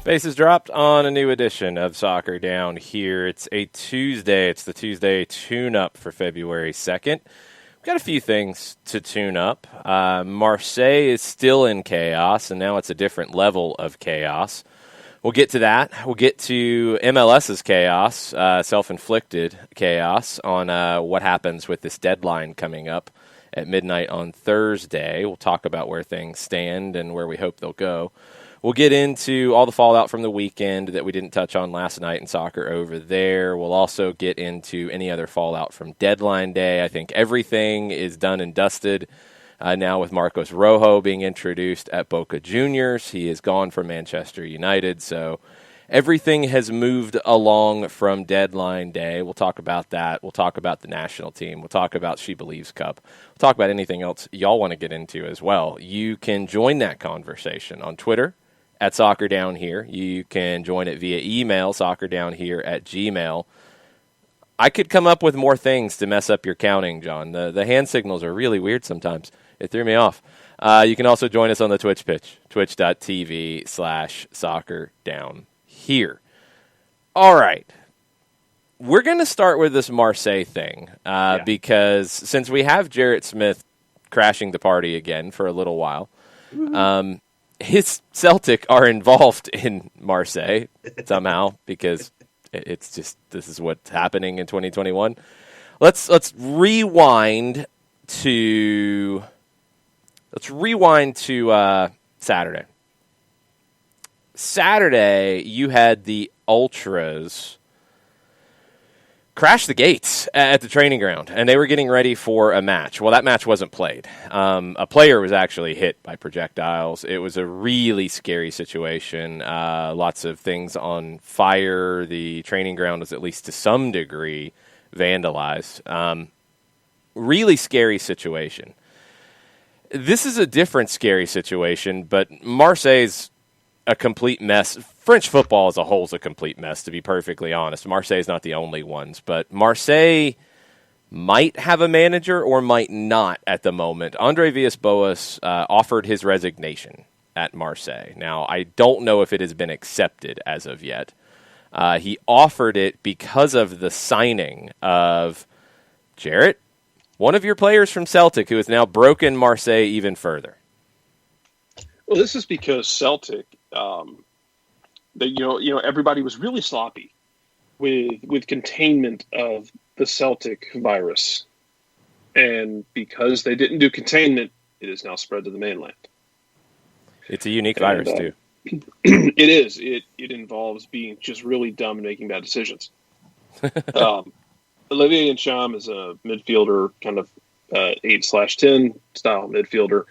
Bases dropped on a new edition of Soccer Down here. It's a Tuesday. It's the Tuesday tune-up for February 2nd. We've got a few things to tune up. Marseille is still in chaos, and now it's a different level of chaos. We'll get to that. We'll get to MLS's chaos, self-inflicted chaos, on what happens with this deadline coming up at midnight on Thursday. We'll talk about where things stand and where we hope they'll go. We'll get into all the fallout from the weekend that we didn't touch on last night in soccer over there. We'll also get into any other fallout from deadline day. I think everything is done and dusted now with Marcos Rojo being introduced at Boca Juniors. He is gone from Manchester United, so everything has moved along from deadline day. We'll talk about that. We'll talk about the national team. We'll talk about She Believes Cup. We'll talk about anything else y'all want to get into as well. You can join that conversation on Twitter at Soccer Down Here. You can join it via email, soccerdownhere@gmail.com. I could come up with more things to mess up your counting, John. The hand signals are really weird sometimes. It threw me off. You can also join us on the Twitch pitch, twitch.tv/soccerdownhere. All right. We're going to start with this Marseille thing because since we have Jarrett Smith crashing the party again for a little while, his Celtic are involved in Marseille somehow because it's just this is what's happening in 2021. Let's rewind to Saturday. Saturday, you had the Ultras crash the gates at the training ground, and they were getting ready for a match. Well, that match wasn't played. A player was actually hit by projectiles. It was a really scary situation. Lots of things on fire. The training ground was, at least to some degree, vandalized. Really scary situation. This is a different scary situation, but Marseille's a complete mess. French football as a whole is a complete mess, to be perfectly honest. Marseille is not the only ones, but Marseille might have a manager or might not at the moment. Andre Villas-Boas offered his resignation at Marseille. Now, I don't know if it has been accepted as of yet. He offered it because of the signing of Jarrett, one of your players from Celtic, who has now broken Marseille even further. Well, this is because Celtic, everybody was really sloppy with containment of the Celtic virus, and because they didn't do containment, it is now spread to the mainland. It's a unique virus too. It is. It involves being just really dumb and making bad decisions. Olivier Ntcham is a midfielder, kind of 8/10 style midfielder,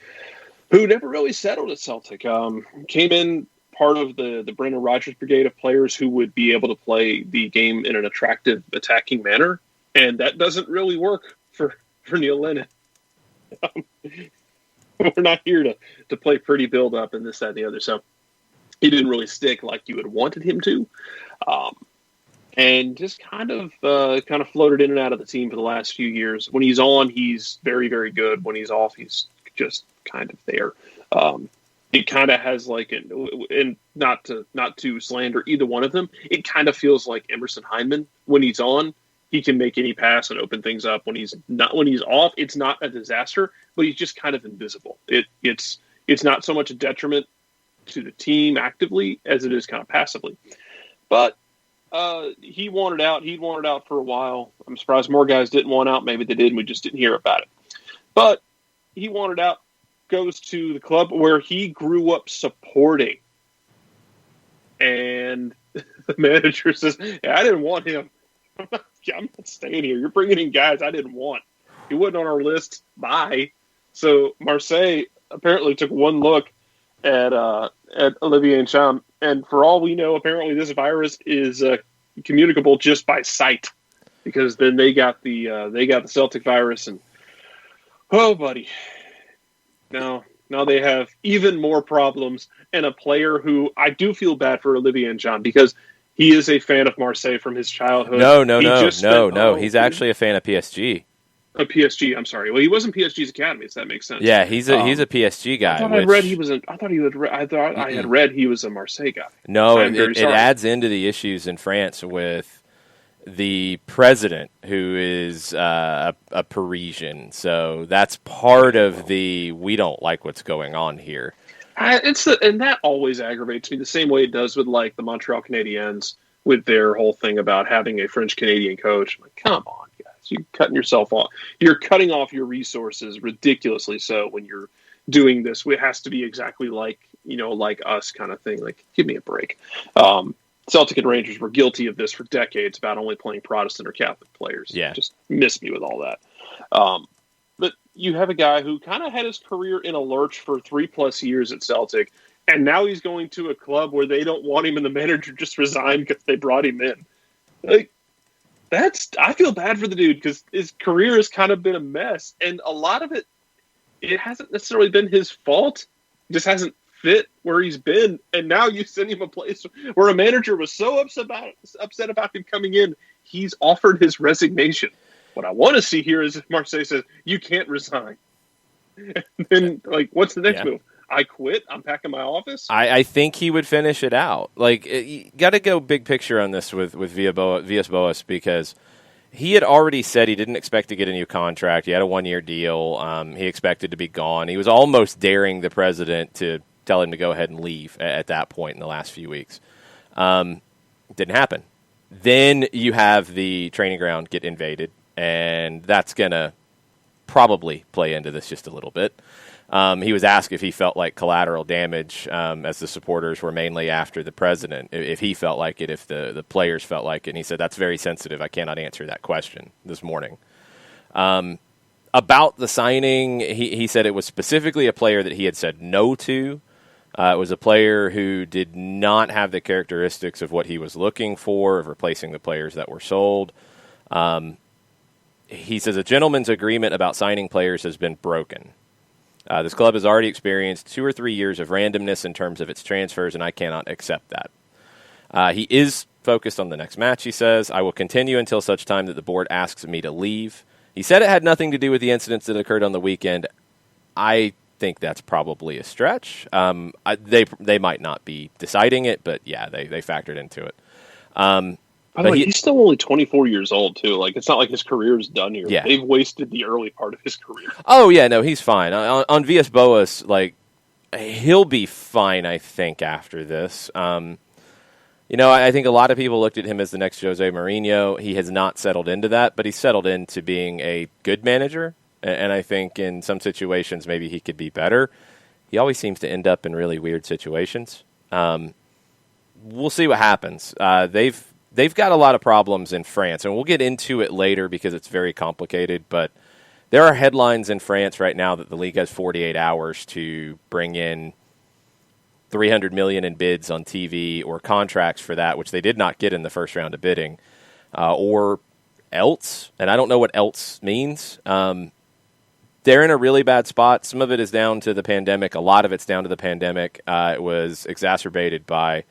who never really settled at Celtic. Came in part of the Brendan Rodgers brigade of players who would be able to play the game in an attractive, attacking manner, and that doesn't really work for Neil Lennon. We're not here to play pretty build-up and this, that, and the other. So he didn't really stick like you had wanted him to, and just kind of floated in and out of the team for the last few years. When he's on, he's very, very good. When he's off, he's just kind of there. It kind of has and not to slander either one of them, it kind of feels like Emerson Hyndman. When he's on, he can make any pass and open things up. When he's off, it's not a disaster, but he's just kind of invisible. It's not so much a detriment to the team actively as it is kind of passively. But he wanted out. He'd wanted out for a while. I'm surprised more guys didn't want out. Maybe they did, and we just didn't hear about it. But he wanted out, goes to the club where he grew up supporting. And the manager says, hey, I didn't want him. I'm not staying here. You're bringing in guys I didn't want. He wasn't on our list. Bye. So Marseille apparently took one look at Olivier Ntcham, and for all we know, apparently this virus is communicable just by sight, because then they got the Celtic virus, and oh, buddy, now they have even more problems, and a player who I do feel bad for Olivier Ntcham because he is a fan of Marseille from his childhood. No. He's actually a fan of PSG. A PSG. I'm sorry. Well, he wasn't PSG's academy, so that makes sense. Yeah, he's a PSG guy. I thought I read he was. I had read he was a Marseille guy. No, it adds into the issues in France with the president, who is a Parisian. So that's part of the we don't like what's going on here. And that always aggravates me the same way it does with like the Montreal Canadiens with their whole thing about having a French Canadian coach. I'm like, come on, guys, you're cutting yourself off. You're cutting off your resources ridiculously so when you're doing this. It has to be exactly like us kind of thing. Like, give me a break. Celtic and Rangers were guilty of this for decades about only playing Protestant or Catholic players. Yeah, just missed me with all that. But you have a guy who kind of had his career in a lurch for 3+ years at Celtic, and now he's going to a club where they don't want him, and the manager just resigned because they brought him in. Like, I feel bad for the dude because his career has kind of been a mess, and a lot of it hasn't necessarily been his fault. It just hasn't fit where he's been, and now you send him a place where a manager was so upset about him coming in, he's offered his resignation. What I want to see here is if Marseille says, you can't resign. And then, like, what's the next move? I quit? I'm packing my office? I think he would finish it out. Like, you got to go big picture on this with Villas-Boas, because he had already said he didn't expect to get a new contract. He had a 1-year deal. He expected to be gone. He was almost daring the president to tell him to go ahead and leave at that point in the last few weeks. Didn't happen. Then you have the training ground get invaded, and that's going to probably play into this just a little bit. He was asked if he felt like collateral damage, as the supporters were mainly after the president, if he felt like it, if the players felt like it. And he said, that's very sensitive. I cannot answer that question this morning. About the signing, he said it was specifically a player that he had said no to. It was a player who did not have the characteristics of what he was looking for, of replacing the players that were sold. He says a gentleman's agreement about signing players has been broken. This club has already experienced 2 or 3 years of randomness in terms of its transfers, and I cannot accept that. He is focused on the next match, he says. I will continue until such time that the board asks me to leave. He said it had nothing to do with the incidents that occurred on the weekend. I think that's probably a stretch. They might not be deciding it, but yeah, they factored into it. By the way, he's still only 24 years old, too. Like, it's not like his career is done here. Yeah. They've wasted the early part of his career. Oh, yeah, no, he's fine. On Villas-Boas, like, he'll be fine, I think, after this. I think a lot of people looked at him as the next Jose Mourinho. He has not settled into that, but he's settled into being a good manager. And I think in some situations maybe he could be better. He always seems to end up in really weird situations. We'll see what happens. They've got a lot of problems in France, and we'll get into it later because it's very complicated, but there are headlines in France right now that the league has 48 hours to bring in $300 million in bids on TV or contracts for that, which they did not get in the first round of bidding, or else, and I don't know what else means. They're in a really bad spot. Some of it is down to the pandemic. A lot of it's down to the pandemic. It was exacerbated by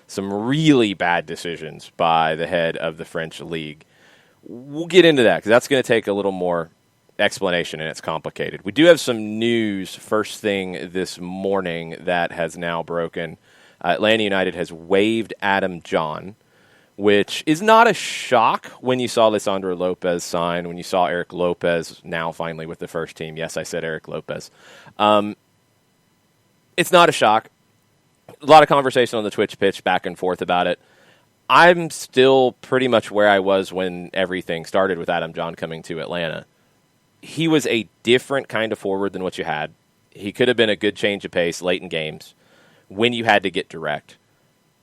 some really bad decisions by the head of the French league. We'll get into that because that's going to take a little more explanation, and it's complicated. We do have some news first thing this morning that has now broken. Atlanta United has waived Adam John, which is not a shock when you saw Lisandro Lopez sign, when you saw Eric Lopez now finally with the first team. Yes, I said Eric Lopez. It's not a shock. A lot of conversation on the Twitch pitch back and forth about it. I'm still pretty much where I was when everything started with Adam John coming to Atlanta. He was a different kind of forward than what you had. He could have been a good change of pace late in games when you had to get direct.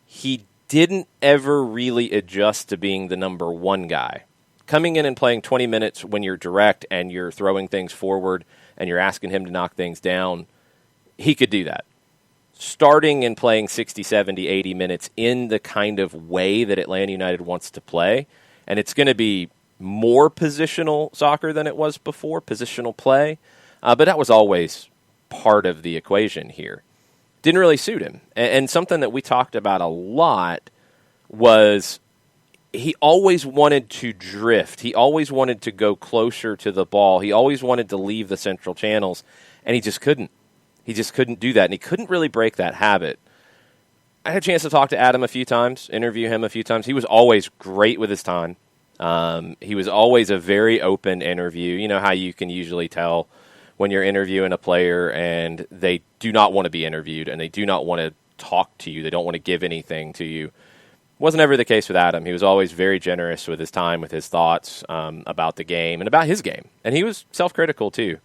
He didn't ever really adjust to being the number one guy. Coming in and playing 20 minutes when you're direct and you're throwing things forward and you're asking him to knock things down, he could do that. Starting and playing 60, 70, 80 minutes in the kind of way that Atlanta United wants to play, and it's going to be more positional soccer than it was before, positional play, but that was always part of the equation here. Didn't really suit him. And something that we talked about a lot was he always wanted to drift. He always wanted to go closer to the ball. He always wanted to leave the central channels, and he just couldn't. He just couldn't do that, and he couldn't really break that habit. I had a chance to talk to Adam a few times, interview him a few times. He was always great with his time. He was always a very open interview. You know how you can usually tell when you're interviewing a player and they do not want to be interviewed and they do not want to talk to you. They don't want to give anything to you. Wasn't ever the case with Adam. He was always very generous with his time, with his thoughts about the game and about his game. And he was self-critical too.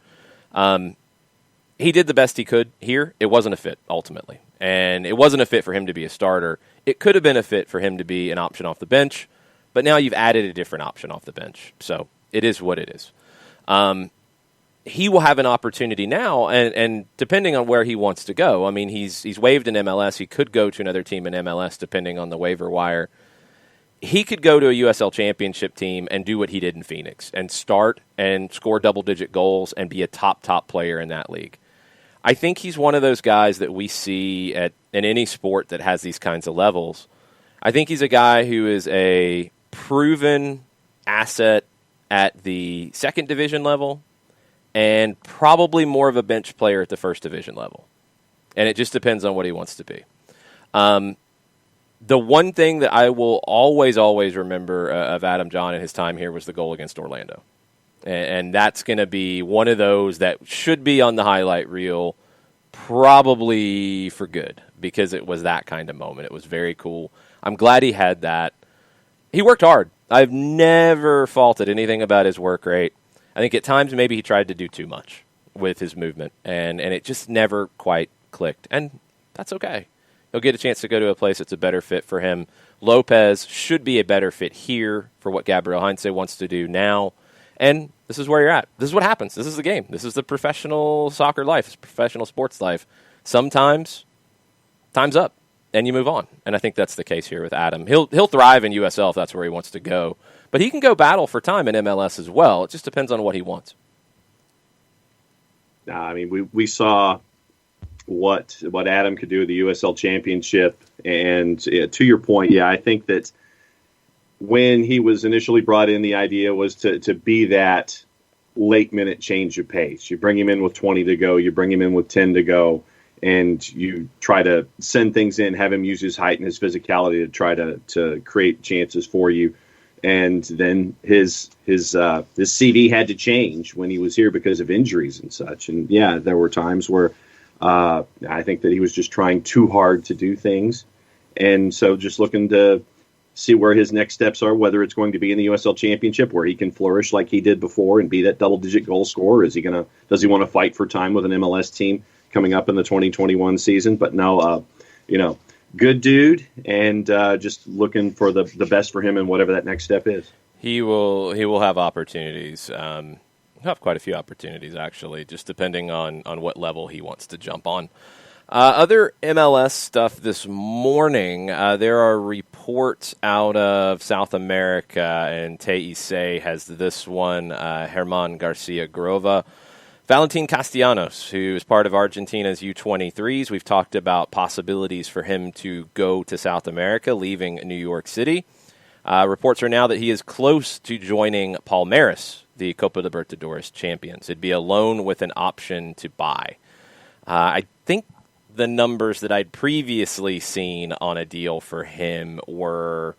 He did the best he could here. It wasn't a fit, ultimately. And it wasn't a fit for him to be a starter. It could have been a fit for him to be an option off the bench, but now you've added a different option off the bench. So it is what it is. He will have an opportunity now, and depending on where he wants to go. I mean, he's waived in MLS. He could go to another team in MLS, depending on the waiver wire. He could go to a USL Championship team and do what he did in Phoenix and start and score double-digit goals and be a top player in that league. I think he's one of those guys that we see in any sport that has these kinds of levels. I think he's a guy who is a proven asset at the second division level and probably more of a bench player at the first division level. And it just depends on what he wants to be. The one thing that I will always remember of Adam John and his time here was the goal against Orlando. And that's going to be one of those that should be on the highlight reel probably for good because it was that kind of moment. It was very cool. I'm glad he had that. He worked hard. I've never faulted anything about his work rate. I think at times maybe he tried to do too much with his movement, and it just never quite clicked. And that's okay. He'll get a chance to go to a place that's a better fit for him. Lopez should be a better fit here for what Gabriel Heinze wants to do now. And this is where you're at. This is what happens. This is the game. This is the professional soccer life. It's professional sports life. Sometimes time's up and you move on. And I think that's the case here with Adam. He'll thrive in USL if that's where he wants to go. But he can go battle for time in MLS as well. It just depends on what he wants. I mean, we saw what Adam could do with the USL Championship. And to your point, I think that when he was initially brought in, the idea was to be that late-minute change of pace. You bring him in with 20 to go. You bring him in with 10 to go. And you try to send things in, have him use his height and his physicality to try to create chances for you. And then his CD had to change when he was here because of injuries and such. And, there were times where I think that he was just trying too hard to do things. And so just looking to see where his next steps are, whether it's going to be in the USL Championship where he can flourish like he did before and be that double-digit goal scorer. Does he want to fight for time with an MLS team coming up in the 2021 season? But no, good dude, and just looking for the best for him and whatever that next step is. He will have opportunities. He'll have quite a few opportunities, actually, just depending on what level he wants to jump on. Other MLS stuff this morning, there are reports out of South America, and TIC has this one, Herman Garcia Grova. Valentin Castellanos, who is part of Argentina's U23s. We've talked about possibilities for him to go to South America, leaving New York City. Reports are now that he is close to joining Palmeiras, the Copa Libertadores champions. It'd be a loan with an option to buy. I think the numbers that I'd previously seen on a deal for him were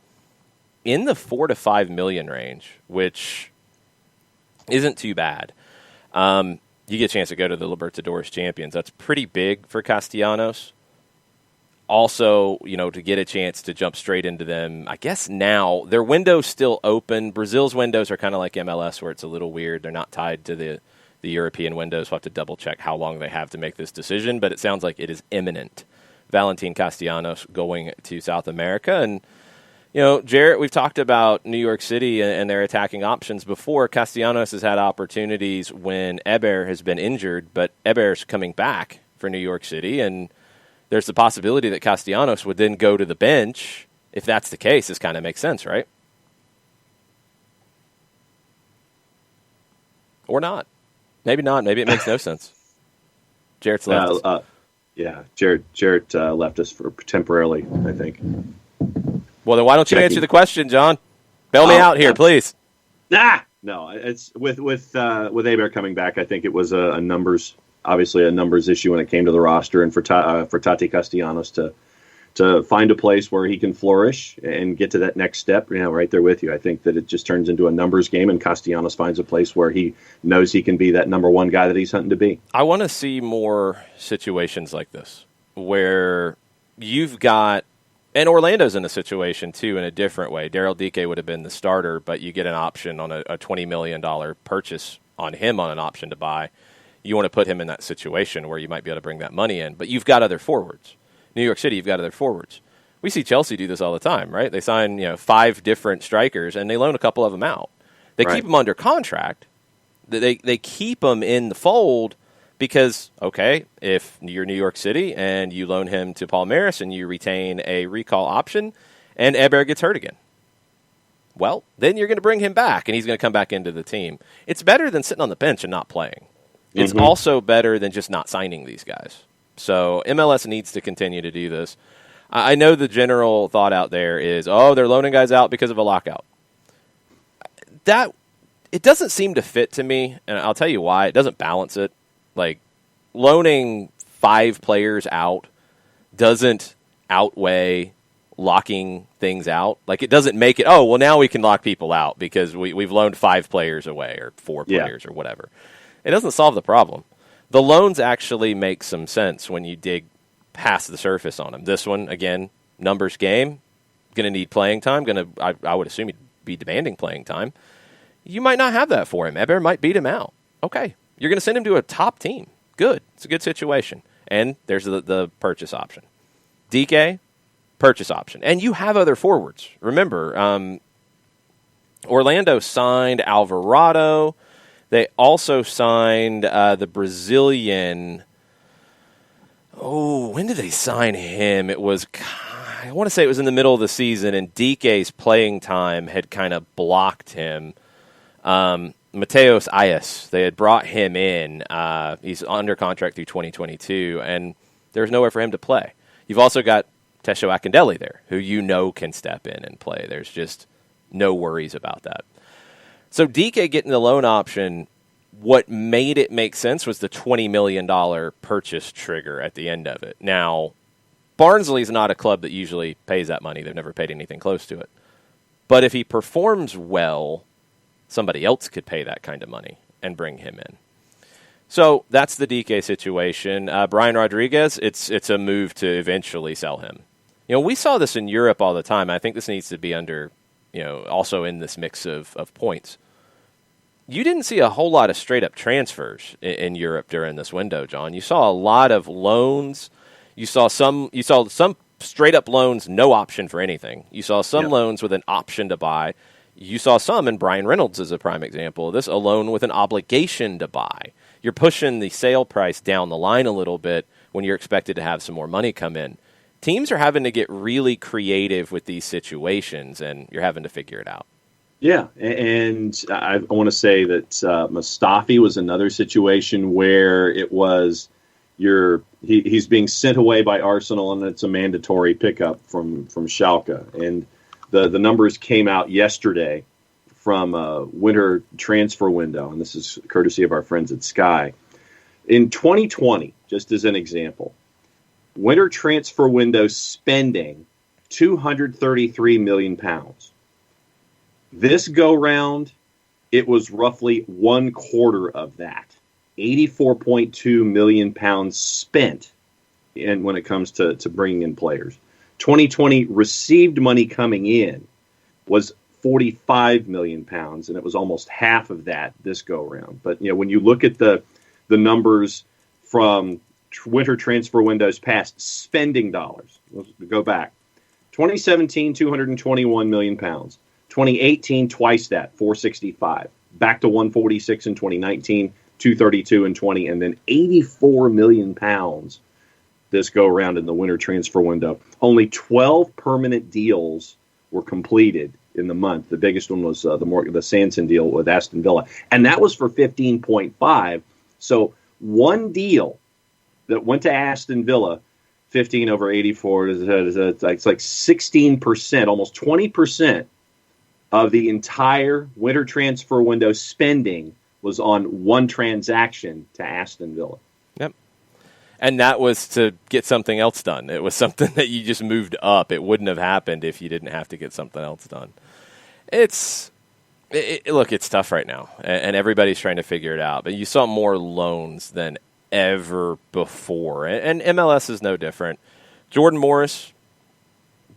in the $4 to $5 million range, which isn't too bad. You get a chance to go to the Libertadores champions. That's pretty big for Castellanos. Also, to get a chance to jump straight into them, I guess now their window's still open. Brazil's windows are kind of like MLS where it's a little weird. They're not tied to the European windows. We'll have to double-check how long they have to make this decision, but it sounds like it is imminent. Valentin Castellanos going to South America. And, Jarrett, we've talked about New York City and their attacking options before. Castellanos has had opportunities when Eber has been injured, but Eber's coming back for New York City, and there's the possibility that Castellanos would then go to the bench. If that's the case, this kind of makes sense, right? Or not. Maybe not. Maybe it makes no sense. Jarrett's left us. Jarrett left us for temporarily, I think. Well, then why don't you answer the question, John? Bail me out here, please. No, it's with Hebert coming back. I think it was a numbers issue when it came to the roster, and for Tati Castellanos to find a place where he can flourish and get to that next step. Right there with you. I think that it just turns into a numbers game, and Castellanos finds a place where he knows he can be that number one guy that he's hunting to be. I want to see more situations like this where you've got. And Orlando's in a situation, too, in a different way. Daryl Dike would have been the starter, but you get an option on a $20 million purchase on him on an option to buy. You want to put him in that situation where you might be able to bring that money in. But you've got other forwards. New York City, you've got other forwards. We see Chelsea do this all the time, right? They sign 5 different strikers, and they loan a couple of them out. They keep them under contract. They keep them in the fold. Because, okay, if you're New York City and you loan him to Palmeiras and you retain a recall option and Hebert gets hurt again, well, then you're going to bring him back and he's going to come back into the team. It's better than sitting on the bench and not playing. It's also better than just not signing these guys. So MLS needs to continue to do this. I know the general thought out there is, they're loaning guys out because of a lockout. It doesn't seem to fit to me, and I'll tell you why. It doesn't balance it. Like, loaning 5 players out doesn't outweigh locking things out. Like, it doesn't make it, now we can lock people out because we've loaned 5 players away or 4 players or whatever. It doesn't solve the problem. The loans actually make some sense when you dig past the surface on them. This one, again, numbers game, going to need playing time. I would assume he'd be demanding playing time. You might not have that for him. Hebert might beat him out. Okay. You're going to send him to a top team. Good. It's a good situation. And there's the purchase option. DK, purchase option. And you have other forwards. Remember, Orlando signed Alvarado. They also signed the Brazilian. When did they sign him? I want to say it was in the middle of the season, and DK's playing time had kind of blocked him. Mateus Ayas, they had brought him in. He's under contract through 2022, and there's nowhere for him to play. You've also got Tesho Akindele there, who can step in and play. There's just no worries about that. So DK getting the loan option, what made it make sense was the $20 million purchase trigger at the end of it. Now, Barnsley's not a club that usually pays that money. They've never paid anything close to it. But if he performs well, somebody else could pay that kind of money and bring him in. So that's the DK situation. Brian Rodriguez, it's a move to eventually sell him. We saw this in Europe all the time. I think this needs to be under, also in this mix of points. You didn't see a whole lot of straight-up transfers in Europe during this window, John. You saw a lot of loans. You saw some straight-up loans, no option for anything. You saw some loans with an option to buy. You saw some, and Brian Reynolds is a prime example of this, a loan with an obligation to buy. You're pushing the sale price down the line a little bit when you're expected to have some more money come in. Teams are having to get really creative with these situations, and you're having to figure it out. Yeah, and I want to say that Mustafi was another situation where it was he's being sent away by Arsenal, and it's a mandatory pickup from Schalke. And the numbers came out yesterday from a winter transfer window, and this is courtesy of our friends at Sky. In 2020, just as an example, winter transfer window spending, £233 million. This go-round, it was roughly 1/4 of that, £84.2 million spent when it comes to bringing in players. 2020 received money coming in was £45 million, and it was almost half of that this go-round. But when you look at the numbers from winter transfer windows past, spending dollars, let's go back. 2017, £221 million. 2018, twice that, 465. Back to 146 in 2019, 232 in 20, and then 84 million pounds this go around in the winter transfer window. Only 12 permanent deals were completed in the month. The biggest one was the Sanson deal with Aston Villa, and that was for 15.5. So one deal that went to Aston Villa, 15 over 84, it's like 16%, almost 20%. of the entire winter transfer window spending was on one transaction to Aston Villa. Yep. And that was to get something else done. It was something that you just moved up. It wouldn't have happened if you didn't have to get something else done. Look, it's tough right now, and everybody's trying to figure it out. But you saw more loans than ever before, and MLS is no different. Jordan Morris,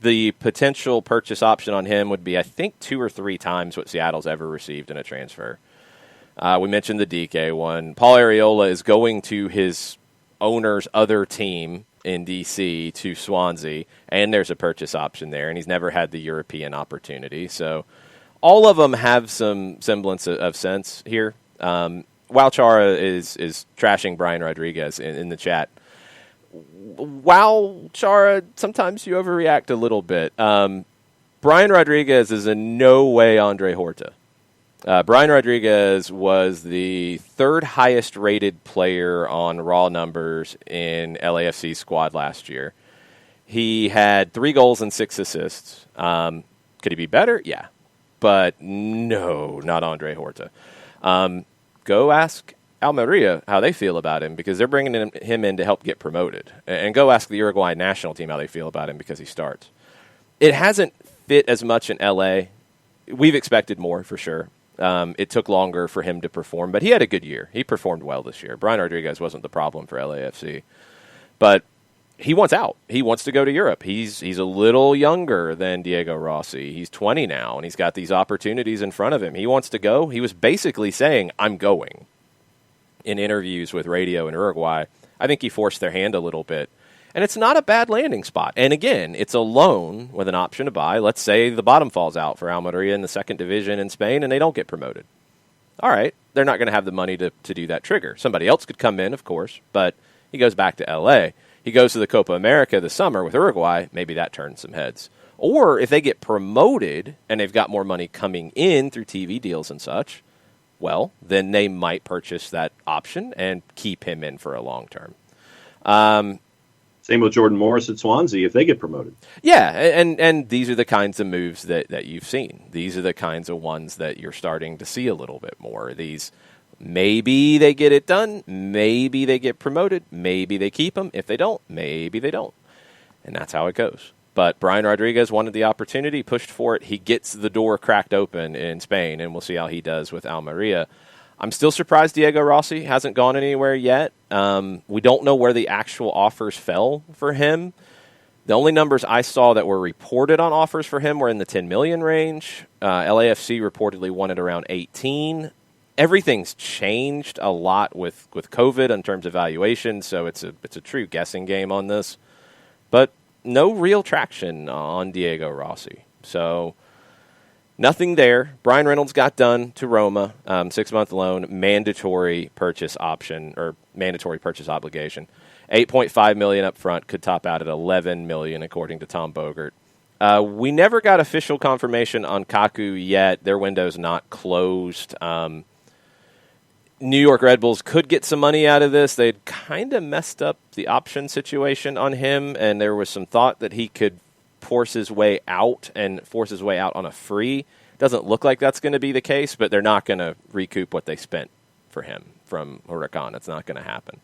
the potential purchase option on him would be, I think, 2 or 3 times what Seattle's ever received in a transfer. We mentioned the DK one. Paul Areola is going to his owner's other team in D.C. to Swansea, and there's a purchase option there, and he's never had the European opportunity. So all of them have some semblance of sense here. Wow Chara is trashing Brian Rodriguez in the chat. Wow Chara, sometimes you overreact a little bit. Brian Rodriguez is in no way Andre Horta. Brian Rodriguez was the 3rd highest rated player on raw numbers in LAFC's squad last year. He had 3 goals and 6 assists. Could he be better? Yeah. But no, not Andre Horta. Go ask Almeria how they feel about him, because they're bringing him in to help get promoted. And go ask the Uruguay national team how they feel about him, because he starts. It hasn't fit as much in L.A. We've expected more, for sure. It took longer for him to perform, but he had a good year. He performed well this year. Brian Rodriguez wasn't the problem for LAFC. But he wants out. He wants to go to Europe. He's a little younger than Diego Rossi. He's 20 now, and he's got these opportunities in front of him. He wants to go. He was basically saying, I'm going, in interviews with radio in Uruguay. I think he forced their hand a little bit. And it's not a bad landing spot. And again, it's a loan with an option to buy. Let's say the bottom falls out for Almeria in the 2nd division in Spain and they don't get promoted. All right, they're not going to have the money to do that trigger. Somebody else could come in, of course, but he goes back to L.A. He goes to the Copa America this summer with Uruguay. Maybe that turns some heads. Or if they get promoted and they've got more money coming in through TV deals and such, well, then they might purchase that option and keep him in for a long term. Same with Jordan Morris at Swansea if they get promoted. Yeah, and these are the kinds of moves that you've seen. These are the kinds of ones that you're starting to see a little bit more. These, maybe they get it done, maybe they get promoted, maybe they keep them. If they don't, maybe they don't. And that's how it goes. But Brian Rodriguez wanted the opportunity, pushed for it. He gets the door cracked open in Spain, and we'll see how he does with Almeria. I'm still surprised Diego Rossi hasn't gone anywhere yet. We don't know where the actual offers fell for him. The only numbers I saw that were reported on offers for him were in the 10 million range. LAFC reportedly wanted around 18. Everything's changed a lot with COVID in terms of valuation, so it's a true guessing game on this. But no real traction on Diego Rossi. So nothing there. Brian Reynolds got done to Roma, 6-month loan, mandatory purchase option or mandatory purchase obligation. $8.5 million up front, could top out at $11 million according to Tom Bogert. We never got official confirmation on Kaku yet. Their window's not closed. New York Red Bulls could get some money out of this. They'd kind of messed up the option situation on him, and there was some thought that he could force his way out on a free. Doesn't look like that's going to be the case, but they're not going to recoup what they spent for him from Huracan. It's not going to happen.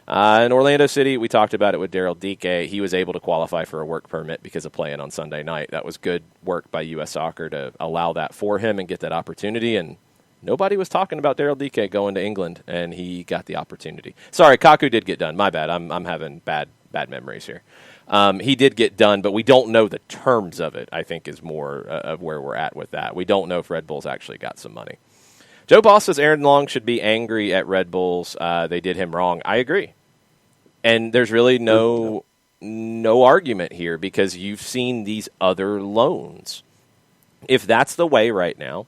In Orlando City, we talked about it with Daryl Dike. He was able to qualify for a work permit because of playing on Sunday night. That was good work by U.S. Soccer to allow that for him and get that opportunity, and nobody was talking about Daryl Dike going to England, and he got the opportunity. Sorry, Kaku did get done. My bad. I'm having bad memories here. He did get done, but we don't know the terms of it, I think, is more of where we're at with that. We don't know if Red Bulls actually got some money. Joe Boss says Aaron Long should be angry at Red Bulls. They did him wrong. I agree. And there's really no argument here because you've seen these other loans. If that's the way right now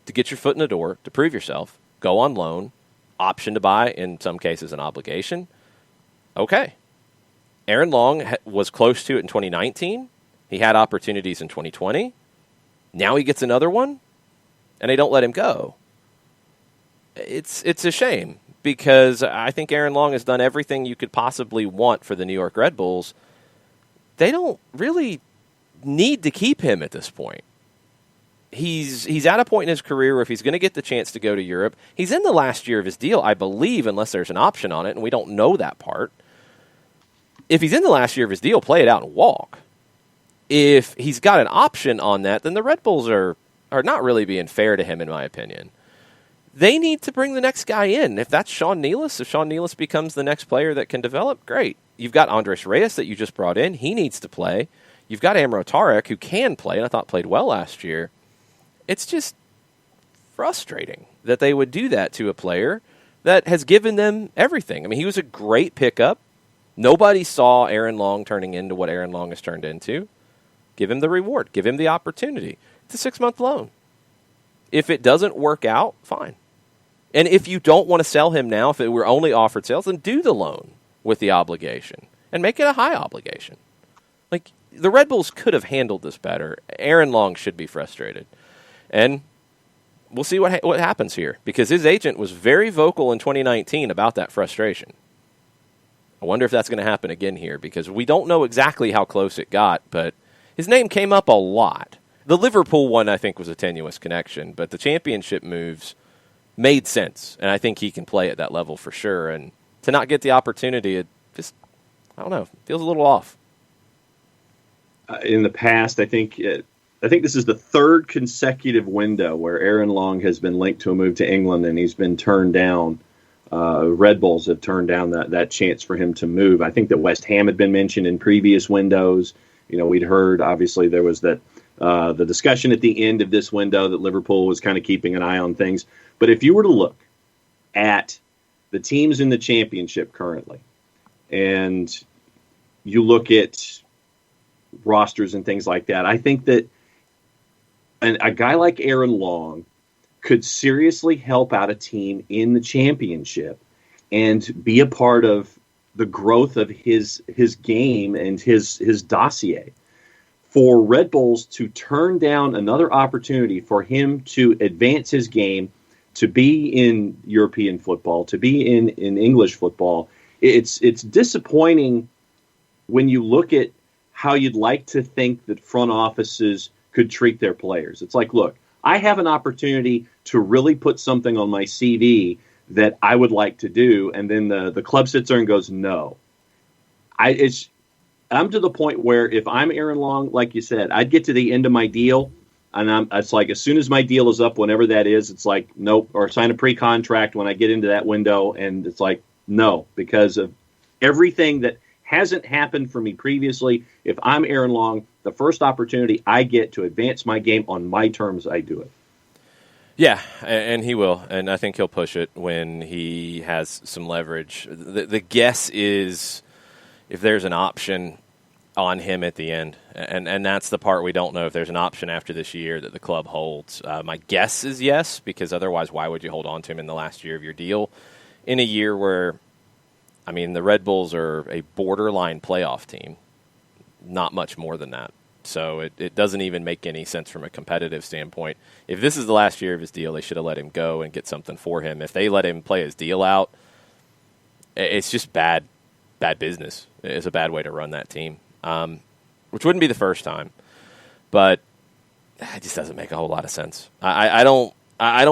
to get your foot in the door, to prove yourself, go on loan, option to buy, in some cases an obligation, okay. Aaron Long was close to it in 2019. He had opportunities in 2020. Now he gets another one, and they don't let him go. It's a shame because I think Aaron Long has done everything you could possibly want for the New York Red Bulls. They don't really need to keep him at this point. he's at a point in his career where if he's going to get the chance to go to Europe, he's in the last year of his deal, I believe, unless there's an option on it, and we don't know that part. If he's in the last year of his deal, play it out and walk. If he's got an option on that, then the Red Bulls are not really being fair to him, in my opinion. They need to bring the next guy in. If that's Sean Nealis, if Sean Nealis becomes the next player that can develop, great. You've got Andres Reyes that you just brought in. He needs to play. You've got Amro Tarek, who can play, and I thought played well last year. It's just frustrating that they would do that to a player that has given them everything. I mean, he was a great pickup. Nobody saw Aaron Long turning into what Aaron Long has turned into. Give him the reward. Give him the opportunity. It's a 6-month loan. If it doesn't work out, fine. And if you don't want to sell him now, if it were only offered sales, then do the loan with the obligation and make it a high obligation. Like, the Red Bulls could have handled this better. Aaron Long should be frustrated. And we'll see what happens here, because his agent was very vocal in 2019 about that frustration. I wonder if that's going to happen again here, because we don't know exactly how close it got, but his name came up a lot. The Liverpool one, I think, was a tenuous connection, but the championship moves made sense, and I think he can play at that level for sure. And to not get the opportunity, it just, I don't know, feels a little off. In the past, I think this is the third consecutive window where Aaron Long has been linked to a move to England, and he's been turned down. Red Bulls have turned down that chance for him to move. I think that West Ham had been mentioned in previous windows. You know, we'd heard, obviously, there was that the discussion at the end of this window that Liverpool was kind of keeping an eye on things. But if you were to look at the teams in the championship currently, and you look at rosters and things like that, I think that a guy like Aaron Long could seriously help out a team in the championship and be a part of the growth of his game and his dossier. For Red Bulls to turn down another opportunity for him to advance his game, to be in European football, to be in English football, it's disappointing when you look at how you'd like to think that front offices could treat their players. It's like, look, I have an opportunity to really put something on my CV that I would like to do, and then the club sits there and goes, no. I'm to the point where if I'm Aaron Long, like you said, I'd get to the end of my deal, and it's like as soon as my deal is up, whenever that is, it's like, nope, or sign a pre-contract when I get into that window, and it's like, no, because of everything that hasn't happened for me previously. If I'm Aaron Long, the first opportunity I get to advance my game on my terms, I do it. Yeah, and he will, and I think he'll push it when he has some leverage. The guess is if there's an option on him at the end, and that's the part we don't know, if there's an option after this year that the club holds. My guess is yes, because otherwise why would you hold on to him in the last year of your deal in a year where, I mean, the Red Bulls are a borderline playoff team, not much more than that. So it doesn't even make any sense from a competitive standpoint. If this is the last year of his deal, they should have let him go and get something for him. If they let him play his deal out, it's just bad business. It's a bad way to run that team, which wouldn't be the first time. But it just doesn't make a whole lot of sense. I don't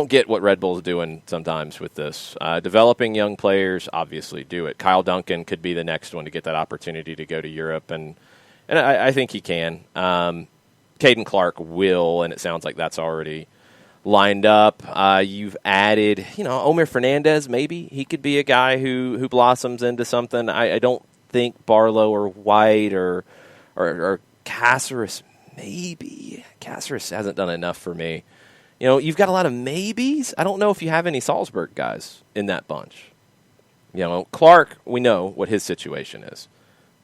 get what Red Bull's doing sometimes with this. Developing young players, obviously do it. Kyle Duncan could be the next one to get that opportunity to go to Europe, and I think he can. Caden Clark will, and it sounds like that's already lined up. You've added, Omer Fernandez, maybe. He could be a guy who blossoms into something. I don't think Barlow or White or Caceres, maybe. Caceres hasn't done enough for me. You've got a lot of maybes. I don't know if you have any Salzburg guys in that bunch. Clark, we know what his situation is.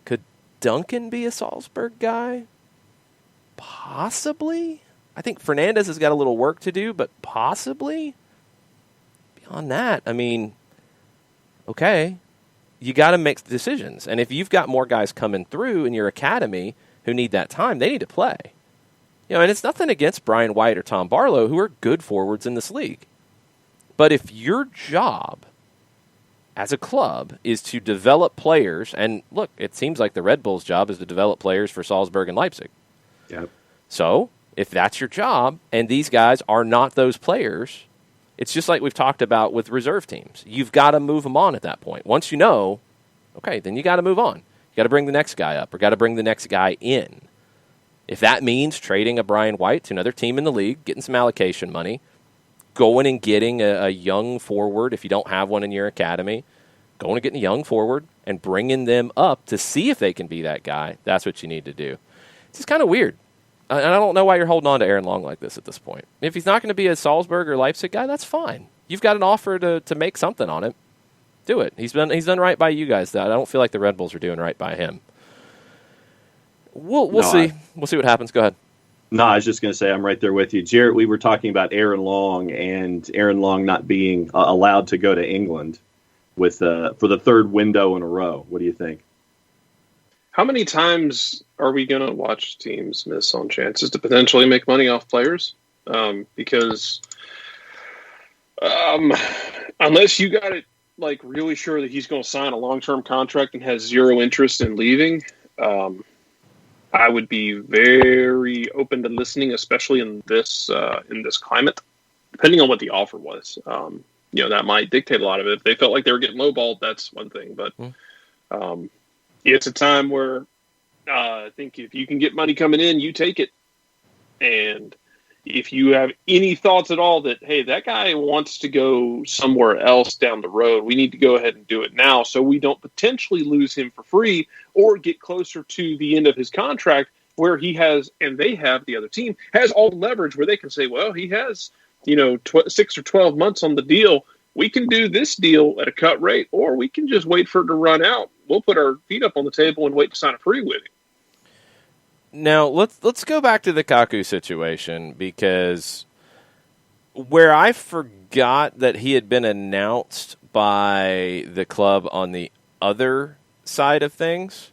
Could Duncan be a Salzburg guy? Possibly. I think Fernandez has got a little work to do, but possibly. Beyond that, I mean, okay, you got to make decisions. And if you've got more guys coming through in your academy who need that time, they need to play. And it's nothing against Brian White or Tom Barlow, who are good forwards in this league. But if your job as a club is to develop players, and look, it seems like the Red Bulls' job is to develop players for Salzburg and Leipzig. Yep. So if that's your job and these guys are not those players, it's just like we've talked about with reserve teams. You've got to move them on at that point. Once you know, okay, then you got to move on. You got to bring the next guy up or got to bring the next guy in. If that means trading a Brian White to another team in the league, getting some allocation money, going and getting a young forward if you don't have one in your academy, going and getting a young forward and bringing them up to see if they can be that guy, that's what you need to do. It's just kind of weird. And I don't know why you're holding on to Aaron Long like this at this point. If he's not going to be a Salzburg or Leipzig guy, that's fine. You've got an offer to make something on it. Do it. He's done right by you guys. I don't feel like the Red Bulls are doing right by him. We'll see. We'll see what happens. Go ahead. No, I was just going to say I'm right there with you. Jarrett, we were talking about Aaron Long and Aaron Long not being allowed to go to England for the third window in a row. What do you think? How many times are we going to watch teams miss on chances to potentially make money off players? Because unless you got it like really sure that he's going to sign a long-term contract and has zero interest in leaving, I would be very open to listening, especially in this climate, depending on what the offer was. That might dictate a lot of it. If they felt like they were getting lowballed, that's one thing. But it's a time where I think if you can get money coming in, you take it. And if you have any thoughts at all that, hey, that guy wants to go somewhere else down the road, we need to go ahead and do it now so we don't potentially lose him for free or get closer to the end of his contract where he has, and they have, the other team, has all the leverage where they can say, well, he has 6 or 12 months on the deal. We can do this deal at a cut rate, or we can just wait for it to run out. We'll put our feet up on the table and wait to sign a free with him. Now, let's go back to the Kaku situation, because where I forgot that he had been announced by the club on the other side of things,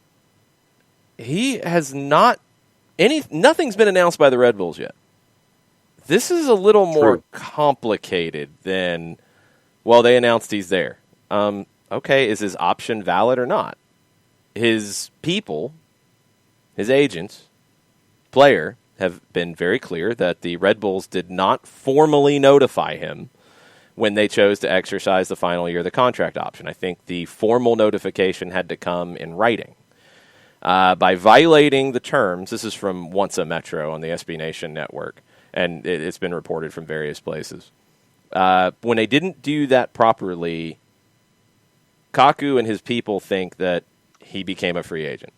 he has not nothing's been announced by the Red Bulls yet. This is a little more complicated than, well, they announced he's there. Okay, is his option valid or not? His people, his agents, player, have been very clear that the Red Bulls did not formally notify him when they chose to exercise the final year of the contract option. I think the formal notification had to come in writing. By violating the terms, this is from Once a Metro on the SB Nation network, and it's been reported from various places. When they didn't do that properly, Kaku and his people think that he became a free agent.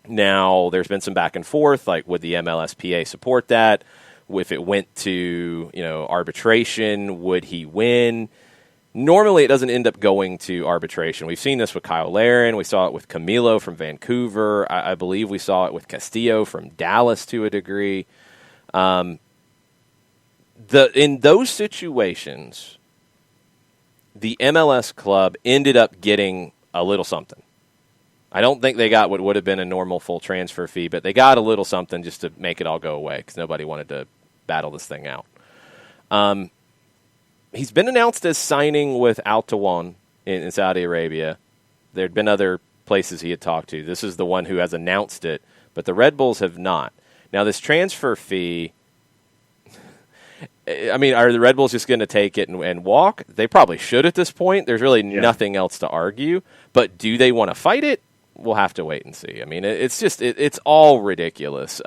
Now, there's been some back and forth, like would the MLSPA support that? If it went to arbitration, would he win? Normally, it doesn't end up going to arbitration. We've seen this with Kyle Larin. We saw it with Camilo from Vancouver. I believe we saw it with Castillo from Dallas to a degree. In those situations, the MLS club ended up getting a little something. I don't think they got what would have been a normal full transfer fee, but they got a little something just to make it all go away because nobody wanted to battle this thing out. He's been announced as signing with Al Tawan in Saudi Arabia. There had been other places he had talked to. This is the one who has announced it, but the Red Bulls have not. Now, this transfer fee, I mean, are the Red Bulls just going to take it and walk? They probably should at this point. There's really nothing else to argue. But do they want to fight it? We'll have to wait and see. I mean, it's all ridiculous.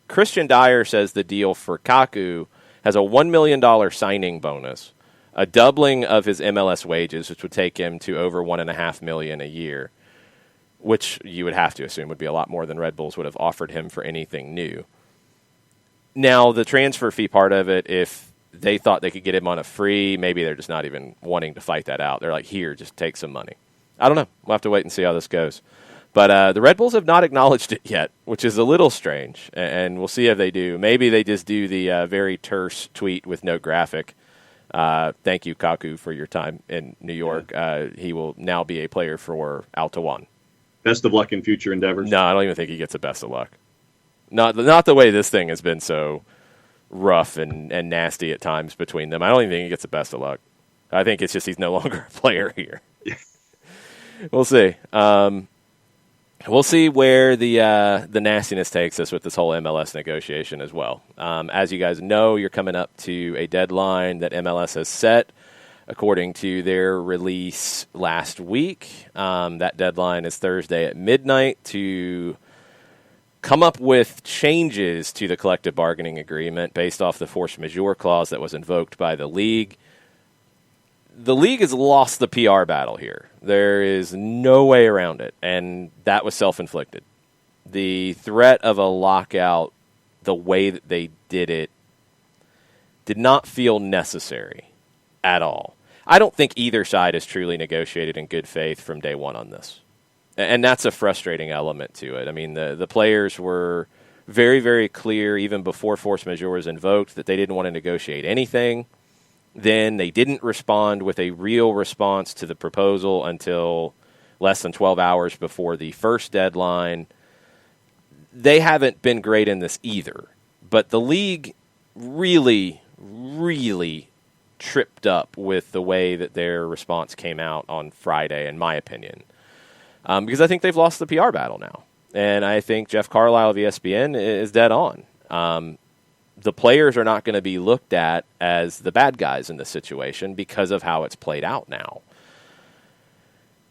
Christian Dyer says the deal for Kaku has a $1 million signing bonus, a doubling of his MLS wages, which would take him to over $1.5 million a year, which you would have to assume would be a lot more than Red Bulls would have offered him for anything new. Now, the transfer fee part of it, if they thought they could get him on a free, maybe they're just not even wanting to fight that out. They're like, here, just take some money. I don't know. We'll have to wait and see how this goes. But the Red Bulls have not acknowledged it yet, which is a little strange, and we'll see if they do. Maybe they just do the very terse tweet with no graphic. Thank you, Kaku, for your time in New York. He will now be a player for Al Tawan. Best of luck in future endeavors. No, I don't even think he gets the best of luck. Not the way this thing has been so rough and nasty at times between them. I don't even think he gets the best of luck. I think it's just he's no longer a player here. We'll see. we'll see where the nastiness takes us with this whole MLS negotiation as well. As you guys know, you're coming up to a deadline that MLS has set according to their release last week. That deadline is Thursday at midnight to come up with changes to the collective bargaining agreement based off the force majeure clause that was invoked by the league. The league has lost the PR battle here. There is no way around it, and that was self-inflicted. The threat of a lockout, the way that they did it, did not feel necessary at all. I don't think either side has truly negotiated in good faith from day one on this. And that's a frustrating element to it. I mean, the players were very, very clear, even before force majeure was invoked, that they didn't want to negotiate anything. Then they didn't respond with a real response to the proposal until less than 12 hours before the first deadline. They haven't been great in this either. But the league really, really tripped up with the way that their response came out on Friday, in my opinion. Because I think they've lost the PR battle now. And I think Jeff Carlisle of ESPN is dead on. The players are not going to be looked at as the bad guys in this situation because of how it's played out now.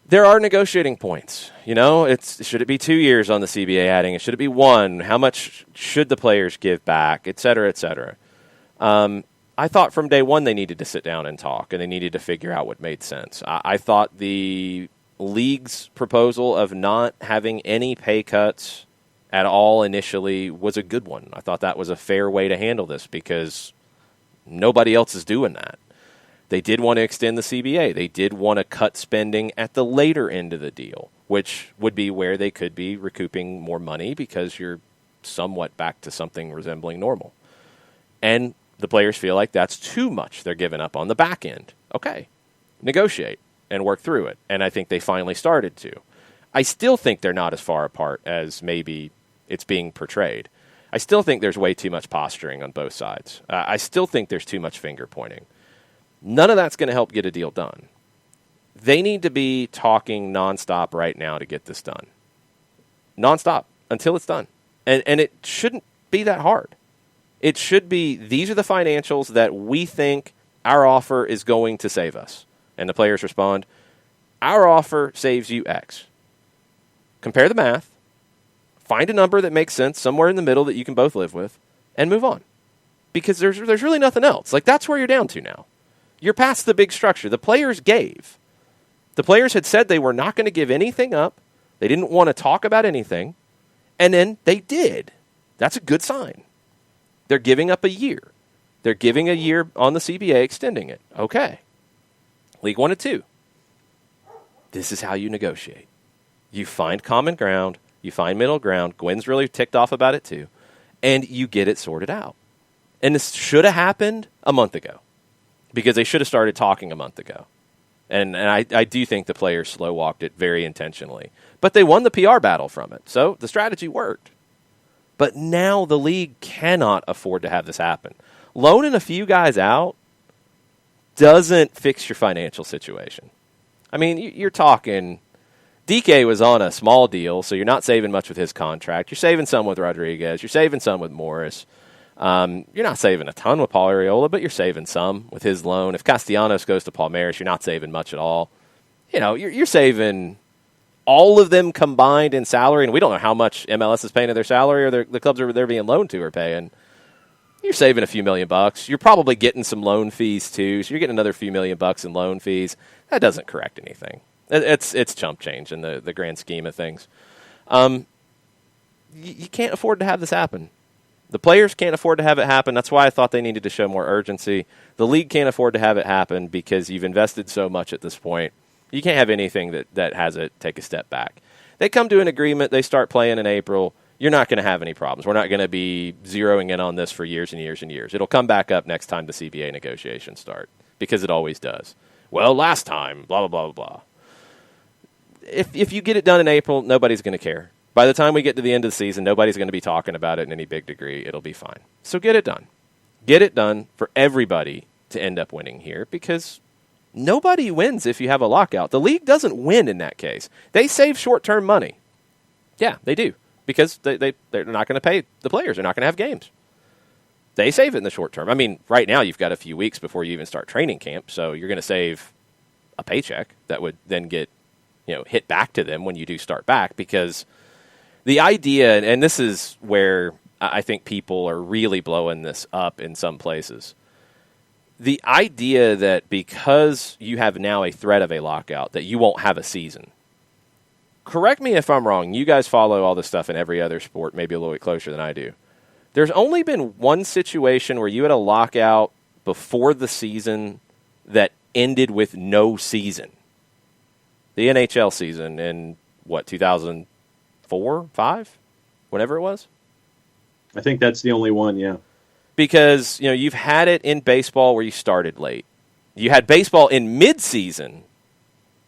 There are negotiating points. You know, should it be 2 years on the CBA adding it? Should it be 1? How much should the players give back, et cetera, et cetera? I thought from day one they needed to sit down and talk, and they needed to figure out what made sense. I thought the league's proposal of not having any pay cuts at all initially was a good one. I thought that was a fair way to handle this because nobody else is doing that. They did want to extend the CBA. They did want to cut spending at the later end of the deal, which would be where they could be recouping more money because you're somewhat back to something resembling normal. And the players feel like that's too much they're giving up on the back end. Okay, negotiate and work through it. And I think they finally started to. I still think they're not as far apart as maybe it's being portrayed. I still think there's way too much posturing on both sides. I still think there's too much finger pointing. None of that's going to help get a deal done. They need to be talking nonstop right now to get this done. Nonstop until it's done. And it shouldn't be that hard. It should be, these are the financials that we think our offer is going to save us. And the players respond, our offer saves you X. Compare the math, find a number that makes sense somewhere in the middle that you can both live with, and move on. Because there's really nothing else. Like, that's where you're down to now. You're past the big structure. The players gave. The players had said they were not going to give anything up. They didn't want to talk about anything. And then they did. That's a good sign. They're giving up a year. They're giving a year on the CBA, extending it. Okay. League 1 and 2. This is how you negotiate. You find common ground. You find middle ground. Gwen's really ticked off about it too. And you get it sorted out. And this should have happened a month ago because they should have started talking a month ago. And I do think the players slow-walked it very intentionally. But they won the PR battle from it. So the strategy worked. But now the league cannot afford to have this happen. Loaning a few guys out doesn't fix your financial situation. I mean, you're talking, DK was on a small deal, so you're not saving much with his contract. You're saving some with Rodriguez. You're saving some with Morris. You're not saving a ton with Paul Arriola, but you're saving some with his loan. If Castellanos goes to Palmeiras, you're not saving much at all. You know, you're saving all of them combined in salary, and we don't know how much MLS is paying to their salary or the clubs they're being loaned to are paying. You're saving a few $1 million. You're probably getting some loan fees too, so you're getting another few $1 million in loan fees. That doesn't correct anything. It's chump change in the grand scheme of things. You can't afford to have this happen. The players can't afford to have it happen. That's why I thought they needed to show more urgency. The league can't afford to have it happen because you've invested so much at this point. You can't have anything that has it take a step back. They come to an agreement. They start playing in April. You're not going to have any problems. We're not going to be zeroing in on this for years and years and years. It'll come back up next time the CBA negotiations start because it always does. Well, last time, blah, blah, blah, blah. If you get it done in April, nobody's going to care. By the time we get to the end of the season, nobody's going to be talking about it in any big degree. It'll be fine. So get it done. Get it done for everybody to end up winning here because nobody wins if you have a lockout. The league doesn't win in that case. They save short-term money. Yeah, they do. Because they're not going to pay the players. They're not going to have games. They save it in the short term. I mean, right now you've got a few weeks before you even start training camp, so you're going to save a paycheck that would then get hit back to them when you do start back, because the idea, and this is where I think people are really blowing this up in some places, the idea that because you have now a threat of a lockout that you won't have a season. Correct me if I'm wrong. You guys follow all this stuff in every other sport, maybe a little bit closer than I do. There's only been one situation where you had a lockout before the season that ended with no season. The NHL season in, 2004, 5? Whatever it was? I think that's the only one, yeah. Because, you've had it in baseball where you started late. You had baseball in mid-season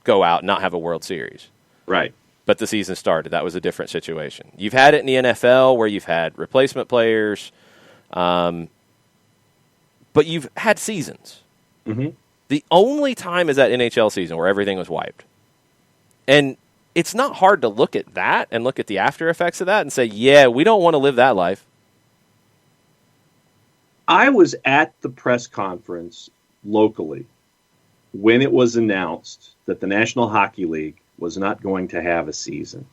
go out and not have a World Series. Right. But the season started. That was a different situation. You've had it in the NFL where you've had replacement players, but you've had seasons. Mm-hmm. The only time is that NHL season where everything was wiped. And it's not hard to look at that and look at the after effects of that and say, yeah, we don't want to live that life. I was at the press conference locally when it was announced that the National Hockey League was not going to have a season.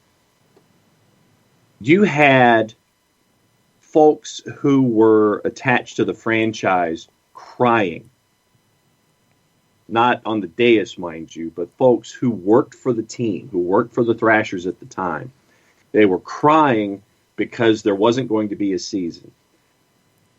You had folks who were attached to the franchise crying. Not on the dais, mind you, but folks who worked for the team, who worked for the Thrashers at the time. They were crying because there wasn't going to be a season,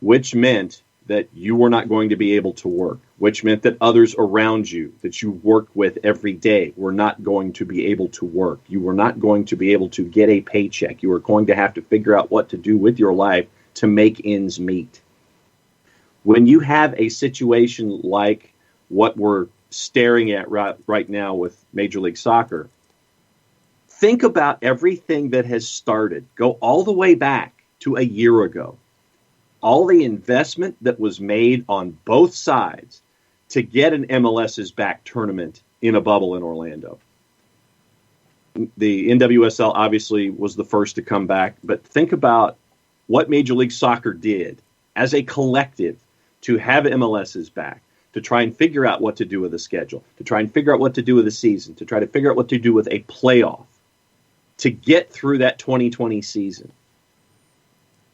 which meant that you were not going to be able to work, which meant that others around you that you worked with every day were not going to be able to work. You were not going to be able to get a paycheck. You were going to have to figure out what to do with your life to make ends meet. When you have a situation like what we're staring at right now with Major League Soccer, think about everything that has started. Go all the way back to a year ago. All the investment that was made on both sides to get an MLS's back tournament in a bubble in Orlando. The NWSL obviously was the first to come back, but think about what Major League Soccer did as a collective to have MLS's back, to try and figure out what to do with the schedule, to try and figure out what to do with the season, to try to figure out what to do with a playoff, to get through that 2020 season.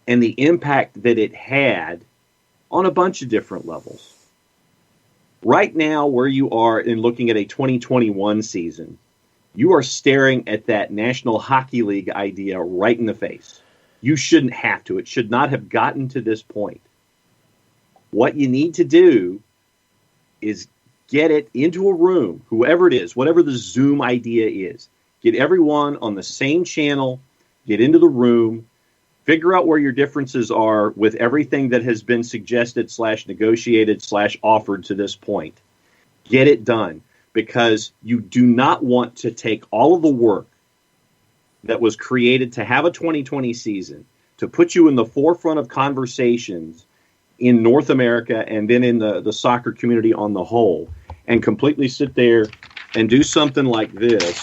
And the impact that it had on a bunch of different levels. Right now, where you are in looking at a 2021 season, you are staring at that National Hockey League idea right in the face. You shouldn't have to. It should not have gotten to this point. What you need to do is get it into a room, whoever it is, whatever the Zoom idea is. Get everyone on the same channel, get into the room, figure out where your differences are with everything that has been suggested / negotiated / offered to this point. Get it done, because you do not want to take all of the work that was created to have a 2020 season, to put you in the forefront of conversations in North America and then in the soccer community on the whole, and completely sit there and do something like this.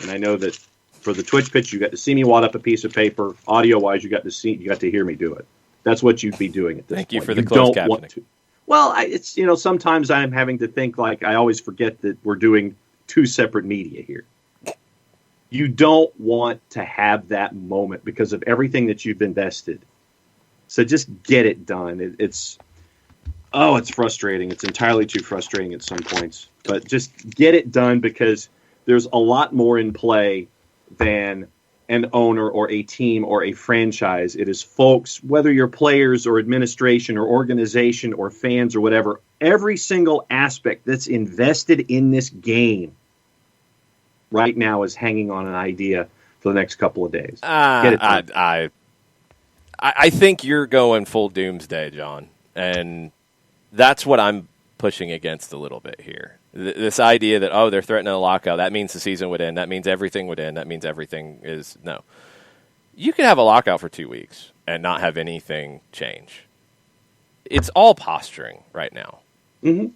And I know that for the Twitch pitch, you got to see me wad up a piece of paper. Audio-wise, you got to hear me do it. That's what you'd be doing at this point. Thank you for the closed captioning. Want to. Well, it's sometimes I'm having to think, like, I always forget that we're doing two separate media here. You don't want to have that moment because of everything that you've invested. So just get it done. It's frustrating. It's entirely too frustrating at some points. But just get it done, because there's a lot more in play than an owner or a team or a franchise. It is folks, whether you're players or administration or organization or fans or whatever, every single aspect that's invested in this game right now is hanging on an idea for the next couple of days. Get it done. I think you're going full doomsday, John, and that's what I'm pushing against a little bit here. This idea that, they're threatening a lockout, that means the season would end, that means everything would end, that means everything is... No. You could have a lockout for 2 weeks and not have anything change. It's all posturing right now. Mm-hmm.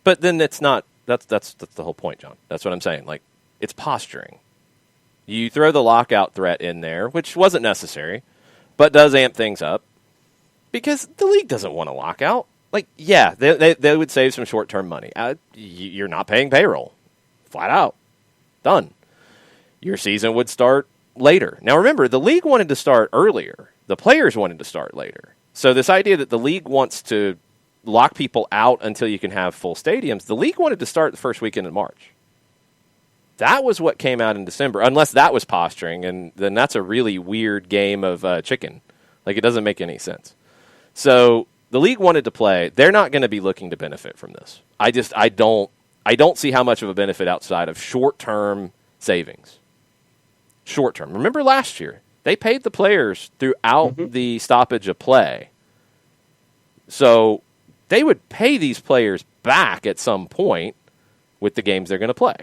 But then it's not... That's the whole point, John. That's what I'm saying. Like, it's posturing. You throw the lockout threat in there, which wasn't necessary, but does amp things up, because the league doesn't want a lockout. Like, yeah, they would save some short-term money. You're not paying payroll. Flat out. Done. Your season would start later. Now, remember, the league wanted to start earlier. The players wanted to start later. So this idea that the league wants to lock people out until you can have full stadiums, the league wanted to start the first weekend in March. That was what came out in December, unless that was posturing, and then that's a really weird game of chicken. Like, it doesn't make any sense. So the league wanted to play. They're not going to be looking to benefit from this. I don't see how much of a benefit outside of short-term savings. Short-term. Remember last year, they paid the players throughout the stoppage of play. So they would pay these players back at some point with the games they're going to play.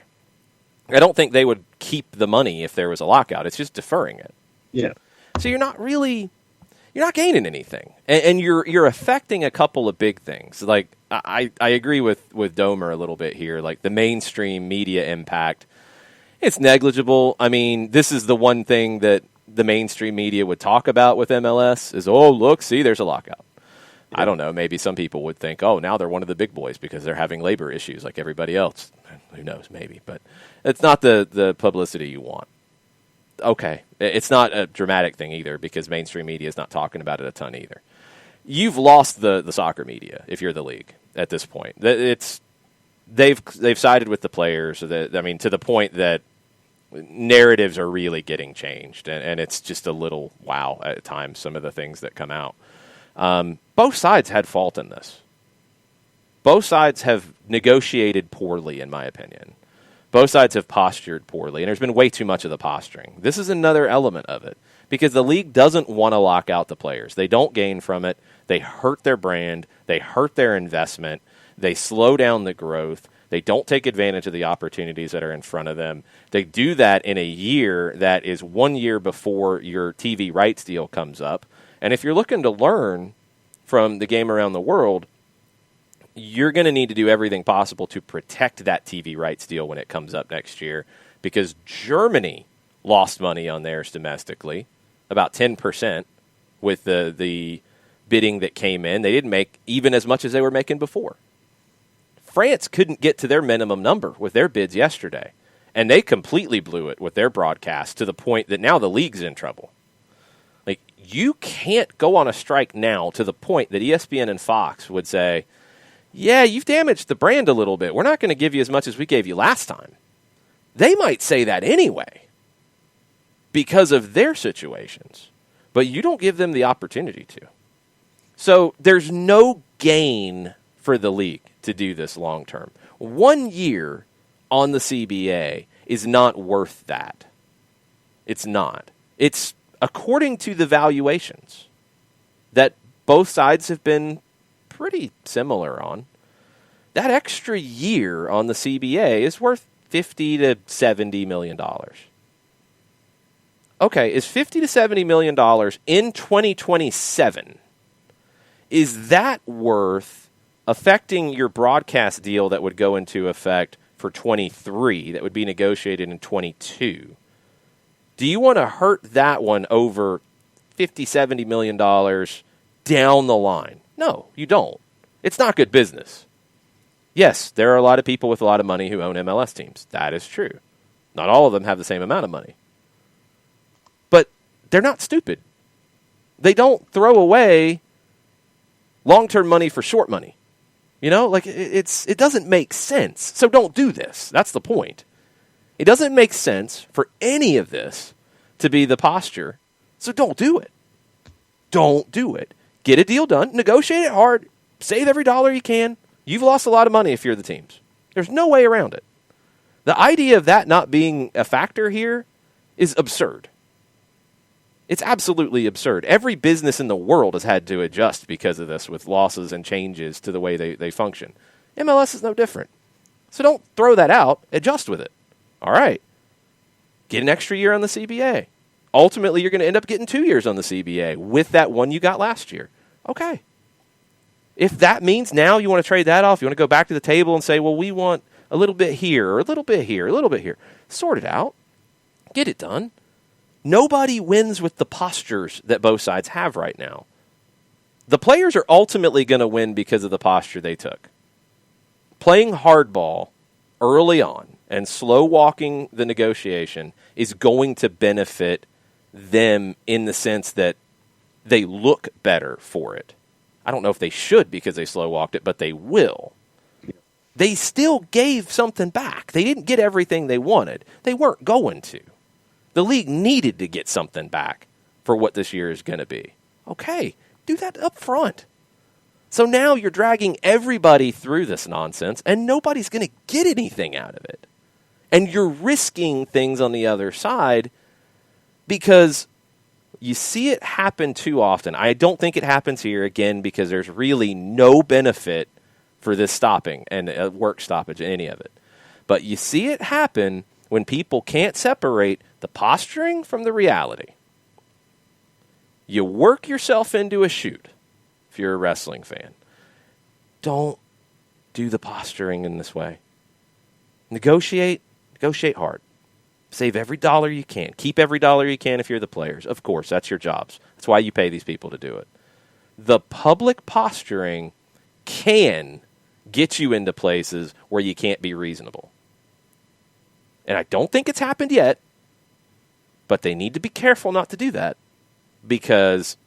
I don't think they would keep the money if there was a lockout. It's just deferring it. Yeah. So you're not gaining anything, and you're affecting a couple of big things. Like I agree with Domer a little bit here. Like the mainstream media impact, it's negligible. I mean, this is the one thing that the mainstream media would talk about with MLS is, oh, look, see, there's a lockout. Yeah. I don't know. Maybe some people would think, oh, now they're one of the big boys because they're having labor issues like everybody else. Who knows? Maybe, but it's not the publicity you want. Okay, it's not a dramatic thing either because mainstream media is not talking about it a ton either. You've lost the soccer media if you're the league at this point. They've sided with the players. To the point that narratives are really getting changed, and it's just a little wow at times. Some of the things that come out. Both sides had fault in this. Both sides have negotiated poorly, in my opinion. Both sides have postured poorly, and there's been way too much of the posturing. This is another element of it, because the league doesn't want to lock out the players. They don't gain from it. They hurt their brand. They hurt their investment. They slow down the growth. They don't take advantage of the opportunities that are in front of them. They do that in a year that is 1 year before your TV rights deal comes up. And if you're looking to learn from the game around the world, you're going to need to do everything possible to protect that TV rights deal when it comes up next year, because Germany lost money on theirs domestically, about 10% with the bidding that came in. They didn't make even as much as they were making before. France couldn't get to their minimum number with their bids yesterday, and they completely blew it with their broadcast to the point that now the league's in trouble. Like, you can't go on a strike now to the point that ESPN and Fox would say, yeah, you've damaged the brand a little bit. We're not going to give you as much as we gave you last time. They might say that anyway because of their situations, but you don't give them the opportunity to. So there's no gain for the league to do this long term. 1 year on the CBA is not worth that. It's not. It's according to the valuations that both sides have been pretty similar on. That extra year on the CBA is worth $50 to $70 million. Okay, is $50 to $70 million in 2027, is that worth affecting your broadcast deal that would go into effect for 23 that would be negotiated in 22? Do you want to hurt that one over $50, $70 million down the line? No, you don't. It's not good business. Yes, there are a lot of people with a lot of money who own MLS teams. That is true. Not all of them have the same amount of money. But they're not stupid. They don't throw away long-term money for short money. You know, like it doesn't make sense. So don't do this. That's the point. It doesn't make sense for any of this to be the posture. So don't do it. Don't do it. Get a deal done. Negotiate it hard. Save every dollar you can. You've lost a lot of money if you're the teams. There's no way around it. The idea of that not being a factor here is absurd. It's absolutely absurd. Every business in the world has had to adjust because of this with losses and changes to the way they function. MLS is no different. So don't throw that out. Adjust with it. All right. Get an extra year on the CBA. Ultimately, you're going to end up getting 2 years on the CBA with that one you got last year. Okay. If that means now you want to trade that off, you want to go back to the table and say, well, we want a little bit here, or a little bit here, a little bit here. Sort it out. get it done. Nobody wins with the postures that both sides have right now. The players are ultimately going to win because of the posture they took. Playing hardball early on and slow walking the negotiation is going to benefit them in the sense that they look better for it. I don't know if they should because they slow walked it, but they will. They still gave something back. They didn't get everything they wanted. They weren't going to. The league needed to get something back for what this year is going to be. Okay, do that up front. So now you're dragging everybody through this nonsense, and nobody's going to get anything out of it. And you're risking things on the other side because you see it happen too often. I don't think it happens here, again, because there's really no benefit for this stopping and work stoppage, any of it. But you see it happen when people can't separate the posturing from the reality. You work yourself into a shoot if you're a wrestling fan. Don't do the posturing in this way. Negotiate hard. Save every dollar you can. Keep every dollar you can if you're the players. Of course, that's your jobs. That's why you pay these people to do it. The public posturing can get you into places where you can't be reasonable. And I don't think it's happened yet, but they need to be careful not to do that because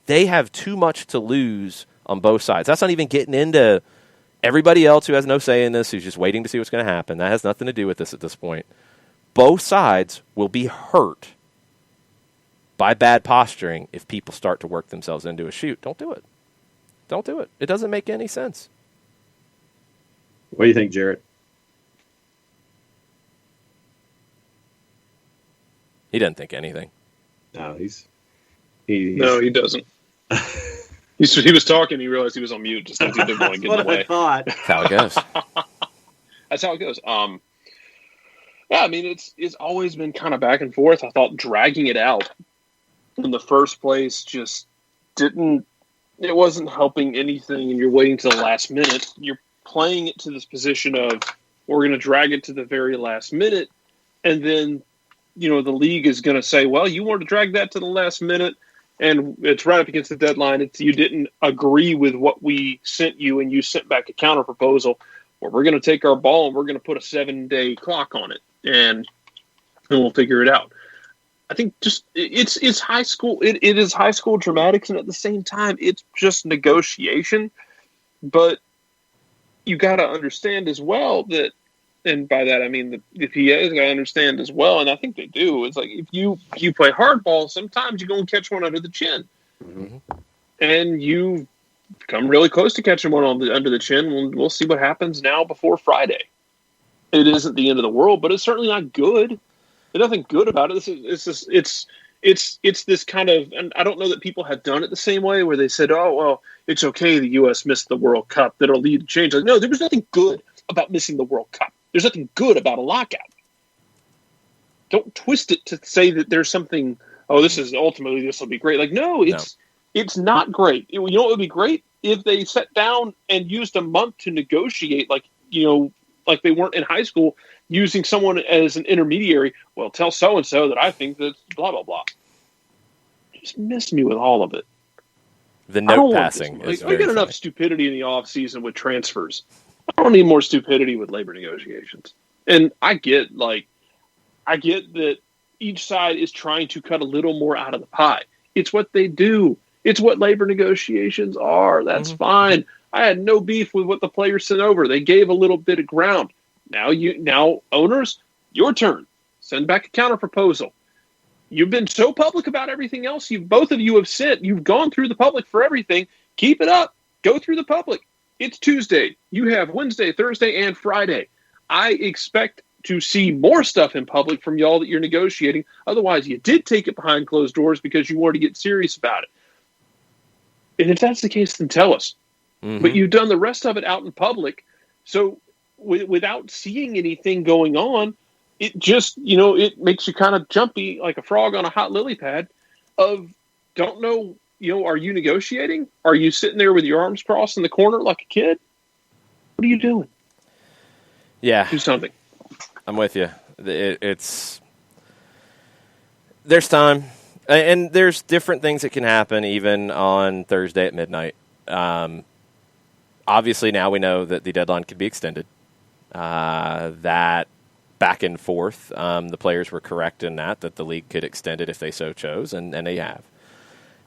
they have too much to lose on both sides. That's not even getting into everybody else who has no say in this, who's just waiting to see what's going to happen. That has nothing to do with this at this point. Both sides will be hurt by bad posturing if people start to work themselves into a shoot. Don't do it. Don't do it. It doesn't make any sense. What do you think, Jarrett? He doesn't think anything. No, No, he doesn't. He was talking. He realized he was on mute. Just as he didn't want to get in the way. I thought. That's how it goes. That's how it goes. Yeah, I mean, it's always been kind of back and forth. I thought dragging it out in the first place just didn't. It wasn't helping anything, and you're waiting to the last minute. You're playing it to this position of we're going to drag it to the very last minute, and then the league is going to say, well, you want to drag that to the last minute, and it's right up against the deadline. You didn't agree with what we sent you, and you sent back a counter proposal. Well, we're going to take our ball and we're going to put a 7-day clock on it, and we'll figure it out. I think just it's high school. It is high school dramatics, and at the same time, it's just negotiation. But you got to understand as well that, and by that I mean the PA's got to understand as well, and I think they do. It's like if you play hardball, sometimes you're going to catch one under the chin, and you come really close to catching one under the chin. We'll see what happens now before Friday. It isn't the end of the world, but it's certainly not good. There's nothing good about it. It's this kind of, and I don't know that people have done it the same way where they said, oh, well, it's okay the U.S. missed the World Cup. That'll lead to change. Like, no, there was nothing good about missing the World Cup. There's nothing good about a lockout. Don't twist it to say that there's something, this will be great. Like, no, it's not great. You know what would be great? If they sat down and used a month to negotiate, like they weren't in high school, using someone as an intermediary. Well, tell so-and-so that I think that blah, blah, blah. Just miss me with all of it. The note passing. We get enough stupidity in the offseason with transfers. I don't need more stupidity with labor negotiations. And I get that each side is trying to cut a little more out of the pie. It's what they do. It's what labor negotiations are. That's fine. I had no beef with what the players sent over. They gave a little bit of ground. Now owners, your turn. Send back a counter proposal. You've been so public about everything else. Both of you have sent. You've gone through the public for everything. Keep it up. Go through the public. It's Tuesday. You have Wednesday, Thursday, and Friday. I expect to see more stuff in public from y'all that you're negotiating. Otherwise, you did take it behind closed doors because you wanted to get serious about it. And if that's the case, then tell us. But you've done the rest of it out in public. So without seeing anything going on, it just, it makes you kind of jumpy like a frog on a hot lily pad of don't know, are you negotiating? Are you sitting there with your arms crossed in the corner like a kid? What are you doing? Yeah. Do something. I'm with you. It's There's time, and there's different things that can happen even on Thursday at midnight. Obviously, now we know that the deadline could be extended. That back and forth, the players were correct in that the league could extend it if they so chose, and they have.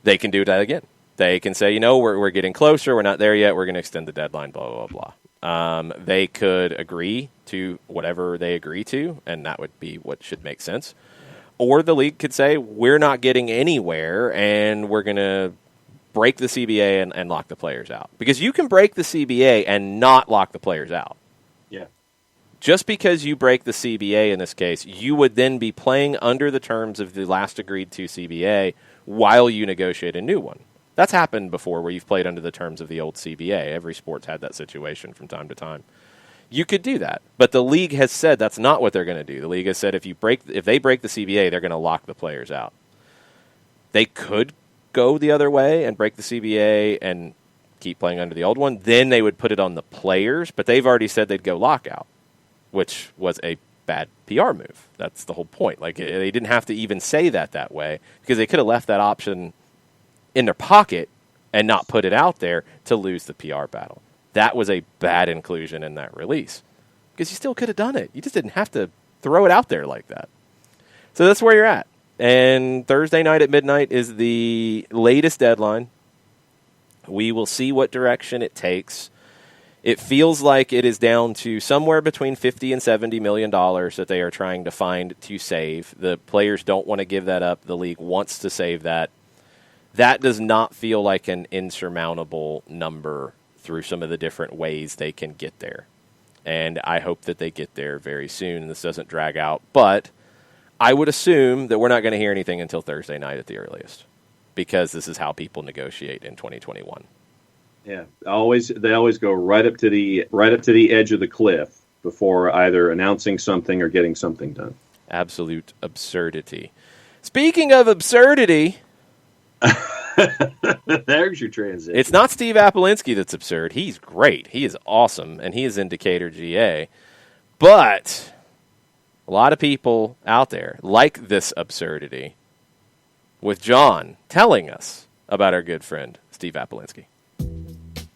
They can do that again. They can say, we're getting closer, we're not there yet, we're going to extend the deadline, blah, blah, blah. They could agree to whatever they agree to, and that would be what should make sense. Or the league could say, we're not getting anywhere, and we're going to break the CBA and lock the players out. Because you can break the CBA and not lock the players out. Yeah. Just because you break the CBA in this case, you would then be playing under the terms of the last agreed to CBA while you negotiate a new one. That's happened before where you've played under the terms of the old CBA. Every sport's had that situation from time to time. You could do that. But the league has said that's not what they're going to do. The league has said if they break the CBA, they're going to lock the players out. They could go the other way and break the CBA and keep playing under the old one. Then they would put it on the players, but they've already said they'd go lockout, which was a bad PR move. That's the whole point. Like, they didn't have to even say that way because they could have left that option in their pocket and not put it out there to lose the PR battle. That was a bad inclusion in that release because you still could have done it. You just didn't have to throw it out there like that. So that's where you're at. And Thursday night at midnight is the latest deadline. We will see what direction it takes. It feels like it is down to somewhere between $50 and $70 million that they are trying to find to save. The players don't want to give that up. The league wants to save that. That does not feel like an insurmountable number through some of the different ways they can get there. And I hope that they get there very soon and this doesn't drag out. But I would assume that we're not going to hear anything until Thursday night at the earliest because this is how people negotiate in 2021. Yeah, they always go right up to the edge of the cliff before either announcing something or getting something done. Absolute absurdity. Speaking of absurdity, there's your transition. It's not Steve Apolinski that's absurd. He's great. He is awesome, and he is in Decatur, GA. But a lot of people out there like this absurdity with John telling us about our good friend, Steve Apolinski.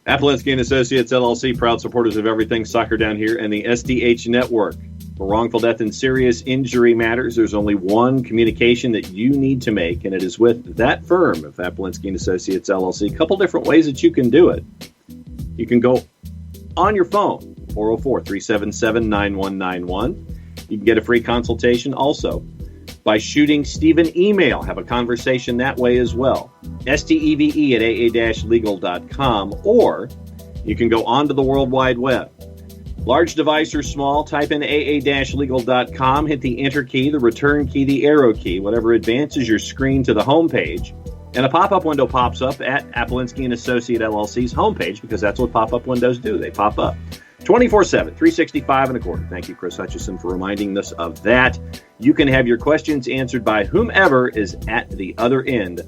Apolinski and Associates, LLC, proud supporters of everything soccer down here and the SDH network. For wrongful death and serious injury matters, there's only one communication that you need to make, and it is with that firm of Apolinski and Associates, LLC. A couple different ways that you can do it. You can go on your phone, 404-377-9191. You can get a free consultation also by shooting Steve an email. Have a conversation that way as well. steve@aa-legal.com, or you can go onto the World Wide Web. Large device or small, type in aa-legal.com, hit the enter key, the return key, the arrow key, whatever advances your screen to the home page, and a pop-up window pops up at Apolinski and Associate LLC's homepage, because that's what pop-up windows do. They pop up 24/7, 365 and a quarter. Thank you, Chris Hutchison, for reminding us of that. You can have your questions answered by whomever is at the other end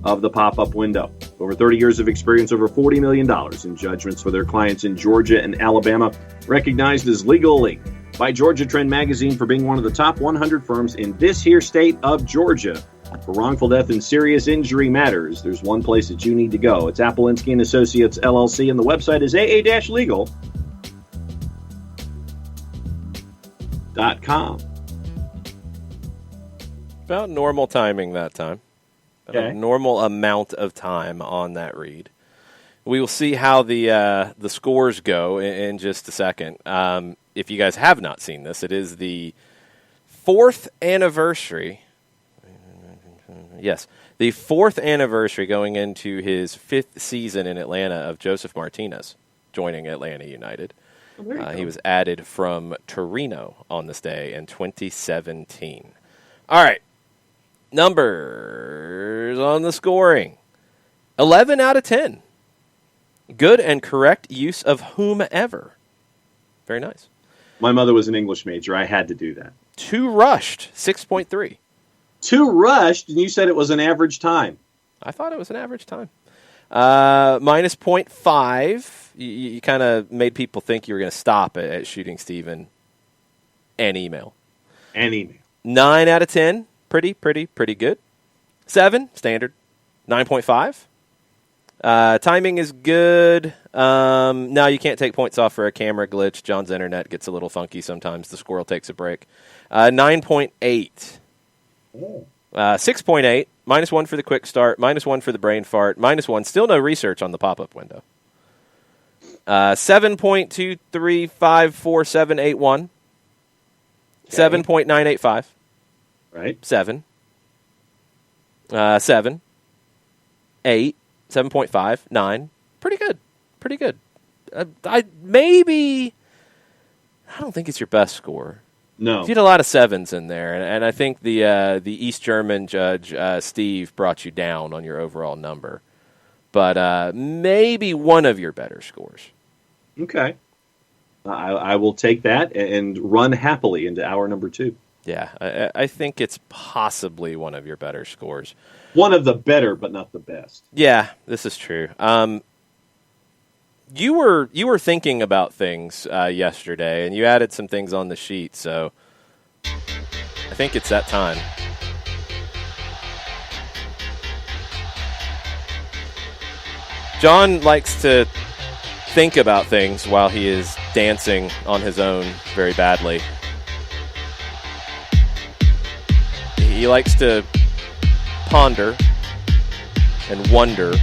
of the pop-up window. Over 30 years of experience, over $40 million in judgments for their clients in Georgia and Alabama, recognized as legally by Georgia Trend Magazine for being one of the top 100 firms in this here state of Georgia. For wrongful death and serious injury matters, there's one place that you need to go. It's Apolinski and Associates, LLC, and the website is aa-legal.com. About normal timing that time. Okay. A normal amount of time on that read. We will see how the scores go in just a second. If you guys have not seen this, it is the 4th anniversary. Yes, the 4th anniversary going into his 5th season in Atlanta of Joseph Martinez joining Atlanta United. He was added from Torino on this day in 2017. All right. Numbers on the scoring. 11 out of 10. Good and correct use of whomever. Very nice. My mother was an English major. I had to do that. 2 rushed, 6.3. 2 rushed, and you said it was an average time. I thought it was an average time. Minus 0.5. You kind of made people think you were going to stop at shooting Steven an email. 9 9 out of 10. pretty good. 7, standard. 9.5. Timing is good. No, you can't take points off for a camera glitch. John's internet gets a little funky sometimes. The squirrel takes a break. 9.8. 6.8. -1 for the quick start. -1 for the brain fart. -1. Still no research on the pop-up window. 7.23547881. 7.985. Right. 7. 7. 8. 7.5. 9. Pretty good. I don't think it's your best score. No. You had a lot of 7s in there, and I think the East German judge, Steve, brought you down on your overall number. But maybe one of your better scores. Okay. I will take that and run happily into hour number 2. Yeah, I think it's possibly one of your better scores. One of the better, but not the best. Yeah, this is true. You were thinking about things yesterday, and you added some things on the sheet, so I think it's that time. John likes to think about things while he is dancing on his own very badly. He likes to ponder and wonder.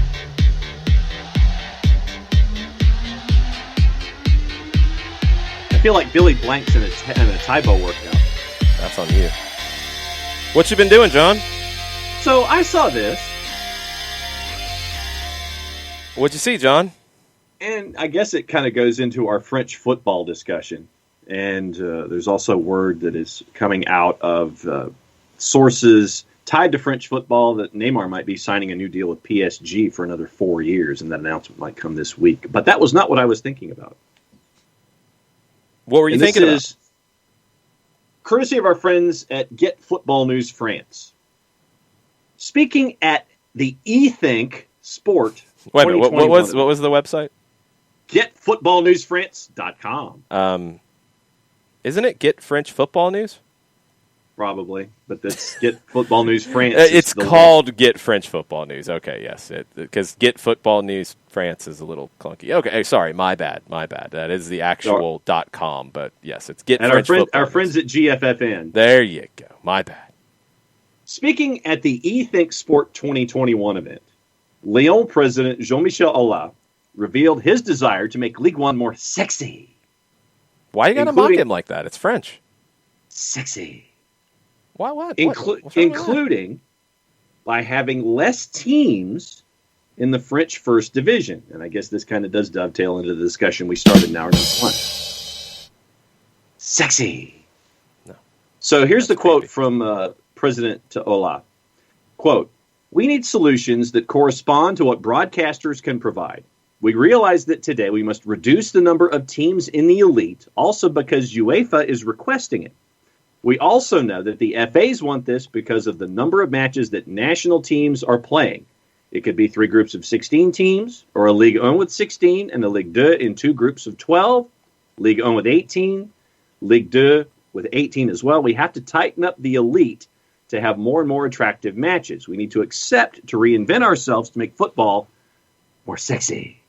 I feel like Billy Blank's in a Taibo workout. That's on you. What you been doing, John? So I saw this. What'd you see, John? And I guess it kind of goes into our French football discussion. And there's also word that is coming out of sources tied to French football that Neymar might be signing a new deal with PSG for another 4 years, and that announcement might come this week. But that was not what I was thinking about. What were you thinking about? This is courtesy of our friends at Get Football News France. Speaking at the eThink Sport. Wait a minute, what was the website? GetFootballNewsFrance.com. Isn't it Get French Football News? Probably, but that's Get Football News France. It's called Get French Football News. Okay, yes, because Get Football News France is a little clunky. Okay, sorry, my bad. That is the actual .com, but yes, it's Get and French Football our News. friends at GFFN. There you go. My bad. Speaking at the eThink Sport 2021 event, Lyon president Jean-Michel Aulas revealed his desire to make Ligue 1 more sexy. Why you gotta mock him like that? It's French. Sexy. Why? What? Including by having less teams in the French First Division. And I guess this kind of does dovetail into the discussion we started in hour number 1. Sexy. No. So here's the quote from President Aulas. Quote, "We need solutions that correspond to what broadcasters can provide. We realize that today we must reduce the number of teams in the elite, also because UEFA is requesting it. We also know that the FAs want this because of the number of matches that national teams are playing. It could be 3 groups of 16 teams, or a Ligue 1 with 16, and a Ligue 2 in 2 groups of 12, Ligue 1 with 18, Ligue 2 with 18 as well. We have to tighten up the elite to have more and more attractive matches. We need to accept to reinvent ourselves to make football more sexy.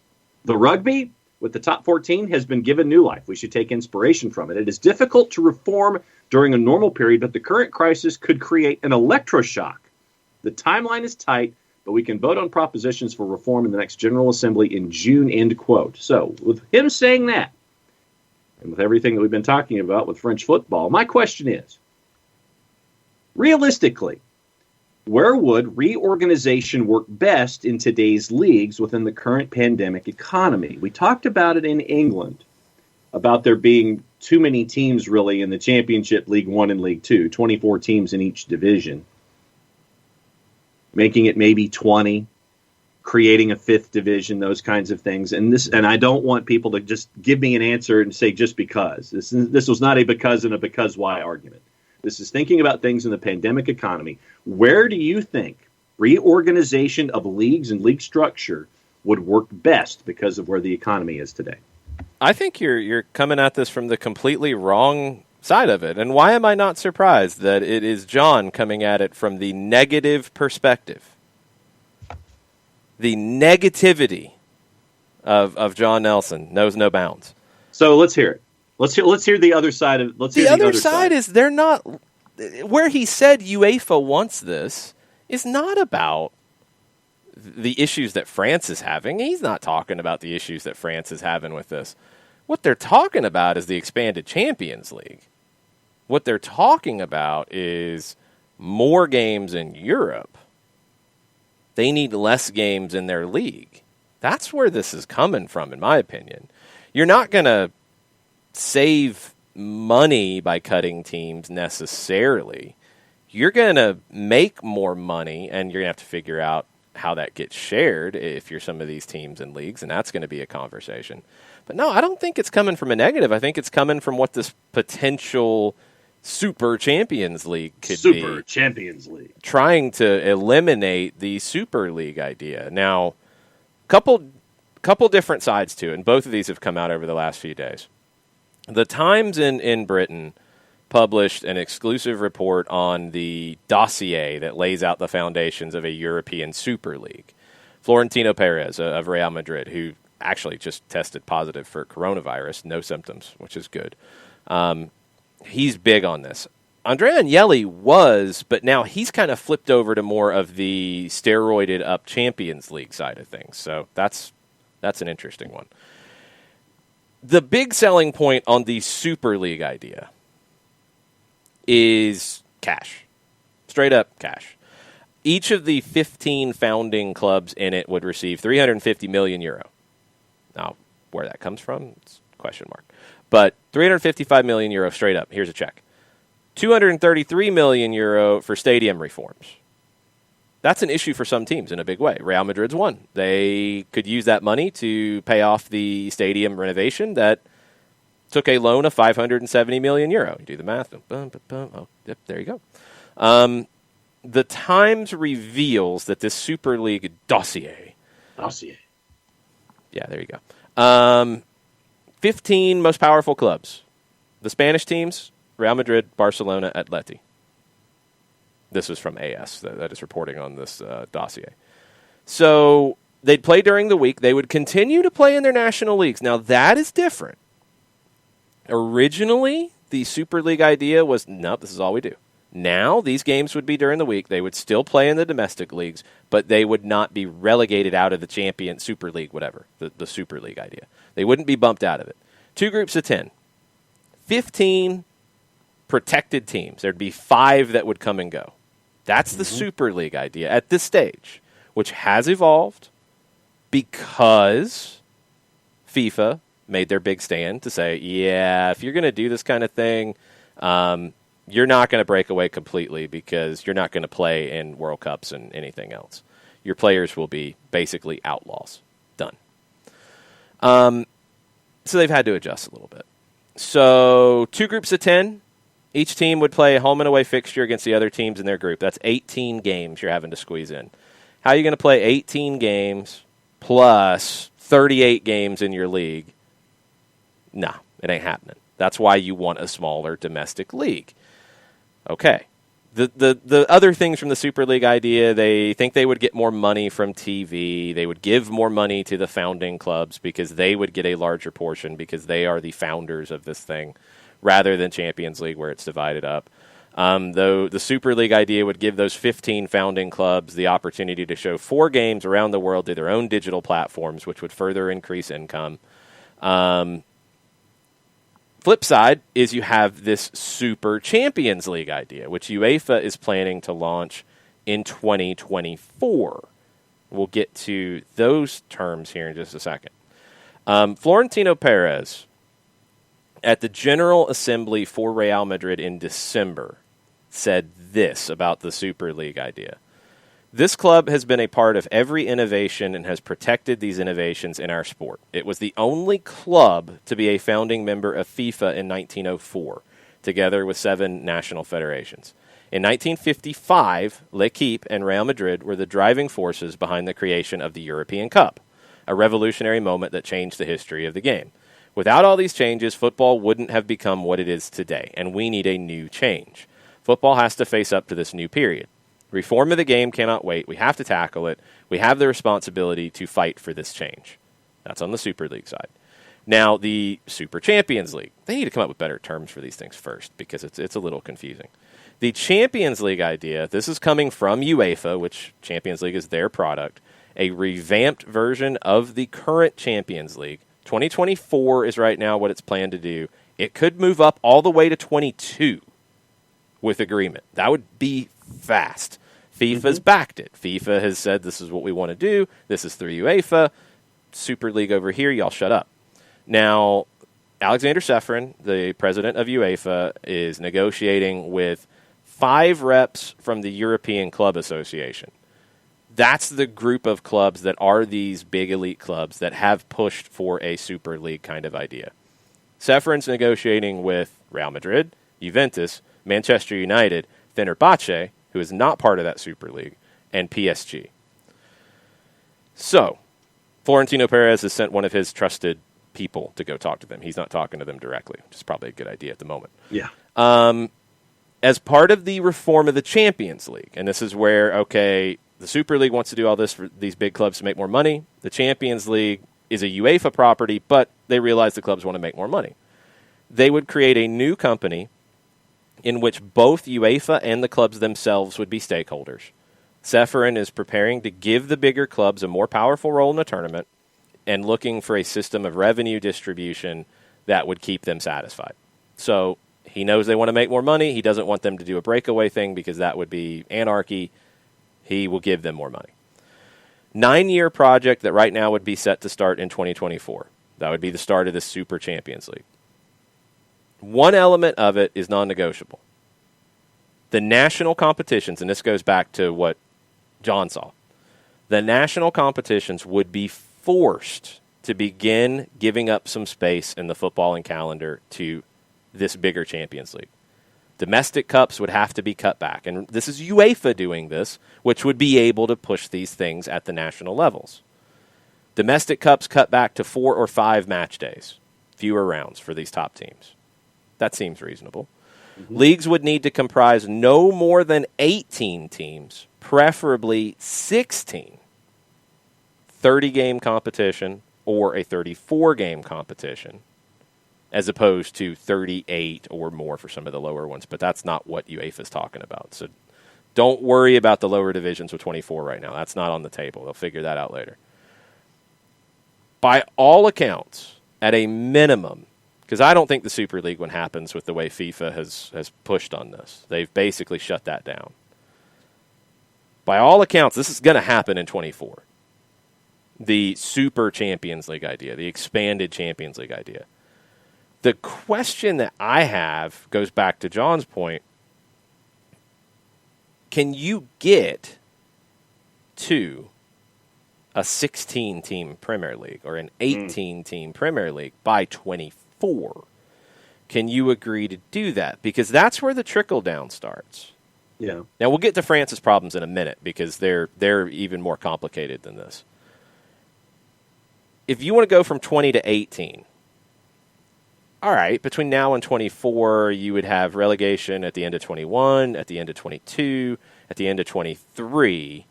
The rugby, with the top 14, has been given new life. We should take inspiration from it. It is difficult to reform during a normal period, but the current crisis could create an electroshock. The timeline is tight, but we can vote on propositions for reform in the next General Assembly in June," end quote. So, with him saying that, and with everything that we've been talking about with French football, my question is, realistically, where would reorganization work best in today's leagues within the current pandemic economy? We talked about it in England, about there being too many teams really in the Championship, League 1 and League 2, 24 teams in each division, making it maybe 20, creating a 5th division, those kinds of things. And I don't want people to just give me an answer and say just because. This was not a because and a because why argument. This is thinking about things in the pandemic economy. Where do you think reorganization of leagues and league structure would work best because of where the economy is today? I think you're coming at this from the completely wrong side of it. And why am I not surprised that it is John coming at it from the negative perspective? The negativity of John Nelson knows no bounds. So let's hear it. Let's hear the other side of. The other side is they're not where he said UEFA wants this is not about the issues that France is having. He's not talking about the issues that France is having with this. What they're talking about is the expanded Champions League. What they're talking about is more games in Europe. They need less games in their league. That's where this is coming from, in my opinion. You're not going to save money by cutting teams necessarily. You're going to make more money, and you're going to have to figure out how that gets shared if you're some of these teams and leagues, and that's going to be a conversation. But no, I don't think it's coming from a negative. I think it's coming from what this potential Super Champions League could be. Super Champions League. Trying to eliminate the Super League idea. Now, couple different sides to it, and both of these have come out over the last few days. The Times in Britain published an exclusive report on the dossier that lays out the foundations of a European Super League. Florentino Perez of Real Madrid, who actually just tested positive for coronavirus, no symptoms, which is good. He's big on this. Andrea Agnelli was, but now he's kind of flipped over to more of the steroided up Champions League side of things. So that's an interesting one. The big selling point on the Super League idea is cash. Straight up cash. Each of the 15 founding clubs in it would receive 350 million euro. Now, where that comes from, it's a question mark. But 355 million euro straight up. Here's a check. 233 million euro for stadium reforms. That's an issue for some teams in a big way. Real Madrid's one. They could use that money to pay off the stadium renovation that took a loan of 570 million euro. You do the math. Oh, yep, there you go. The Times reveals that this Super League dossier. Yeah, there you go. 15 most powerful clubs. The Spanish teams, Real Madrid, Barcelona, Atleti. This was from AS that is reporting on this dossier. So they'd play during the week. They would continue to play in their national leagues. Now, that is different. Originally, the Super League idea was, nope, this is all we do. Now, these games would be during the week. They would still play in the domestic leagues, but they would not be relegated out of the champion Super League, whatever, the Super League idea. They wouldn't be bumped out of it. 2 groups of 10. 15 protected teams. There'd be 5 that would come and go. That's the Super League idea at this stage, which has evolved because FIFA made their big stand to say, yeah, if you're going to do this kind of thing, you're not going to break away completely because you're not going to play in World Cups and anything else. Your players will be basically outlaws. Done. So they've had to adjust a little bit. So 2 groups of 10. Each team would play a home and away fixture against the other teams in their group. That's 18 games you're having to squeeze in. How are you going to play 18 games plus 38 games in your league? No, it ain't happening. That's why you want a smaller domestic league. Okay. The other things from the Super League idea, they think they would get more money from TV. They would give more money to the founding clubs because they would get a larger portion because they are the founders of this thing, rather than Champions League where it's divided up. Though the Super League idea would give those 15 founding clubs the opportunity to show 4 games around the world to their own digital platforms, which would further increase income. Flip side is you have this Super Champions League idea, which UEFA is planning to launch in 2024. We'll get to those terms here in just a second. Florentino Perez, at the General Assembly for Real Madrid in December, said this about the Super League idea. This club has been a part of every innovation and has protected these innovations in our sport. It was the only club to be a founding member of FIFA in 1904, together with 7 national federations. In 1955, L'Equipe and Real Madrid were the driving forces behind the creation of the European Cup, a revolutionary moment that changed the history of the game. Without all these changes, football wouldn't have become what it is today, and we need a new change. Football has to face up to this new period. Reform of the game cannot wait. We have to tackle it. We have the responsibility to fight for this change. That's on the Super League side. Now, the Super Champions League. They need to come up with better terms for these things first because it's a little confusing. The Champions League idea, this is coming from UEFA, which Champions League is their product, a revamped version of the current Champions League. 2024 is right now what it's planned to do. It could move up all the way to 22 with agreement. That would be fast. FIFA's backed it. FIFA has said this is what we want to do. This is through UEFA. Super League over here, y'all shut up. Now, Alexander Ceferin, the president of UEFA, is negotiating with 5 reps from the European Club Association. That's the group of clubs that are these big elite clubs that have pushed for a Super League kind of idea. Ceferin's negotiating with Real Madrid, Juventus, Manchester United, Fenerbahce, who is not part of that Super League, and PSG. So, Florentino Perez has sent one of his trusted people to go talk to them. He's not talking to them directly, which is probably a good idea at the moment. Yeah. As part of the reform of the Champions League, and this is where, okay, the Super League wants to do all this for these big clubs to make more money. The Champions League is a UEFA property, but they realize the clubs want to make more money. They would create a new company in which both UEFA and the clubs themselves would be stakeholders. Ceferin is preparing to give the bigger clubs a more powerful role in the tournament and looking for a system of revenue distribution that would keep them satisfied. So he knows they want to make more money. He doesn't want them to do a breakaway thing because that would be anarchy. He will give them more money. 9-year project that right now would be set to start in 2024. That would be the start of the Super Champions League. One element of it is non-negotiable. The national competitions, and this goes back to what John saw, the national competitions would be forced to begin giving up some space in the footballing calendar to this bigger Champions League. Domestic cups would have to be cut back. And this is UEFA doing this, which would be able to push these things at the national levels. Domestic cups cut back to 4 or 5 match days, fewer rounds for these top teams. That seems reasonable. Mm-hmm. Leagues would need to comprise no more than 18 teams, preferably 16. 30-game competition or a 34-game competition, as opposed to 38 or more for some of the lower ones. But that's not what UEFA is talking about. So don't worry about the lower divisions with 24 right now. That's not on the table. They'll figure that out later. By all accounts, at a minimum, because I don't think the Super League one happens with the way FIFA has pushed on this. They've basically shut that down. By all accounts, this is going to happen in 24. The Super Champions League idea, the expanded Champions League idea. The question that I have goes back to John's point. Can you get to a 16-team Premier League or an 18-team Premier League by 24? Can you agree to do that? Because that's where the trickle-down starts. Yeah. Now, we'll get to France's problems in a minute because they're even more complicated than this. If you want to go from 20 to 18, all right, between now and 24, you would have relegation at the end of 21, at the end of 22, at the end of 23,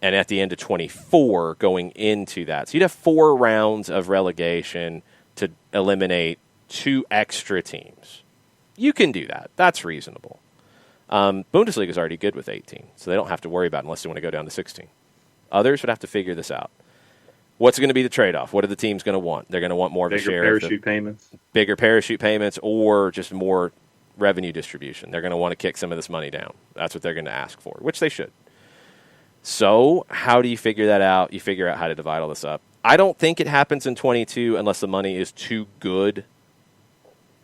and at the end of 24 going into that. So you'd have 4 rounds of relegation to eliminate 2 extra teams. You can do that. That's reasonable. Bundesliga is already good with 18, so they don't have to worry about it unless they want to go down to 16. Others would have to figure this out. What's going to be the trade-off? What are the teams going to want? They're going to want more of a share. Bigger parachute payments or just more revenue distribution. They're going to want to kick some of this money down. That's what they're going to ask for, which they should. So how do you figure that out? You figure out how to divide all this up. I don't think it happens in 22 unless the money is too good,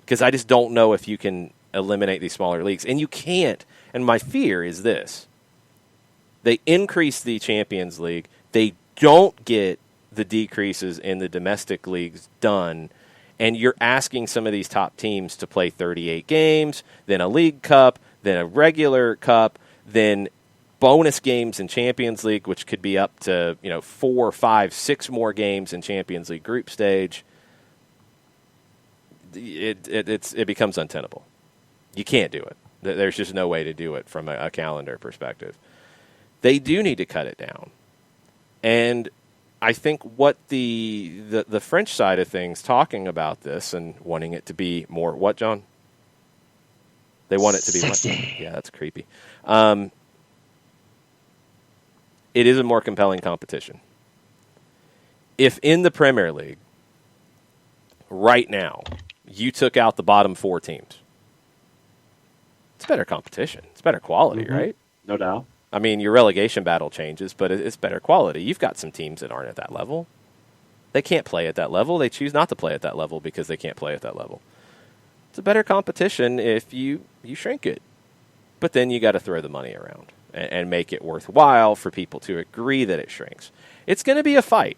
because I just don't know if you can eliminate these smaller leagues. And you can't. And my fear is this. They increase the Champions League. They don't get the decreases in the domestic leagues done, and you're asking some of these top teams to play 38 games, then a League Cup, then a regular cup, then bonus games in Champions League, which could be up to 4, 5, 6 more games in Champions League group stage. it becomes untenable. You can't do it. There's just no way to do it from a calendar perspective. They do need to cut it down. And I think what the French side of things talking about this and wanting it to be more, what, John? They want it to be sexy. Yeah, that's creepy. It is a more compelling competition. If in the Premier League right now you took out the bottom 4 teams, it's better competition. It's better quality, right? No doubt. I mean, your relegation battle changes, but it's better quality. You've got some teams that aren't at that level. They can't play at that level. They choose not to play at that level because they can't play at that level. It's a better competition if you shrink it. But then you got to throw the money around and make it worthwhile for people to agree that it shrinks. It's going to be a fight.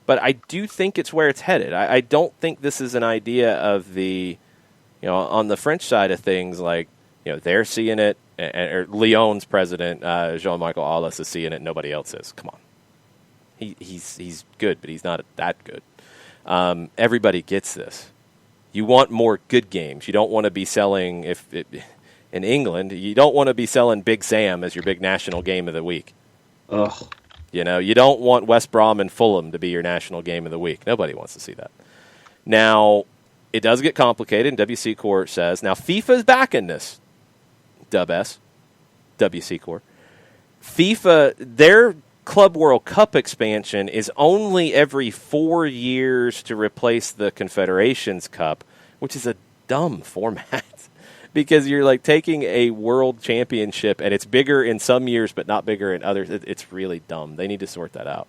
But I do think it's where it's headed. I don't think this is an idea of the, on the French side of things, like, they're seeing it, or Lyon's president, Jean-Michel Aulas, is seeing it, nobody else is. Come on. He's good, but he's not that good. Everybody gets this. You want more good games. You don't want to be selling, in England, you don't want to be selling Big Sam as your big national game of the week. Ugh. You don't want West Brom and Fulham to be your national game of the week. Nobody wants to see that. Now, it does get complicated, and WC Corps says, now FIFA's backing this. WC Corps. FIFA, their Club World Cup expansion is only every 4 years to replace the Confederations Cup, which is a dumb format. Because you're like taking a world championship and it's bigger in some years but not bigger in others. It's really dumb. They need to sort that out.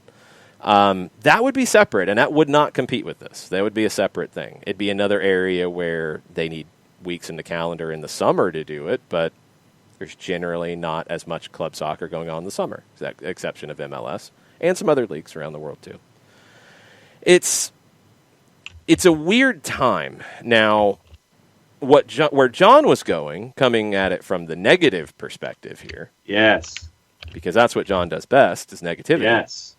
That would be separate, and that would not compete with this. That would be a separate thing. It'd be another area where they need weeks in the calendar in the summer to do it, but there's generally not as much club soccer going on in the summer, with the exception of MLS and some other leagues around the world too. It's a weird time. Now, where John was coming at it from the negative perspective here. Yes. Because that's what John does best, is negativity. Yes.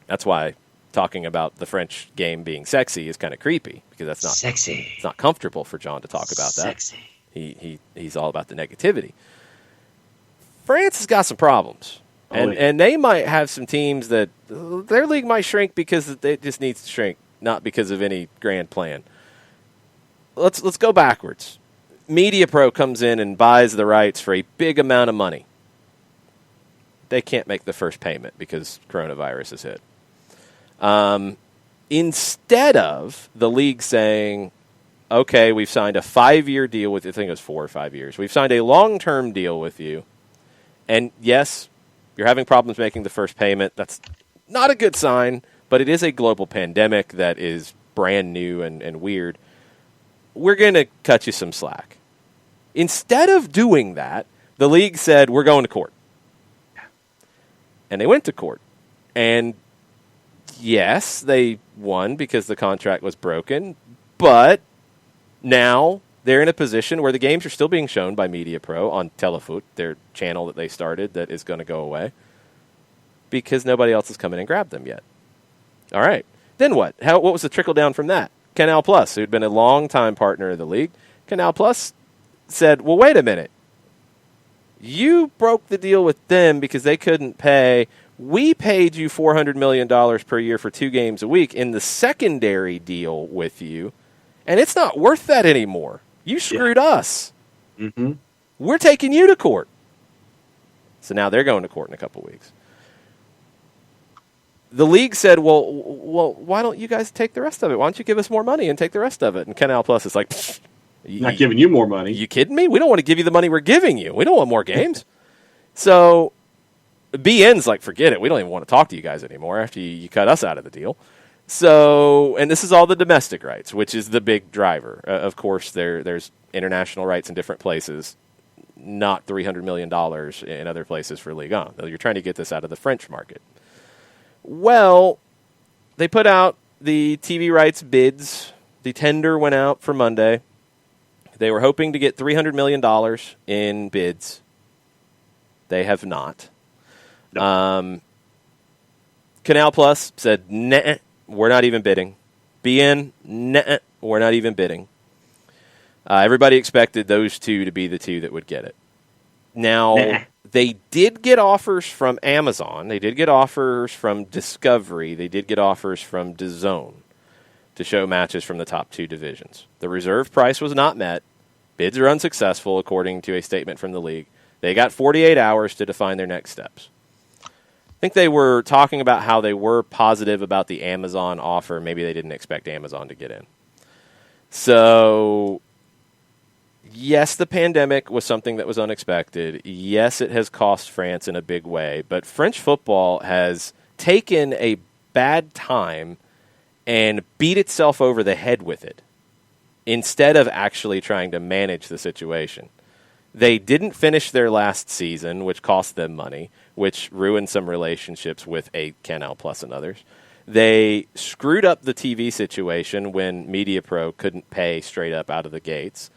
That's why talking about the French game being sexy is kind of creepy, because that's not sexy. It's not comfortable for John to talk about that. Sexy. He's all about the negativity. France has got some problems. And they might have some teams that their league might shrink because it just needs to shrink, not because of any grand plan. Let's go backwards. MediaPro comes in and buys the rights for a big amount of money. They can't make the first payment because coronavirus has hit. Instead of the league saying, okay, we've signed a 5-year deal with you. I think it was 4 or 5 years. We've signed a long-term deal with you. And yes, you're having problems making the first payment. That's not a good sign, but it is a global pandemic that is brand new and weird. We're going to cut you some slack. Instead of doing that, the league said, we're going to court. And they went to court. And yes, they won because the contract was broken, but now they're in a position where the games are still being shown by MediaPro on Telefoot, their channel that they started that is going to go away, because nobody else has come in and grabbed them yet. All right. Then what? What was the trickle down from that? Canal Plus, who'd been a long-time partner of the league, Canal Plus said, well, wait a minute. You broke the deal with them because they couldn't pay. We paid you $400 million per year for 2 games a week in the secondary deal with you, and it's not worth that anymore. You screwed us. Mm-hmm. We're taking you to court. So now they're going to court in a couple weeks. The league said, well, why don't you guys take the rest of it? Why don't you give us more money and take the rest of it? And Canal Plus is like, not giving you more money. You kidding me? We don't want to give you the money we're giving you. We don't want more games. So BN's like, forget it. We don't even want to talk to you guys anymore after you cut us out of the deal. So, and this is all the domestic rights, which is the big driver. Of course, there's international rights in different places, not $300 million in other places for Ligue 1. You're trying to get this out of the French market. Well, they put out the TV rights bids. The tender went out for Monday. They were hoping to get $300 million in bids. They have not. No. Canal Plus said, nah, we're not even bidding. BN, nah, we're not even bidding. Everybody expected those two to be the two that would get it. Now, they did get offers from Amazon. They did get offers from Discovery. They did get offers from DAZN to show matches from the top two divisions. The reserve price was not met. Bids are unsuccessful, according to a statement from the league. They got 48 hours to define their next steps. I think they were talking about how they were positive about the Amazon offer. Maybe they didn't expect Amazon to get in. So, yes, the pandemic was something that was unexpected. Yes, it has cost France in a big way. But French football has taken a bad time and beat itself over the head with it instead of actually trying to manage the situation. They didn't finish their last season, which cost them money, which ruined some relationships with Canal Plus and others. They screwed up the TV situation when MediaPro couldn't pay straight up out of the gates.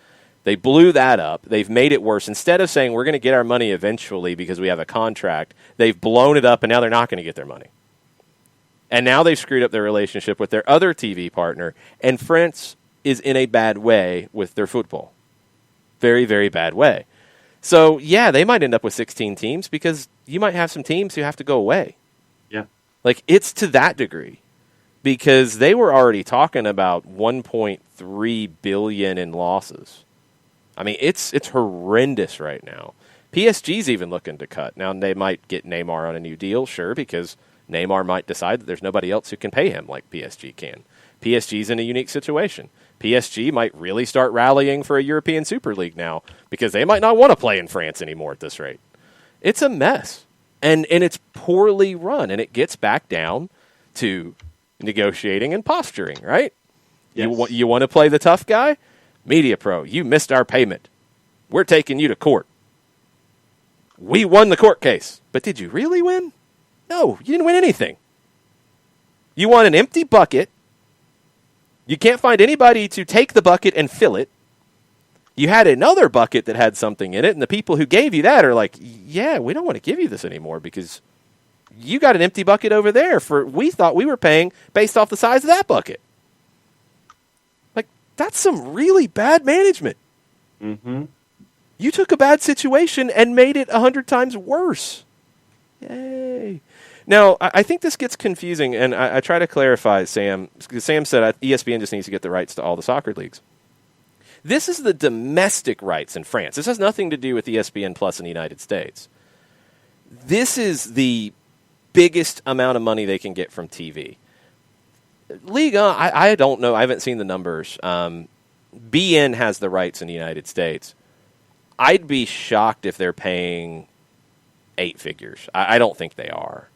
They blew that up. They've made it worse. Instead of saying we're going to get our money eventually because we have a contract, they've blown it up, and now they're not going to get their money. And now they've screwed up their relationship with their other TV partner, and France is in a bad way with their football. Very, very bad way. So, yeah, they might end up with 16 teams because you might have some teams who have to go away. Yeah. Like, it's to that degree because they were already talking about $1.3 billion in losses. I mean, it's horrendous right now. PSG's even looking to cut. Now, they might get Neymar on a new deal, sure, because Neymar might decide that there's nobody else who can pay him like PSG can. PSG's in a unique situation. PSG might really start rallying for a European Super League now because they might not want to play in France anymore at this rate. It's a mess, and it's poorly run, and it gets back down to negotiating and posturing, right? Yes. You want to play the tough guy? MediaPro, you missed our payment. We're taking you to court. We won the court case. But did you really win? No, you didn't win anything. You won an empty bucket. You can't find anybody to take the bucket and fill it. You had another bucket that had something in it, and the people who gave you that are like, yeah, we don't want to give you this anymore because you got an empty bucket over there. We thought we were paying based off the size of that bucket. Like, that's some really bad management. Mm-hmm. You took a bad situation and made it 100 times worse. Yay. Now, I think this gets confusing, and I try to clarify, Sam, because Sam said ESPN just needs to get the rights to all the soccer leagues. This is the domestic rights in France. This has nothing to do with ESPN Plus in the United States. This is the biggest amount of money they can get from TV. Liga, I don't know. I haven't seen the numbers. BN has the rights in the United States. I'd be shocked if they're paying 8 figures. I don't think they are.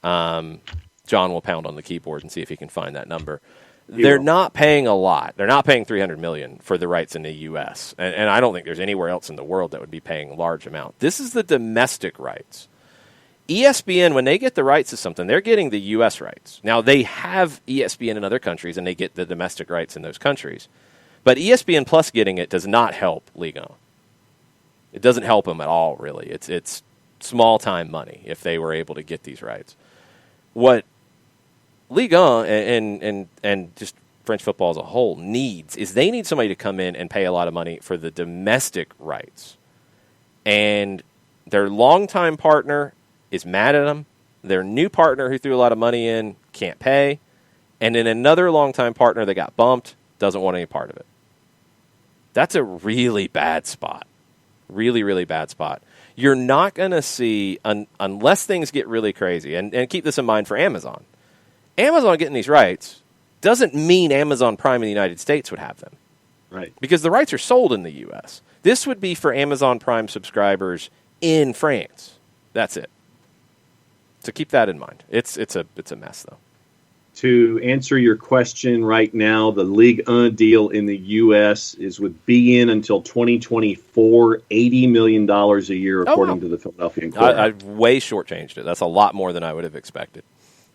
John will pound on the keyboard and see if he can find that number. They're not paying a lot. They're not paying $300 million for the rights in the U.S., and I don't think there's anywhere else in the world that would be paying a large amount. This is the domestic rights. ESPN, when they get the rights to something, they're getting the U.S. rights. Now, they have ESPN in other countries, and they get the domestic rights in those countries. But ESPN Plus getting it does not help Liga. It doesn't help them at all, really. It's small-time money if they were able to get these rights. What Ligue 1 and just French football as a whole needs is they need somebody to come in and pay a lot of money for the domestic rights. And their longtime partner is mad at them. Their new partner who threw a lot of money in can't pay. And then another longtime partner that got bumped doesn't want any part of it. That's a really bad spot. Really, really bad spot. You're not going to see, unless things get really crazy, and keep this in mind for Amazon. Amazon getting these rights doesn't mean Amazon Prime in the United States would have them. Right. Because the rights are sold in the U.S. This would be for Amazon Prime subscribers in France. That's it. So keep that in mind. It's a mess, though. To answer your question right now, the Ligue 1 deal in the U.S. is with BN until 2024, $80 million a year, according to the Philadelphia Inquirer. I way shortchanged it. That's a lot more than I would have expected.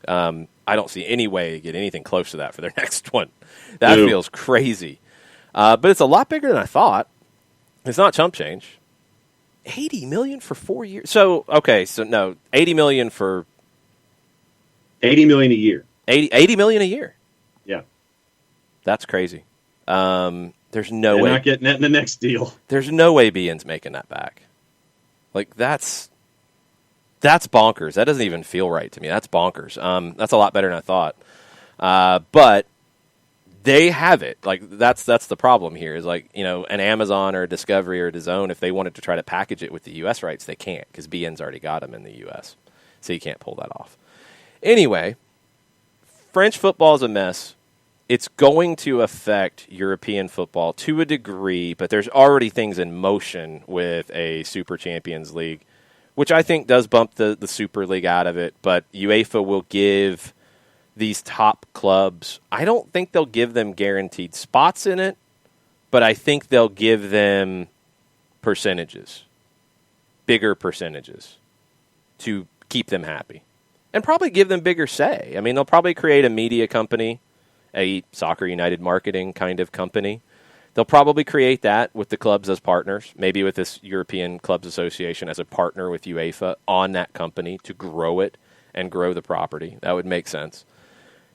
I don't see any way to get anything close to that for their next one. That feels crazy. But it's a lot bigger than I thought. It's not chump change. $80 million for 4 years. So no, $80 million for... $80 million a year. $80 million a year. Yeah. That's crazy. There's no They're way. not getting that in the next deal. There's no way BN's making that back. Like, that's bonkers. That doesn't even feel right to me. That's bonkers. That's a lot better than I thought. But they have it. Like, that's the problem here is, like, you know, an Amazon or a Discovery or a DAZN, if they wanted to try to package it with the U.S. rights, they can't because BN's already got them in the U.S. So you can't pull that off. Anyway, French football is a mess. It's going to affect European football to a degree, but there's already things in motion with a Super Champions League, which I think does bump the Super League out of it, but UEFA will give these top clubs, I don't think they'll give them guaranteed spots in it, but I think they'll give them percentages, bigger percentages, to keep them happy. And probably give them bigger say. I mean, they'll probably create a media company, a Soccer United marketing kind of company. They'll probably create that with the clubs as partners, maybe with this European Clubs Association as a partner with UEFA on that company to grow it and grow the property. That would make sense.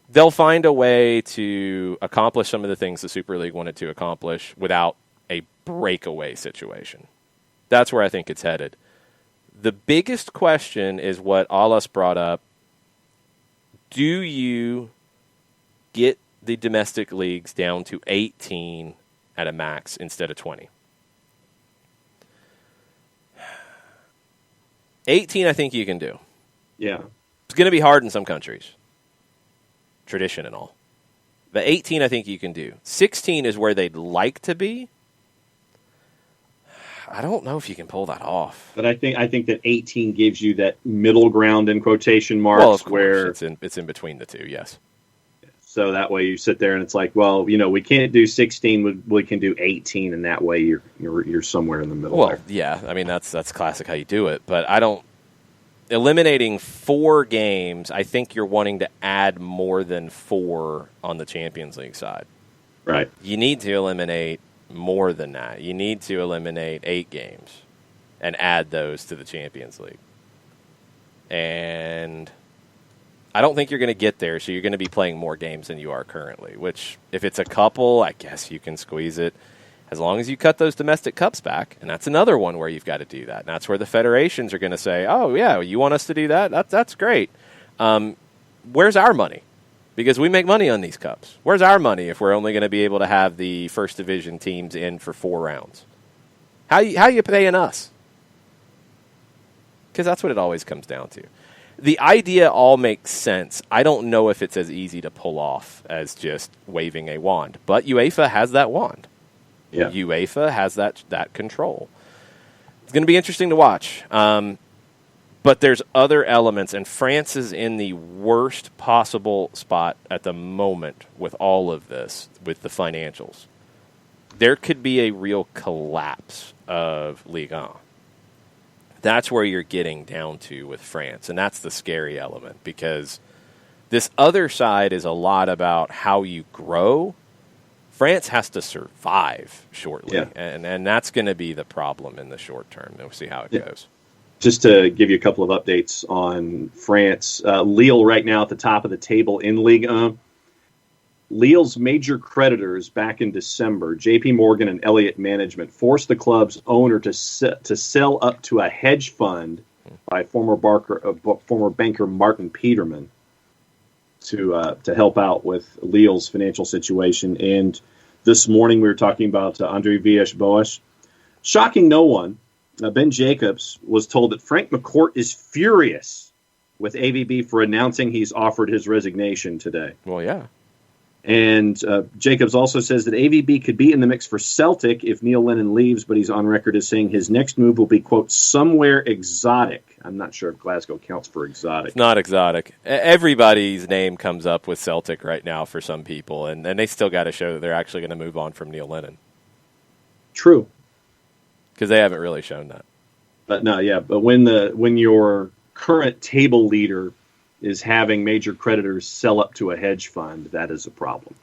They'll find a way to accomplish some of the things the Super League wanted to accomplish without a breakaway situation. That's where I think it's headed. The biggest question is what Alas brought up. Do you get the domestic leagues down to 18 at a max instead of 20? 18, I think you can do. Yeah. It's going to be hard in some countries. Tradition and all. But 18, I think you can do. 16 is where they'd like to be. I don't know if you can pull that off. But I think that 18 gives you that middle ground in quotation marks, well, of course, where it's in between the two. Yes. So that way you sit there and it's like, well, you know, we can't do 16, we can do 18, and that way you're somewhere in the middle. Well, there. yeah, I mean that's classic how you do it, but I don't. Eliminating 4 games, I think you're wanting to add more than 4 on the Champions League side. Right. You need to eliminate more than that. You need to eliminate 8 games and add those to the Champions League. And I don't think you're going to get there, so you're going to be playing more games than you are currently, which if it's a couple, I guess you can squeeze it as long as you cut those domestic cups back. And that's another one where you've got to do that. And that's where the federations are going to say, oh, yeah, you want us to do that? That's great. Where's our money? Because we make money on these cups. Where's our money if we're only going to be able to have the first division teams in for 4 rounds? How you paying us? Because that's what it always comes down to. The idea all makes sense. I don't know if it's as easy to pull off as just waving a wand. But UEFA has that wand. Yeah. UEFA has that control. It's going to be interesting to watch. But there's other elements, and France is in the worst possible spot at the moment with all of this, with the financials. There could be a real collapse of Ligue 1. That's where you're getting down to with France, and that's the scary element, because this other side is a lot about how you grow. France has to survive shortly, yeah. and that's going to be the problem in the short term. We'll see how it goes. Just to give you a couple of updates on France, Lille right now at the top of the table in Ligue 1. Lille's major creditors back in December, J.P. Morgan and Elliott Management, forced the club's owner to sell up to a hedge fund by former banker Martin Peterman to help out with Lille's financial situation. And this morning we were talking about Andre Villas-Boas. Shocking no one, Ben Jacobs was told that Frank McCourt is furious with AVB for announcing he's offered his resignation today. Well, yeah. And Jacobs also says that AVB could be in the mix for Celtic if Neil Lennon leaves, but he's on record as saying his next move will be, quote, somewhere exotic. I'm not sure if Glasgow counts for exotic. It's not exotic. Everybody's name comes up with Celtic right now for some people, and they still got to show that they're actually going to move on from Neil Lennon. True. Because they haven't really shown that. But no, yeah. But when your current table leader is having major creditors sell up to a hedge fund, that is a problem.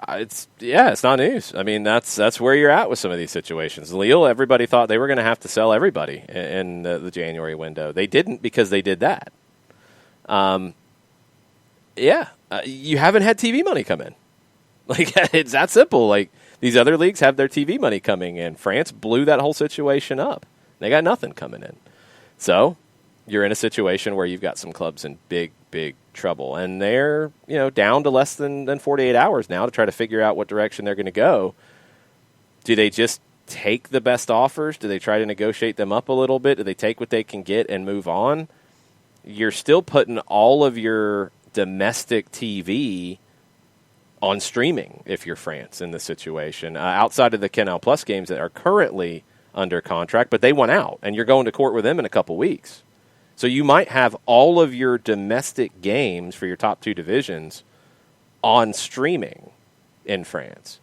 It's not news. I mean, that's where you're at with some of these situations. Lille, everybody thought they were going to have to sell everybody in the January window. They didn't because they did that. You haven't had TV money come in. Like, it's that simple. Like, these other leagues have their TV money coming in. France blew that whole situation up. They got nothing coming in. So you're in a situation where you've got some clubs in big, big trouble. And they're, down to less than 48 hours now to try to figure out what direction they're going to go. Do they just take the best offers? Do they try to negotiate them up a little bit? Do they take what they can get and move on? You're still putting all of your domestic TV on streaming if you're France in this situation, outside of the Canal Plus games that are currently under contract, but they went out, and you're going to court with them in a couple weeks. So you might have all of your domestic games for your top two divisions on streaming in France.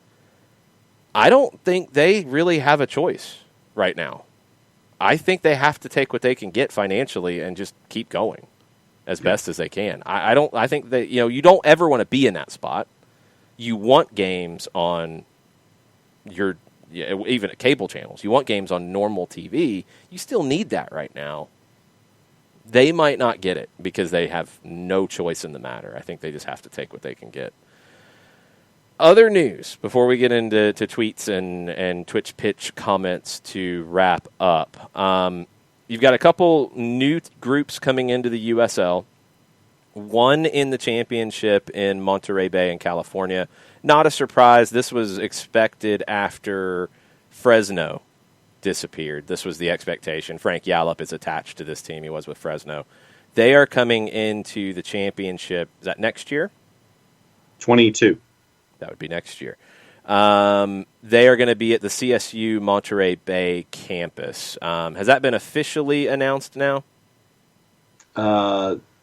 I don't think they really have a choice right now. I think they have to take what they can get financially and just keep going as best as they can. I think that, you don't ever want to be in that spot. You want games on your, even at cable channels. You want games on normal TV. You still need that right now. They might not get it because they have no choice in the matter. I think they just have to take what they can get. Other news before we get into tweets and Twitch pitch comments to wrap up. You've got a couple new groups coming into the USL. One in the championship in Monterey Bay in California. Not a surprise. This was expected after Fresno disappeared. This was the expectation. Frank Yallop is attached to this team. He was with Fresno. They are coming into the championship. Is that next year? 22. That would be next year. They are going to be at the CSU Monterey Bay campus. Has that been officially announced now?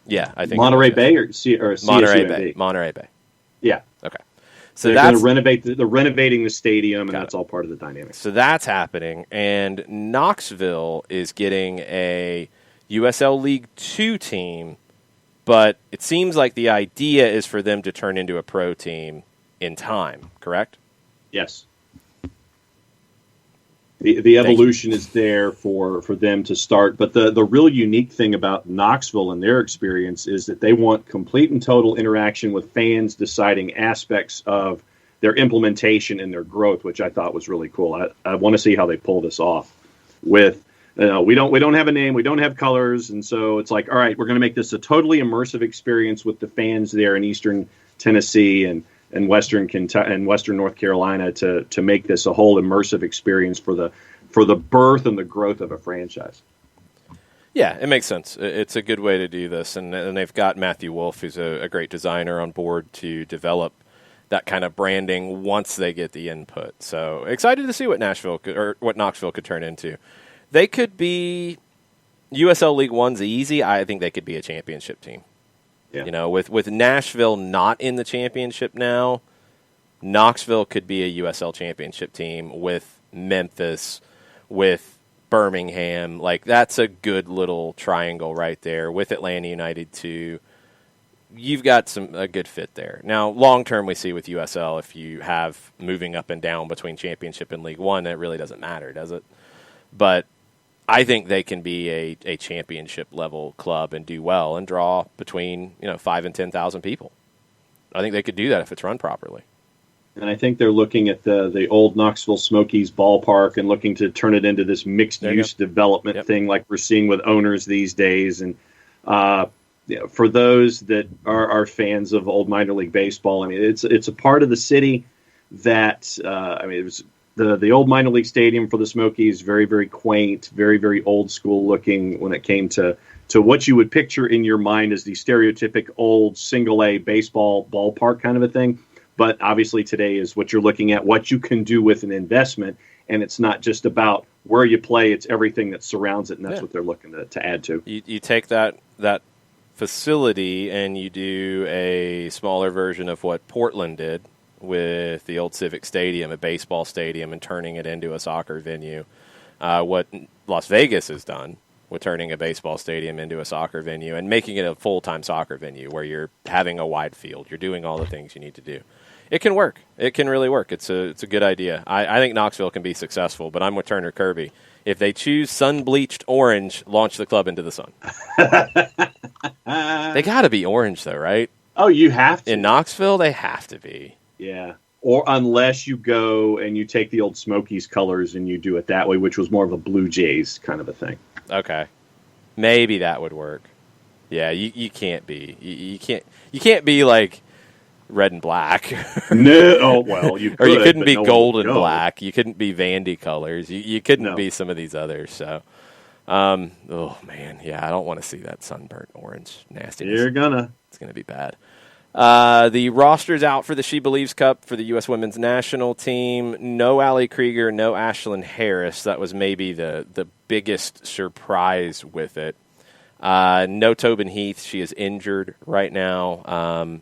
Yeah, I think Monterey Bay or CSU Monterey Bay. Monterey Bay. Yeah. Okay. So they're going to renovate. They're renovating the stadium, and that's all part of the dynamic. So that's happening, and Knoxville is getting a USL League 2 team, but it seems like the idea is for them to turn into a pro team in time, correct? Yes. The evolution is there for them to start. But the real unique thing about Knoxville and their experience is that they want complete and total interaction with fans deciding aspects of their implementation and their growth, which I thought was really cool. I want to see how they pull this off. With we don't have a name, we don't have colors, and so it's like, all right, we're going to make this a totally immersive experience with the fans there in Eastern Tennessee and Western Kentucky and Western North Carolina to make this a whole immersive experience for the birth and the growth of a franchise. Yeah, it makes sense. It's a good way to do this, and they've got Matthew Wolf, who's a great designer, on board to develop that kind of branding once they get the input. So excited to see what Knoxville could turn into. They could be USL League One's easy. I think they could be a championship team. Yeah. With Nashville not in the championship now, Knoxville could be a USL championship team with Memphis, with Birmingham. Like, that's a good little triangle right there with Atlanta United too. You've got a good fit there. Now, long term, we see with USL, if you have moving up and down between championship and League One, that really doesn't matter, does it? But I think they can be a championship level club and do well and draw between 5,000 and 10,000 people. I think they could do that if it's run properly. And I think they're looking at the old Knoxville Smokies ballpark and looking to turn it into this mixed use development thing like we're seeing with owners these days. And for those that are fans of old minor league baseball, I mean, it's a part of the city that it was. The old minor league stadium for the Smokies, very, very quaint, very, very old school looking when it came to what you would picture in your mind as the stereotypic old single A baseball ballpark kind of a thing. But obviously today is what you're looking at, what you can do with an investment. And it's not just about where you play, it's everything that surrounds it. And that's what they're looking to add to. You take that facility and you do a smaller version of what Portland did with the old Civic Stadium, a baseball stadium, and turning it into a soccer venue. What Las Vegas has done with turning a baseball stadium into a soccer venue and making it a full-time soccer venue where you're having a wide field. You're doing all the things you need to do. It can work. It can really work. It's a good idea. I think Knoxville can be successful, but I'm with Turner Kirby. If they choose sun-bleached orange, launch the club into the sun. They got to be orange, though, right? Oh, you have to. In Knoxville, they have to be. Yeah. Or unless you go and you take the old Smokies colors and you do it that way, which was more of a Blue Jays kind of a thing. Okay. Maybe that would work. Yeah, you can't be. You can't be like red and black. No, oh, well, you could, or you couldn't be no gold and black. You couldn't be Vandy colors. You couldn't be some of these others. So, oh man, yeah, I don't want to see that sunburnt orange nastiness. It's gonna be bad. The roster's out for the She Believes Cup for the U.S. Women's National Team. No Allie Krieger, no Ashlyn Harris. That was maybe the biggest surprise with it. No Tobin Heath. She is injured right now.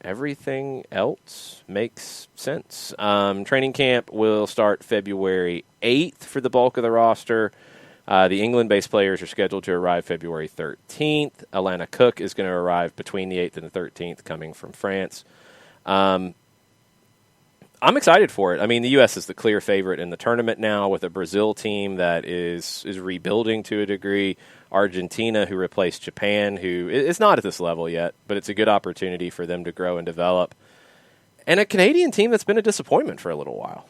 Everything else makes sense. Training camp will start February 8th for the bulk of the roster. The England-based players are scheduled to arrive February 13th. Alana Cook is going to arrive between the 8th and the 13th, coming from France. I'm excited for it. I mean, the U.S. is the clear favorite in the tournament now, with a Brazil team that is rebuilding to a degree. Argentina, who replaced Japan, who is not at this level yet, but it's a good opportunity for them to grow and develop. And a Canadian team that's been a disappointment for a little while.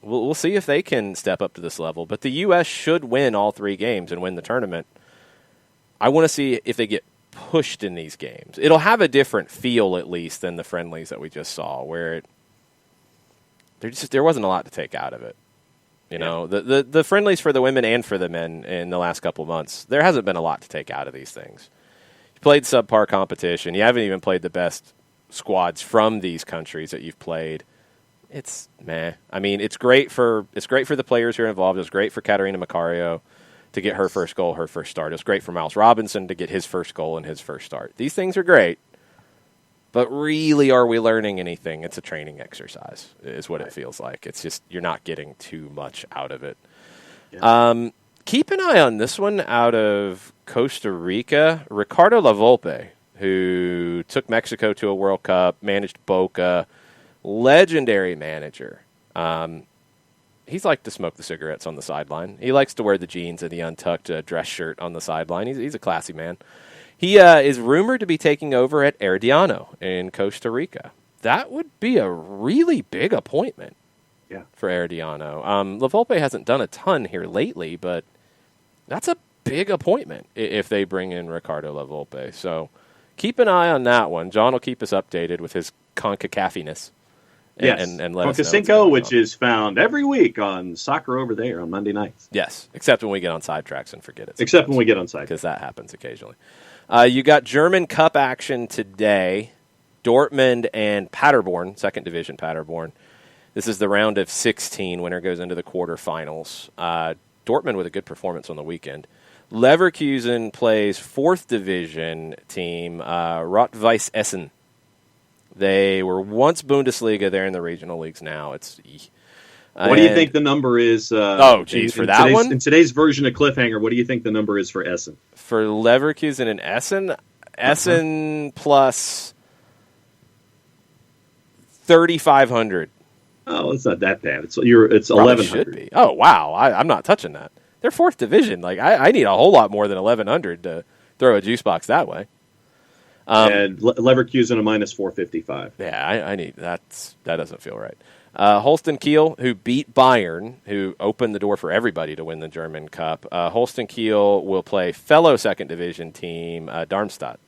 We'll see if they can step up to this level. But the U.S. should win all 3 games and win the tournament. I want to see if they get pushed in these games. It'll have a different feel, at least, than the friendlies that we just saw, where there wasn't a lot to take out of it. You know, the friendlies for the women and for the men in the last couple of months, there hasn't been a lot to take out of these things. You played subpar competition. You haven't even played the best squads from these countries that you've played. It's meh. I mean, it's great for the players who are involved. It was great for Katarina Macario to get her first goal, her first start. It was great for Miles Robinson to get his first goal and his first start. These things are great. But really, are we learning anything? It's a training exercise, is what it feels like. It's just you're not getting too much out of it. Yeah. Keep an eye on this one out of Costa Rica. Ricardo Lavolpe, who took Mexico to a World Cup, managed Boca, legendary manager. He's liked to smoke the cigarettes on the sideline. He likes to wear the jeans and the untucked dress shirt on the sideline. He's a classy man. He is rumored to be taking over at Herediano in Costa Rica. That would be a really big appointment for Herediano. Lavolpe hasn't done a ton here lately, but that's a big appointment if they bring in Ricardo Lavolpe. So keep an eye on that one. John will keep us updated with his CONCACAFiness. And let us know. Which is found every week on Soccer Over There on Monday nights. Yes, except when we get on sidetracks and forget it. Except when we get on sidetracks. Because that happens occasionally. You got German Cup action today. Dortmund and Paderborn, second division Paderborn. This is the round of 16. Winner goes into the quarterfinals. Dortmund with a good performance on the weekend. Leverkusen plays fourth division team Rot-Weiss Essen. They were once Bundesliga. They're in the regional leagues now. What do you think the number is? For that one? In today's version of Cliffhanger, what do you think the number is for Essen? For Leverkusen and Essen plus 3,500. Oh, it's not that bad. It's 1,100. Should be. Oh, wow. I'm not touching that. They're fourth division. Like I need a whole lot more than 1,100 to throw a juice box that way. And Leverkusen a minus 455. Yeah, I need that doesn't feel right. Holstein Kiel, who beat Bayern, who opened the door for everybody to win the German Cup. Holstein Kiel will play fellow second division team Darmstadt.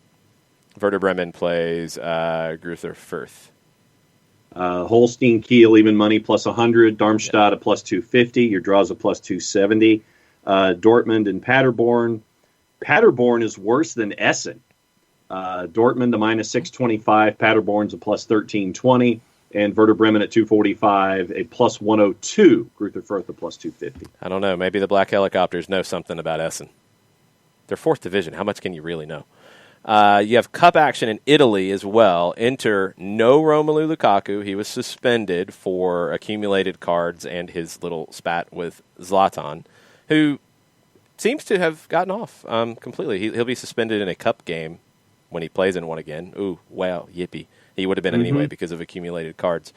Werder Bremen plays Greuther Fürth. Holstein Kiel even money plus 100. Darmstadt a plus 250. Your draws a plus 270. Dortmund and Paderborn. Paderborn is worse than Essen. Dortmund a minus 625. Paderborn's a plus 1320. And Werder Bremen at 245, a plus 102. Greuther Fürth a plus 250. I don't know. Maybe the Black Helicopters know something about Essen. They're fourth division. How much can you really know? You have cup action in Italy as well. Enter no Romelu Lukaku. He was suspended for accumulated cards and his little spat with Zlatan, who seems to have gotten off completely. He'll be suspended in a cup game when he plays in one again. Ooh, wow, yippee. He would have been anyway because of accumulated cards.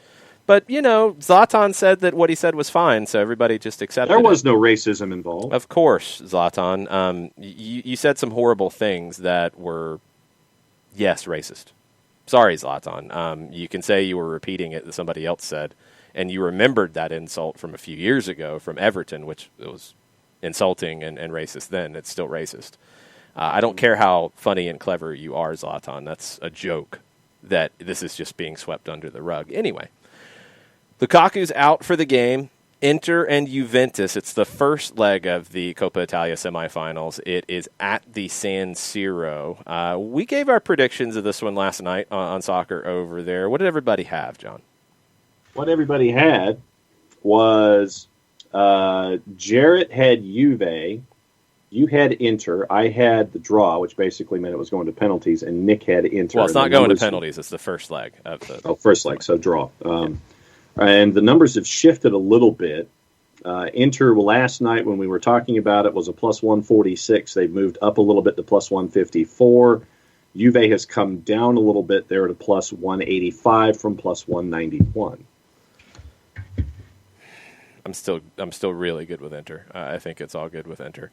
But, Zlatan said that what he said was fine, so everybody just accepted it. There was no racism involved. Of course, Zlatan. You said some horrible things that were, yes, racist. Sorry, Zlatan. You can say you were repeating it that somebody else said, and you remembered that insult from a few years ago from Everton, which it was insulting and racist then. It's still racist. I don't care how funny and clever you are, Zlatan. That's a joke that this is just being swept under the rug. Anyway, Lukaku's out for the game. Inter and Juventus. It's the first leg of the Coppa Italia semifinals. It is at the San Siro. We gave our predictions of this one last night on Soccer Over There. What did everybody have, John? What everybody had was Jarrett had Juve, you had Inter, I had the draw, which basically meant it was going to penalties, and Nick had Inter. Well, it's not going to penalties. It's the first leg of the. First leg, so draw. And the numbers have shifted a little bit. Inter last night when we were talking about it was a plus 146. They've moved up a little bit to plus 154. Juve has come down a little bit there to plus 185 from plus 191. I'm still really good with Inter. I think it's all good with Inter.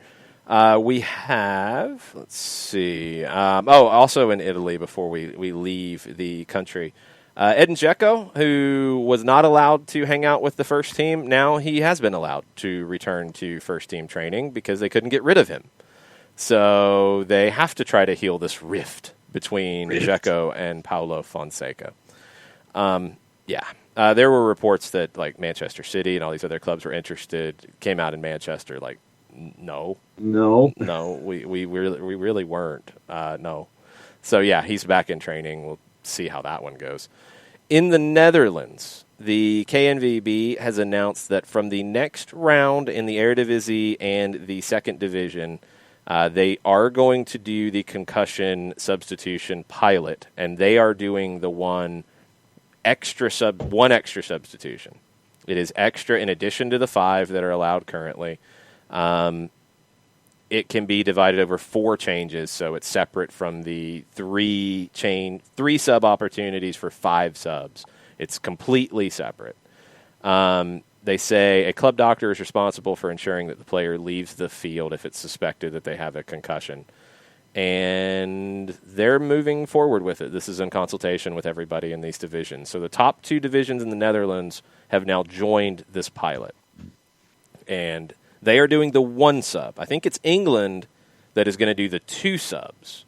We have, let's see. Also in Italy before we leave the country. Edin Dzeko, who was not allowed to hang out with the first team, now he has been allowed to return to first team training because they couldn't get rid of him. So they have to try to heal this rift between Dzeko and Paulo Fonseca. There were reports that like Manchester City and all these other clubs were interested. Came out in Manchester like, no, we really weren't. No. So yeah, he's back in training. We'll see how that one goes. In the Netherlands, the KNVB has announced that from the next round in the Eredivisie and the second division, they are going to do the concussion substitution pilot, and they are doing the one extra substitution. It is extra in addition to the 5 that are allowed currently. It can be divided over 4 changes, so it's separate from the 3 sub opportunities for 5 subs. It's completely separate. They say a club doctor is responsible for ensuring that the player leaves the field if it's suspected that they have a concussion. And they're moving forward with it. This is in consultation with everybody in these divisions. So the top 2 divisions in the Netherlands have now joined this pilot. And they are doing the 1 sub. I think it's England that is going to do the 2 subs,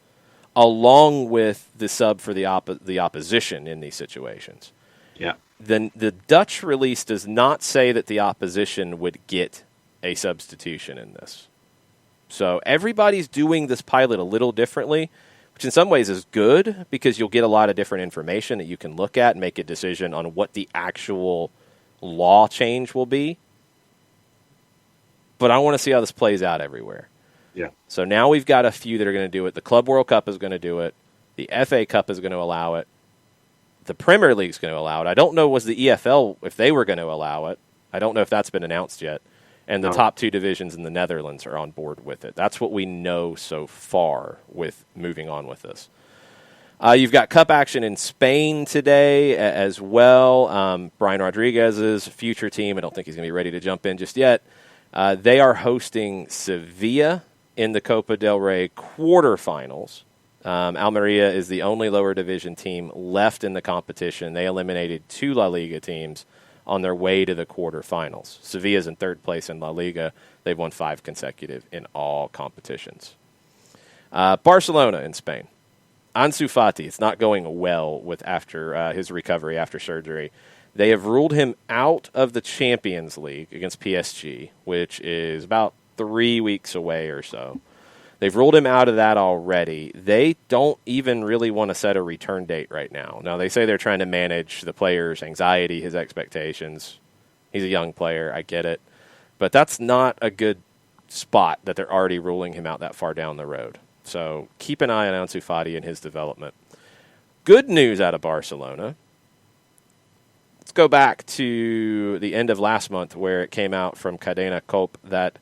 along with the sub for the opposition in these situations. Yeah. Then the Dutch release does not say that the opposition would get a substitution in this. So everybody's doing this pilot a little differently, which in some ways is good because you'll get a lot of different information that you can look at and make a decision on what the actual law change will be. But I want to see how this plays out everywhere. Yeah. So now we've got a few that are going to do it. The Club World Cup is going to do it. The FA Cup is going to allow it. The Premier League is going to allow it. I don't know was the EFL if they were going to allow it. I don't know if that's been announced yet. And the top 2 divisions in the Netherlands are on board with it. That's what we know so far with moving on with this. You've got cup action in Spain today as well. Brian Rodriguez's future team, I don't think he's going to be ready to jump in just yet. They are hosting Sevilla in the Copa del Rey quarterfinals. Almeria is the only lower division team left in the competition. They eliminated 2 La Liga teams on their way to the quarterfinals. Sevilla's in 3rd place in La Liga. They've won 5 consecutive in all competitions. Barcelona in Spain. Ansu Fati, it's not going well with after his recovery after surgery. They have ruled him out of the Champions League against PSG, which is about 3 weeks away or so. They've ruled him out of that already. They don't even really want to set a return date right now. Now, they say they're trying to manage the player's anxiety, his expectations. He's a young player. I get it. But that's not a good spot that they're already ruling him out that far down the road. So keep an eye on Ansu Fati and his development. Good news out of Barcelona. Let's go back to the end of last month where it came out from Cadena Cope that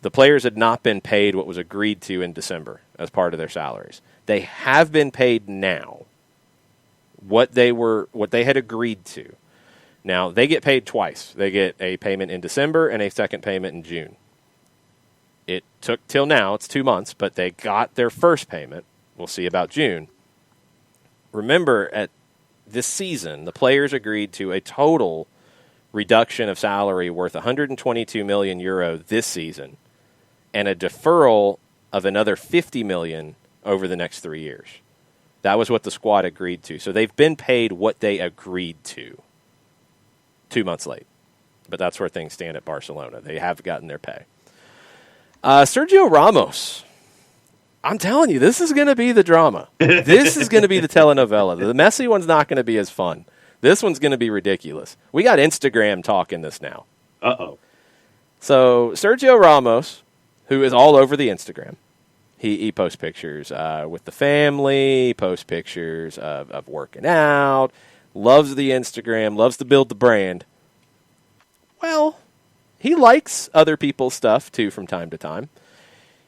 the players had not been paid what was agreed to in December as part of their salaries. They have been paid now what they had agreed to. Now, they get paid twice. They get a payment in December and a second payment in June. It took till now, it's 2 months, but they got their first payment. We'll see about June. remember, at this season, the players agreed to a total reduction of salary worth 122 million euro this season and a deferral of another 50 million over the next 3 years. That was what the squad agreed to. So they've been paid what they agreed to 2 months late. But that's where things stand at Barcelona. They have gotten their pay. Sergio Ramos. I'm telling you, this is going to be the drama. This is going to be the telenovela. The Messi one's not going to be as fun. This one's going to be ridiculous. We got Instagram talking this now. Uh-oh. So Sergio Ramos, who is all over the Instagram, he posts pictures with the family, posts pictures of working out, loves the Instagram, loves to build the brand. Well, he likes other people's stuff, too, from time to time.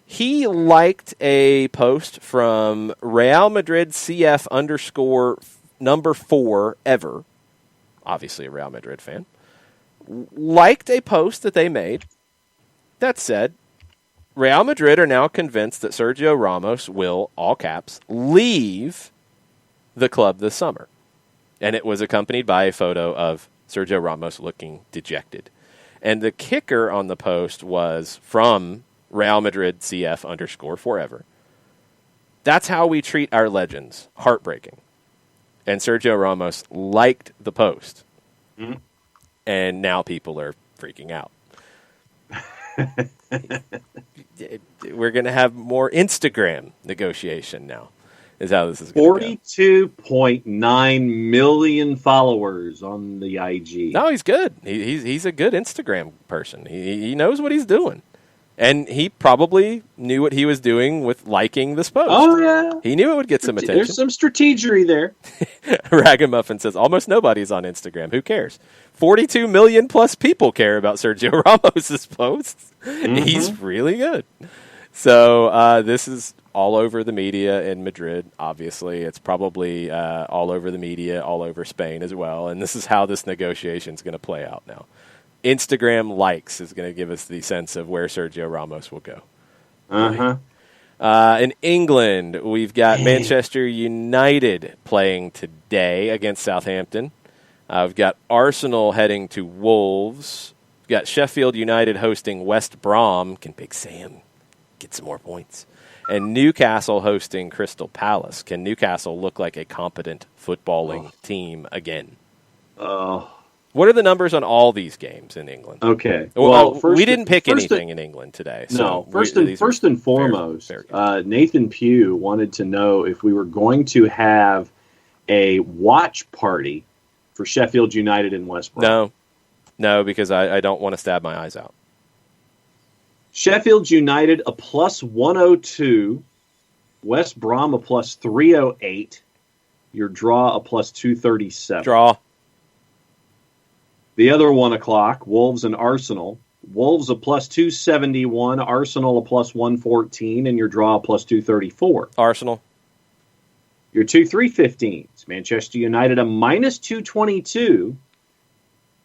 He liked a post from Real Madrid CF _4 ever, obviously a Real Madrid fan, liked a post that they made that said, Real Madrid are now convinced that Sergio Ramos will, all caps, leave the club this summer. And it was accompanied by a photo of Sergio Ramos looking dejected. And the kicker on the post was from Real Madrid CF _forever. That's how we treat our legends. Heartbreaking. And Sergio Ramos liked the post. Mm-hmm. And now people are freaking out. We're going to have more Instagram negotiation now, is how this is going to go. 42.9 million followers on the IG. No, he's good. He's a good Instagram person. He knows what he's doing. And he probably knew what he was doing with liking this post. Oh, yeah. He knew it would get some attention. There's some strategery there. Ragamuffin says, almost nobody's on Instagram. Who cares? 42 million plus people care about Sergio Ramos' posts. Mm-hmm. He's really good. So this is all over the media in Madrid, obviously. It's probably all over the media, all over Spain as well. And this is how this negotiation is going to play out now. Instagram likes is going to give us the sense of where Sergio Ramos will go. In England, we've got Manchester United playing today against Southampton. We've got Arsenal heading to Wolves. We've got Sheffield United hosting West Brom. Can Big Sam get some more points? And Newcastle hosting Crystal Palace. Can Newcastle look like a competent footballing team again? What are the numbers on all these games in England? Okay. Well, we didn't pick anything in England today. So first and foremost, Nathan Pugh wanted to know if we were going to have a watch party for Sheffield United and West Brom. No, because I don't want to stab my eyes out. Sheffield United a +102, West Brom a +308, your draw a +237. Draw. The other 1 o'clock, Wolves and Arsenal. Wolves a +271, Arsenal a +114, and your draw a +234. Arsenal. Your 2-3-15s, Manchester United a -222.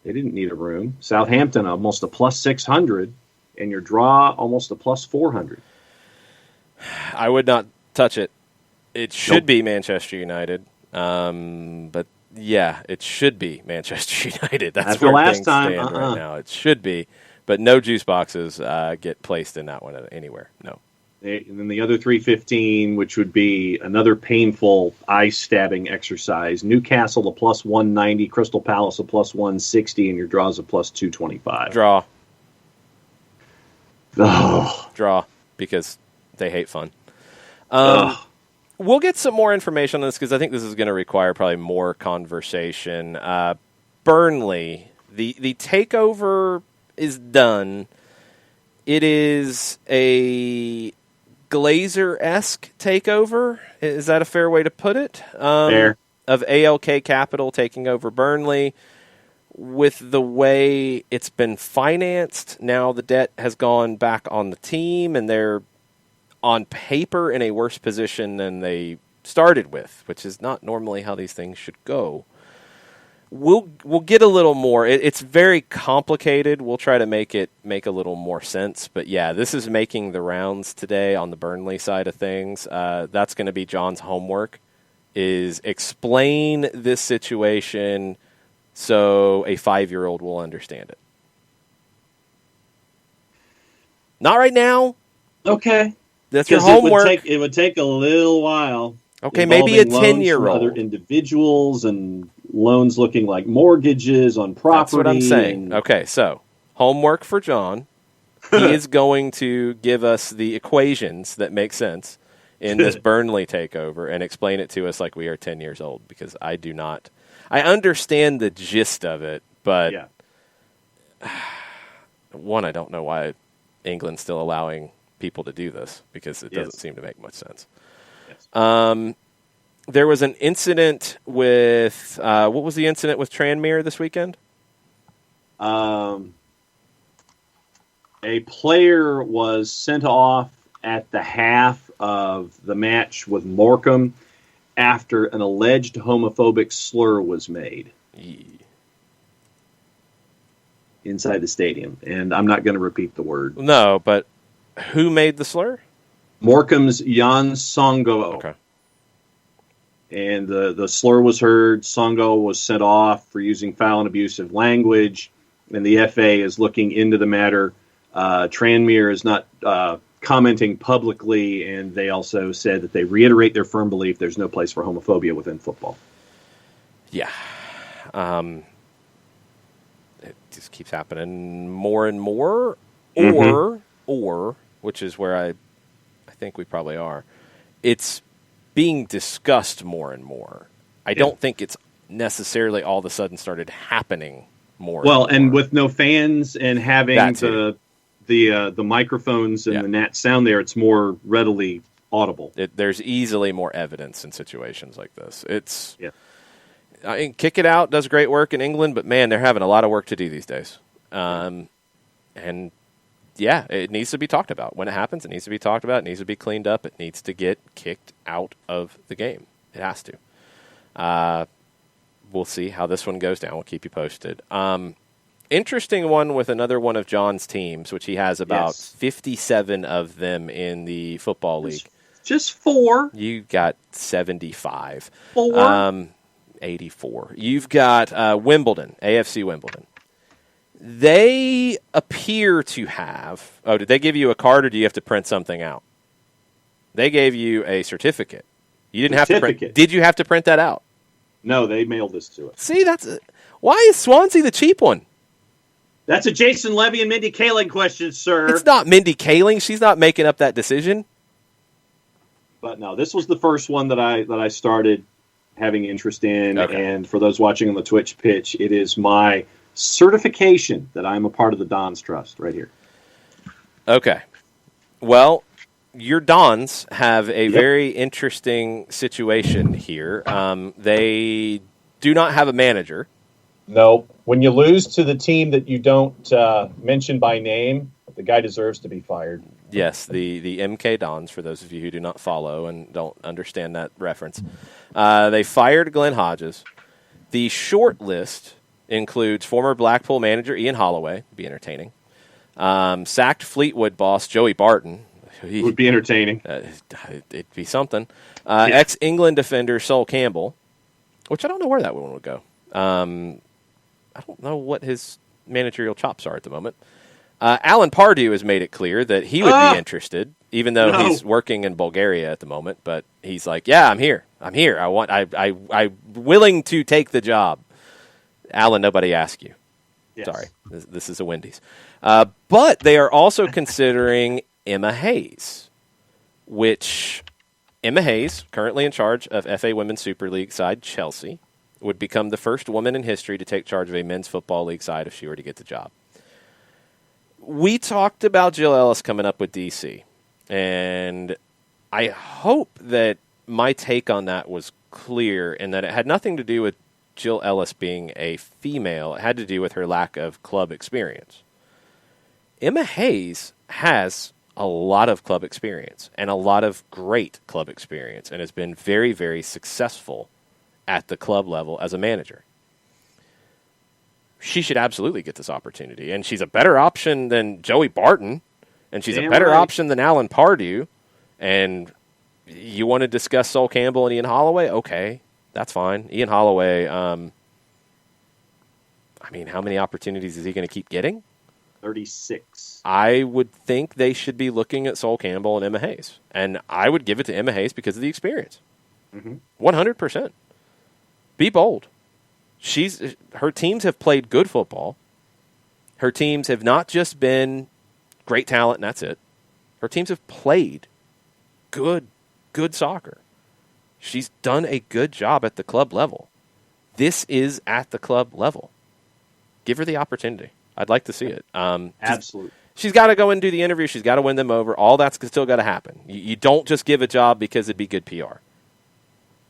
They didn't need a room. Southampton almost a +600, and your draw almost a +400. I would not touch it. It should be Manchester United, but yeah, it should be Manchester United. That's where things stand right now. It should be, but no juice boxes get placed in that one anywhere. No. And then the other 315, which would be another painful eye-stabbing exercise. Newcastle a +190, Crystal Palace a +160, and your draw's a +225. Draw. Oh. Draw, because they hate fun. We'll get some more information on this because I think this is going to require probably more conversation. Burnley, the takeover is done. It is a Glazer-esque takeover. Is that a fair way to put it? Fair. Of ALK Capital taking over Burnley. With the way it's been financed, now the debt has gone back on the team, and they're on paper in a worse position than they started with, which is not normally how these things should go. We'll get a little more. It's very complicated. We'll try to make a little more sense. But yeah, this is making the rounds today on the Burnley side of things. That's going to be John's homework, is explain this situation so a 5-year-old will understand it. Not right now. Okay. That's your homework. It would take a little while. Okay, maybe a 10-year-old. Other individuals and loans looking like mortgages on property. That's what I'm saying. Okay, so homework for John. He is going to give us the equations that make sense in this Burnley takeover and explain it to us like we are 10 years old, because I do not. I understand the gist of it, but one, I don't know why England's still allowing people to do this, because it doesn't seem to make much sense. Yes. There was an incident with what was the incident with Tranmere this weekend? A player was sent off at the half of the match with Morecambe after an alleged homophobic slur was made inside the stadium. And I'm not going to repeat the word. No, but who made the slur? Morecambe's Jan Songo. Okay. And the slur was heard. Songo was sent off for using foul and abusive language. And the FA is looking into the matter. Tranmere is not commenting publicly, and they also said that they reiterate their firm belief there's no place for homophobia within football. Yeah. It just keeps happening more and more, or which is where I think we probably are, it's being discussed more and more. I don't think it's necessarily all of a sudden started happening more. Well, and more. with no fans and having the microphones and the nat sound there, it's more readily audible. There's easily more evidence in situations like this. I mean, Kick It Out does great work in England, but man, they're having a lot of work to do these days. And yeah, it needs to be talked about. When it happens, it needs to be talked about. It needs to be cleaned up. It needs to get kicked out of the game. It has to. We'll see how this one goes down. We'll keep you posted. Interesting one with another one of John's teams, which he has about 57 of them in the Football League. Just 4. You got 75. 4. 84. You've got Wimbledon, AFC Wimbledon. They appear to have... Oh, did they give you a card, or do you have to print something out? They gave you a certificate. You didn't have to print... Did you have to print that out? No, they mailed this to us. See, why is Swansea the cheap one? That's a Jason Levy and Mindy Kaling question, sir. It's not Mindy Kaling. She's not making up that decision. But no, this was the first one that I started having interest in. Okay. And for those watching on the Twitch pitch, it is my certification that I'm a part of the Dons Trust right here. Okay. Well, your Dons have a very interesting situation here. They do not have a manager. No. When you lose to the team that you don't mention by name, the guy deserves to be fired. Yes, the MK Dons, for those of you who do not follow and don't understand that reference. They fired Glenn Hodges. The short list includes former Blackpool manager Ian Holloway, would be entertaining. Sacked Fleetwood boss Joey Barton. Would be entertaining. It'd be something. Ex-England defender Sol Campbell, which I don't know where that one would go. I don't know what his managerial chops are at the moment. Alan Pardew has made it clear that he would be interested, even though he's working in Bulgaria at the moment. But he's like, "Yeah, I'm here. I'm willing to take the job." Alan, nobody asked you. Yes. Sorry, this is a Wendy's. But they are also considering Emma Hayes, which Emma Hayes, currently in charge of FA Women's Super League side Chelsea, would become the first woman in history to take charge of a men's football league side if she were to get the job. We talked about Jill Ellis coming up with DC, and I hope that my take on that was clear and that it had nothing to do with Jill Ellis being a female. It had to do with her lack of club experience. Emma Hayes has a lot of club experience and a lot of great club experience and has been very, very successful at the club level as a manager. She should absolutely get this opportunity, and she's a better option than Joey Barton, and she's a better option than Alan Pardew, and You want to discuss Sol Campbell and Ian Holloway? Okay, that's fine. Ian Holloway, how many opportunities is he going to keep getting? 36. I would think they should be looking at Sol Campbell and Emma Hayes. And I would give it to Emma Hayes because of the experience. 100%. Be bold. Her teams have played good football. Her teams have not just been great talent and that's it. Her teams have played good soccer. She's done a good job at the club level. This is at the club level. Give her the opportunity. I'd like to see it. Absolutely. She's got to go and do the interview. She's got to win them over. All that's still got to happen. You don't just give a job because it'd be good PR.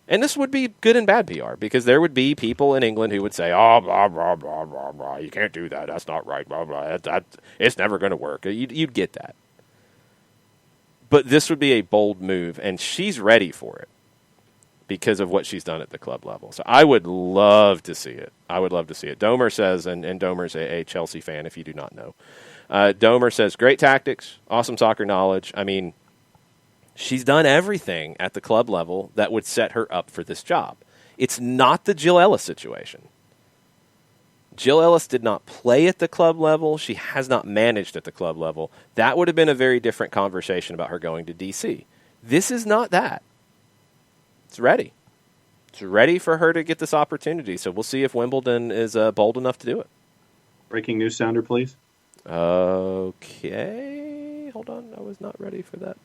And this would be good and bad PR because there would be people in England who would say, oh, blah, blah, blah, blah, blah. You can't do that. That's not right. Blah, blah. It's never going to work. You'd get that. But this would be a bold move, and she's ready for it because of what she's done at the club level. So I would love to see it. Domer says, and Domer's a Chelsea fan if you do not know. Domer says, great tactics, awesome soccer knowledge. She's done everything at the club level that would set her up for this job. It's not the Jill Ellis situation. Jill Ellis did not play at the club level. She has not managed at the club level. That would have been a very different conversation about her going to D.C. This is not that. It's ready. It's ready for her to get this opportunity. So we'll see if Wimbledon is bold enough to do it. Breaking news sounder, please. Okay. Hold on. I was not ready for that.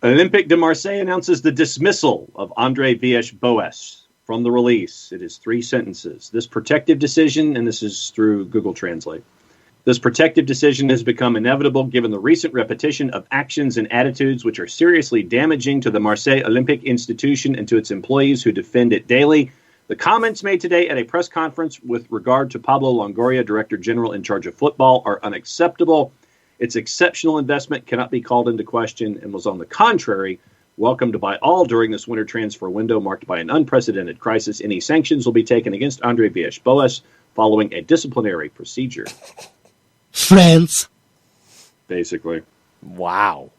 Olympique de Marseille announces the dismissal of Andre Villas-Boas from the release. It is 3 sentences. This protective decision, and this is through Google Translate, this protective decision has become inevitable given the recent repetition of actions and attitudes which are seriously damaging to the Marseille Olympic institution and to its employees who defend it daily. The comments made today at a press conference with regard to Pablo Longoria, Director General in charge of football, are unacceptable. Its exceptional investment cannot be called into question and was, on the contrary, welcomed by all during this winter transfer window marked by an unprecedented crisis. Any sanctions will be taken against Andre Villas-Boas following a disciplinary procedure. France. Basically. Wow.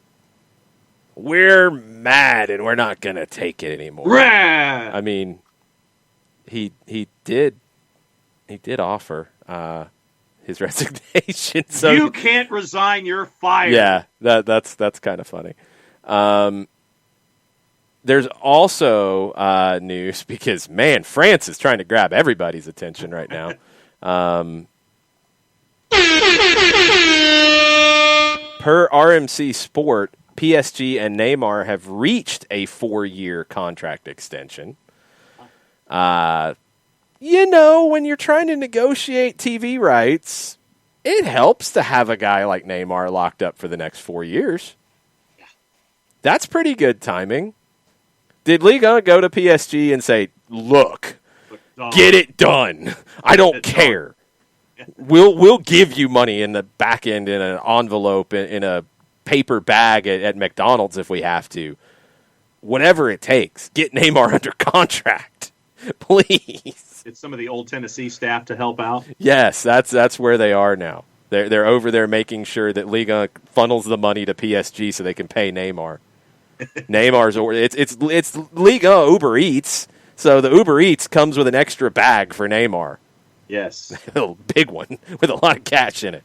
We're mad and we're not going to take it anymore. Rah! He did offer his resignation. So you can't resign, you're fired. Yeah, that's kind of funny. There's also news because, man, France is trying to grab everybody's attention right now. Per RMC Sport, PSG and Neymar have reached a 4-year contract extension. When you're trying to negotiate TV rights, it helps to have a guy like Neymar locked up for the next 4 years. That's pretty good timing. Did Liga go to PSG and say, look, get it done. I don't care. We'll give you money in the back end in an envelope, in a paper bag at McDonald's if we have to. Whatever it takes. Get Neymar under contract. Please. It's some of the old Tennessee staff to help out. Yes, that's where they are now. They're over there making sure that Liga funnels the money to PSG so they can pay Neymar. Neymar's it's Liga Uber Eats, so the Uber Eats comes with an extra bag for Neymar. Yes, a big one with a lot of cash in it.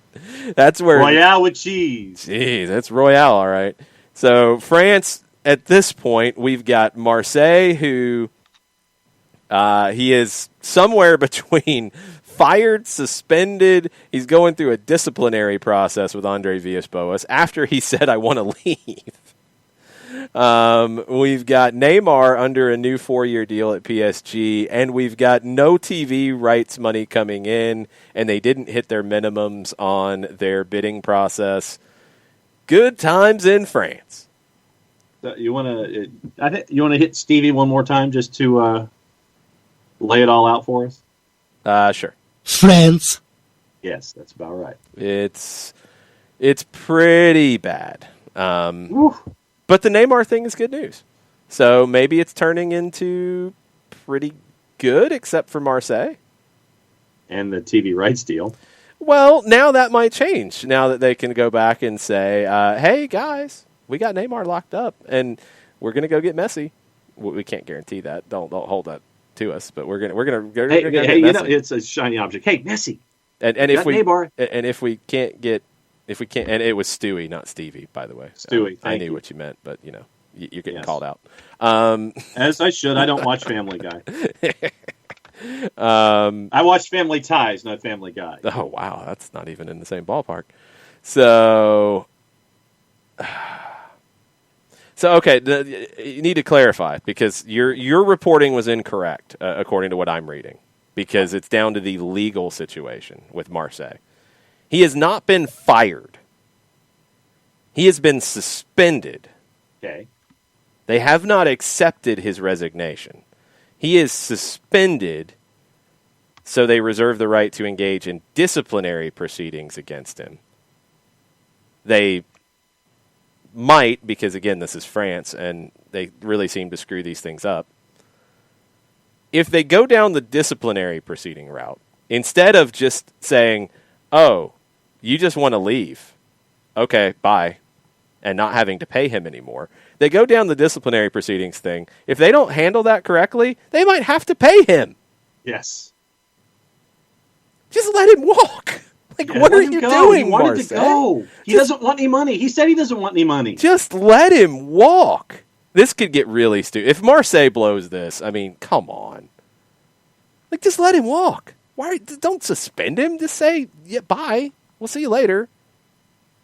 That's where Royale with cheese. Geez, that's Royale, all right. So France, at this point, we've got Marseille, who he is somewhere between fired, suspended. He's going through a disciplinary process with Andre Villas-Boas after he said, I want to leave. We've got Neymar under a new 4-year deal at PSG, and we've got no TV rights money coming in, and they didn't hit their minimums on their bidding process. Good times in France. You want to hit Stevie one more time just to lay it all out for us? Sure. France. Yes, that's about right. It's pretty bad. But the Neymar thing is good news. So maybe it's turning into pretty good, except for Marseille. And the TV rights deal. Well, now that might change. Now that they can go back and say, "Hey guys, we got Neymar locked up, and we're going to go get Messi." We can't guarantee that. Don't hold that to us. But we're gonna go Hey, get you Messi. know, it's a shiny object. Hey, Messi. And Neymar. if we can't, and it was Stewie, not Stevie, by the way. Stewie, I knew you. what you meant, but you're getting Yes. called out. As I should. I don't watch Family Guy. I watch Family Ties, not Family Guy. Oh wow, that's not even in the same ballpark. So okay, you need to clarify because your reporting was incorrect according to what I'm reading because it's down to the legal situation with Marseille. He has not been fired. He has been suspended. Okay. They have not accepted his resignation. He is suspended, so they reserve the right to engage in disciplinary proceedings against him. They might, because again, this is France, and they really seem to screw these things up. If they go down the disciplinary proceeding route, instead of just saying, "Oh, you just want to leave. Okay, bye," and not having to pay him anymore, they go down the disciplinary proceedings thing. If they don't handle that correctly, they might have to pay him. Yes. Just let him walk. Like, what are you doing, He wanted Marseille? to go. He doesn't want any money. He said he doesn't want any money. Just let him walk. This could get really stupid. If Marseille blows this, I mean, come on. Like, just let him walk. Why? Don't suspend him. Just say, "Yeah, bye. We'll see you later.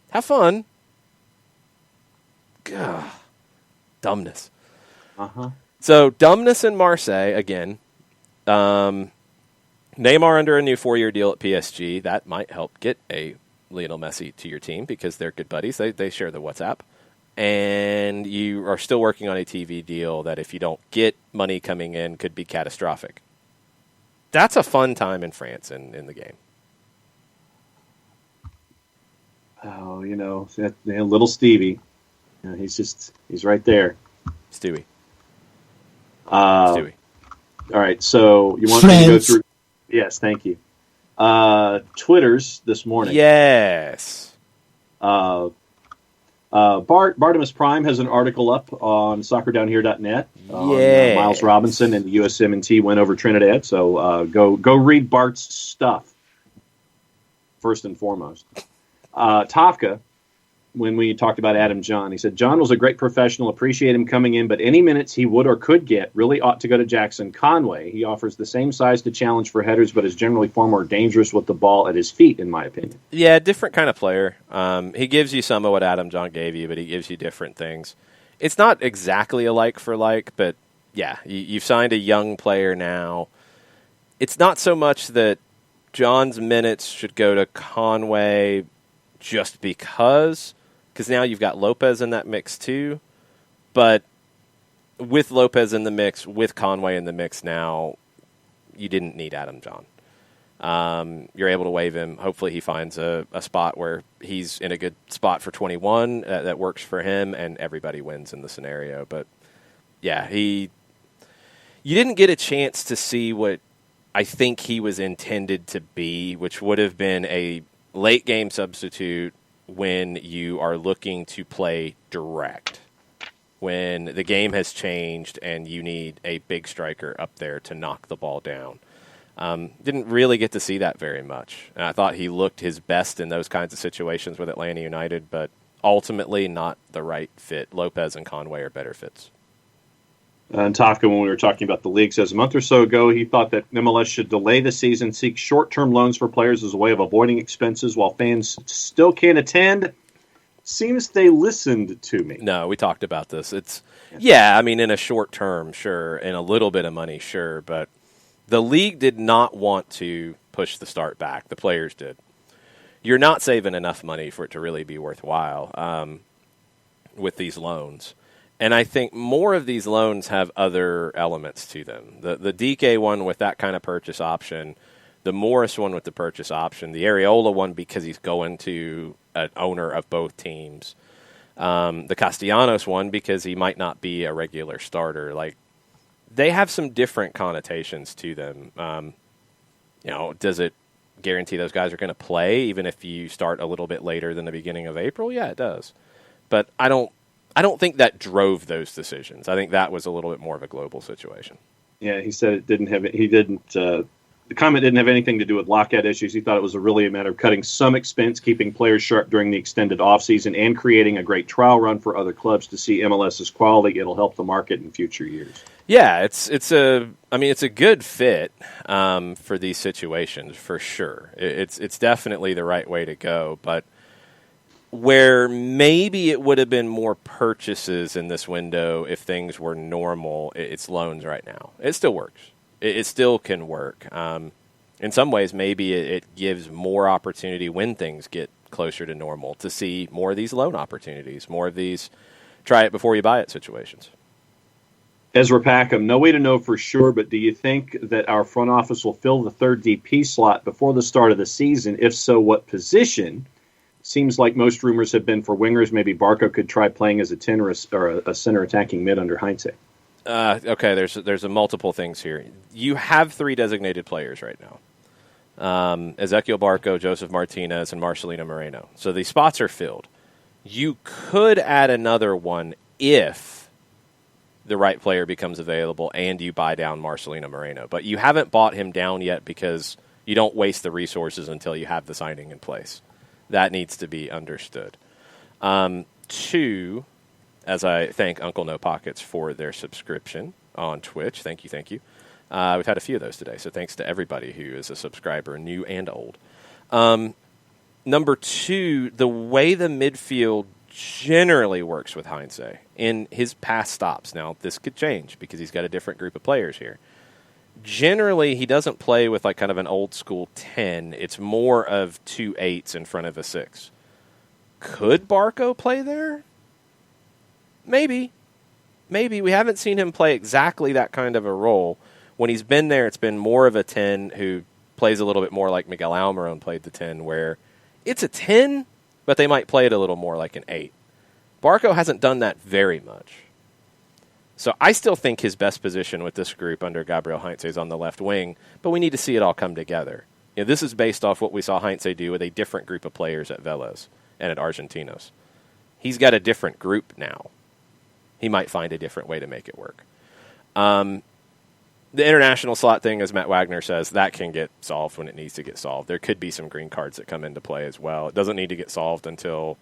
Have fun." Gah. Dumbness. Uh-huh. So, dumbness in Marseille, again. Neymar under a new 4-year deal at PSG. That might help get a Lionel Messi to your team because they're good buddies. They share the WhatsApp. And you are still working on a TV deal that if you don't get money coming in could be catastrophic. That's a fun time in France in the game. Oh, little Stevie. He's right there. Stewie. Stewie. All right, so you want me to go through? Yes, thank you. Twitters this morning. Yes. Bartimus Prime has an article up on soccerdownhere.net. Yes. Miles Robinson and the USMNT win over Trinidad. So go read Bart's stuff first and foremost. Tafka, when we talked about Adam John, he said, "John was a great professional, appreciate him coming in, but any minutes he would or could get really ought to go to Jackson Conway. He offers the same size to challenge for headers, but is generally far more dangerous with the ball at his feet, in my opinion." Yeah, different kind of player. He gives you some of what Adam John gave you, but he gives you different things. It's not exactly a like for like, but yeah, you've signed a young player now. It's not so much that John's minutes should go to Conway just because now you've got Lopez in that mix too. But with Lopez in the mix, with Conway in the mix now, you didn't need Adam John. You're able to waive him. Hopefully he finds a spot where he's in a good spot for 21 that works for him, and everybody wins in the scenario. But, yeah, you didn't get a chance to see what I think he was intended to be, which would have been a late-game substitute when you are looking to play direct, when the game has changed and you need a big striker up there to knock the ball down. Didn't really get to see that very much. And I thought he looked his best in those kinds of situations with Atlanta United, but ultimately not the right fit. Lopez and Conway are better fits. And Tafka, when we were talking about the league, says a month or so ago he thought that MLS should delay the season, seek short-term loans for players as a way of avoiding expenses while fans still can't attend. Seems they listened to me. No, we talked about this. I mean, in a short term, sure, and a little bit of money, sure, but the league did not want to push the start back. The players did. You're not saving enough money for it to really be worthwhile with these loans. And I think more of these loans have other elements to them. The DK one with that kind of purchase option, the Morris one with the purchase option, the Areola one because he's going to an owner of both teams, the Castellanos one because he might not be a regular starter. Like, they have some different connotations to them. Does it guarantee those guys are going to play, even if you start a little bit later than the beginning of April? Yeah, it does. But I don't think that drove those decisions. I think that was a little bit more of a global situation. Yeah, he said it didn't have. He didn't. The comment didn't have anything to do with lockout issues. He thought it was really a matter of cutting some expense, keeping players sharp during the extended offseason, and creating a great trial run for other clubs to see MLS's quality. It'll help the market in future years. Yeah, it's a good fit for these situations for sure. It's definitely the right way to go, but where maybe it would have been more purchases in this window if things were normal, it's loans right now. It still works. It still can work. In some ways, maybe it gives more opportunity when things get closer to normal to see more of these loan opportunities, more of these try it before you buy it situations. Ezra Packham, no way to know for sure, but do you think that our front office will fill the third DP slot before the start of the season? If so, what position? Seems like most rumors have been for wingers. Maybe Barco could try playing as a 10 or a center attacking mid under Heinze. Okay, there's a multiple things here. You have 3 designated players right now. Ezequiel Barco, Joseph Martinez, and Marcelino Moreno. So these spots are filled. You could add another one if the right player becomes available and you buy down Marcelino Moreno. But you haven't bought him down yet because you don't waste the resources until you have the signing in place. That needs to be understood. 2, as I thank Uncle No Pockets for their subscription on Twitch. Thank you. We've had a few of those today, so thanks to everybody who is a subscriber, new and old. Number 2, the way the midfield generally works with Heinze in his past stops. Now, this could change because he's got a different group of players here. Generally, he doesn't play with like kind of an old school 10. It's more of 2 8s in front of a 6. Could Barco play there? Maybe. We haven't seen him play exactly that kind of a role. When he's been there, it's been more of a 10 who plays a little bit more like Miguel Almiron played the 10, where it's a 10, but they might play it a little more like an 8. Barco hasn't done that very much. So I still think his best position with this group under Gabriel Heinze is on the left wing, but we need to see it all come together. This is based off what we saw Heinze do with a different group of players at Vélez and at Argentinos. He's got a different group now. He might find a different way to make it work. The international slot thing, as Matt Wagner says, that can get solved when it needs to get solved. There could be some green cards that come into play as well. It doesn't need to get solved until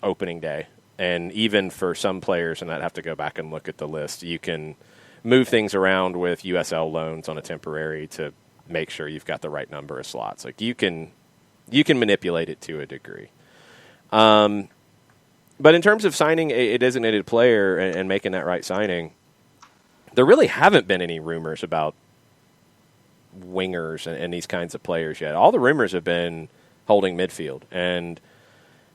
opening day. And even for some players, and I'd have to go back and look at the list, you can move things around with USL loans on a temporary to make sure you've got the right number of slots. Like you can manipulate it to a degree. But in terms of signing a designated player and making that right signing, there really haven't been any rumors about wingers and these kinds of players yet. All the rumors have been holding midfield. And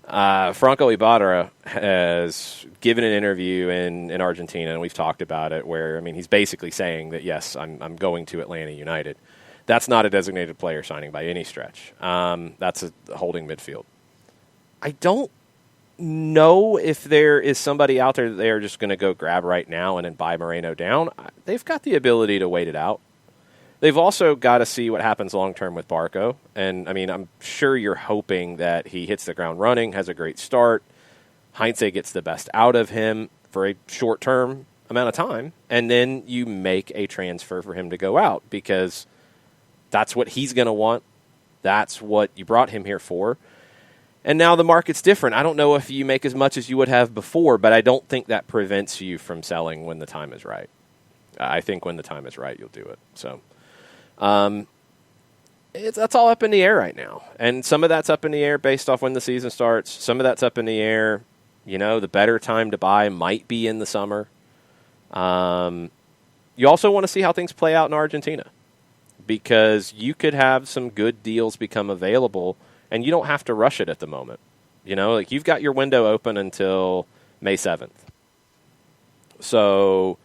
Franco Ibarra has given an interview in Argentina, and we've talked about it, where, he's basically saying that, yes, I'm going to Atlanta United. That's not a designated player signing by any stretch. That's a holding midfield. I don't know if there is somebody out there that they're just going to go grab right now and then buy Moreno down. They've got the ability to wait it out. They've also got to see what happens long-term with Barco. And, I'm sure you're hoping that he hits the ground running, has a great start. Heinze gets the best out of him for a short-term amount of time, and then you make a transfer for him to go out because that's what he's going to want. That's what you brought him here for. And now the market's different. I don't know if you make as much as you would have before, but I don't think that prevents you from selling when the time is right. I think when the time is right, you'll do it. So that's all up in the air right now. And some of that's up in the air based off when the season starts. Some of that's up in the air. The better time to buy might be in the summer. You also want to see how things play out in Argentina, because you could have some good deals become available, and you don't have to rush it at the moment. You've got your window open until May 7th. So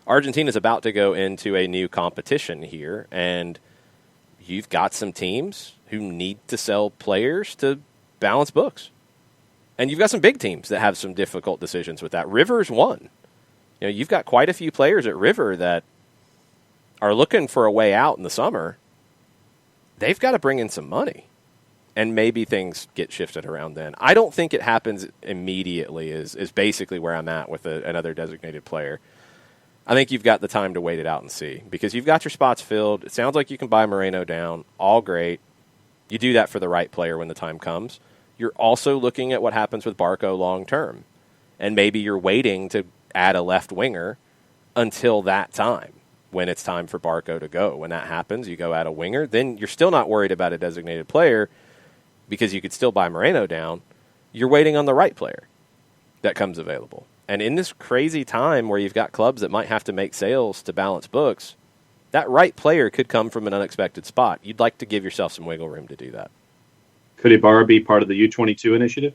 Argentina's about to go into a new competition here, and you've got some teams who need to sell players to balance books. And you've got some big teams that have some difficult decisions with that. River's one. You've got quite a few players at River that are looking for a way out in the summer. they've got to bring in some money. And maybe things get shifted around then. I don't think it happens immediately is basically where I'm at with another designated player. I think you've got the time to wait it out and see. Because you've got your spots filled. It sounds like you can buy Moreno down. All great. You do that for the right player when the time comes. You're also looking at what happens with Barco long term. And maybe you're waiting to add a left winger until that time. When it's time for Barco to go. When that happens, you go add a winger. Then you're still not worried about a designated player because you could still buy Moreno down. You're waiting on the right player that comes available. And in this crazy time where you've got clubs that might have to make sales to balance books, that right player could come from an unexpected spot. You'd like to give yourself some wiggle room to do that. Could Ibarra be part of the U22 initiative?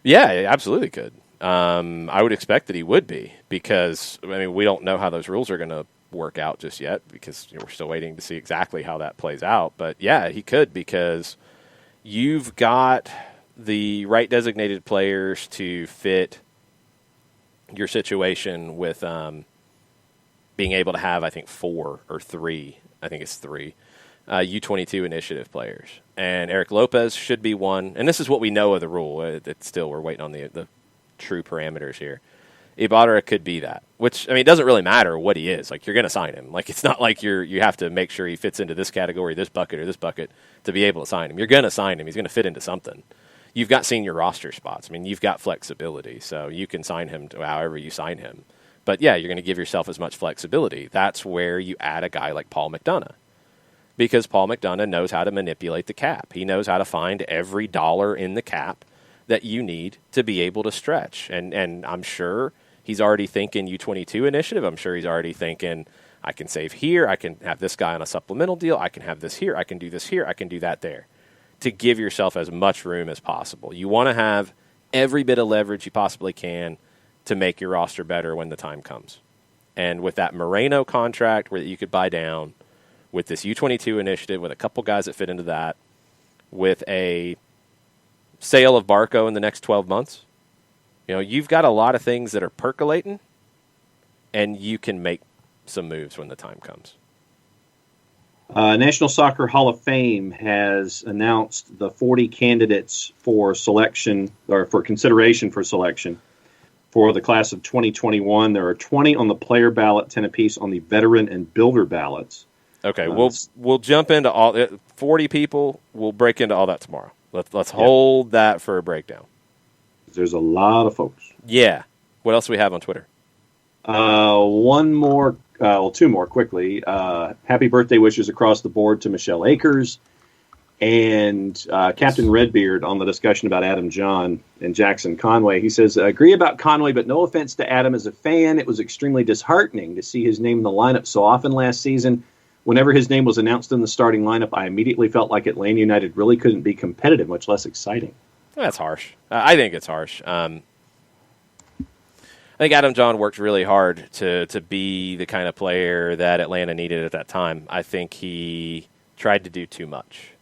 Yeah, it absolutely could. I would expect that he would be because, we don't know how those rules are going to work out just yet because we're still waiting to see exactly how that plays out. But, yeah, he could because you've got the right designated players to fit your situation with being able to have, I think, 4 or 3. I think it's 3 U22 initiative players. And Eric Lopez should be one. And this is what we know of the rule. It's still, we're waiting on the true parameters here. Ibarra could be that, which, it doesn't really matter what he is. Like, you're going to sign him. Like, it's not like you have to make sure he fits into this category, this bucket, or this bucket to be able to sign him. You're going to sign him. He's going to fit into something. You've got senior roster spots. You've got flexibility, so you can sign him to however you sign him. But, yeah, you're going to give yourself as much flexibility. That's where you add a guy like Paul McDonough because Paul McDonough knows how to manipulate the cap. He knows how to find every dollar in the cap that you need to be able to stretch. And I'm sure he's already thinking U22 initiative. I'm sure he's already thinking, I can save here. I can have this guy on a supplemental deal. I can have this here. I can do this here. I can do that there to give yourself as much room as possible. You want to have every bit of leverage you possibly can to make your roster better when the time comes. And with that Moreno contract where you could buy down, with this U22 initiative, with a couple guys that fit into that, with a sale of Barco in the next 12 months, you've got a lot of things that are percolating, and you can make some moves when the time comes. National Soccer Hall of Fame has announced the 40 candidates for selection or for consideration for selection for the class of 2021. There are 20 on the player ballot, 10 apiece on the veteran and builder ballots. Okay, we'll jump into all 40 people. We'll break into all that tomorrow. Let's hold that for a breakdown. There's a lot of folks. Yeah. What else do we have on Twitter? One more. Two more quickly. Happy birthday wishes across the board to Michelle Akers and Captain Redbeard on the discussion about Adam John and Jackson Conway. He says, agree about Conway, but no offense to Adam as a fan. It was extremely disheartening to see his name in the lineup so often last season. Whenever his name was announced in the starting lineup, I immediately felt like Atlanta United really couldn't be competitive, much less exciting. That's harsh. I think it's harsh. I think Adam John worked really hard to be the kind of player that Atlanta needed at that time. I think he tried to do too much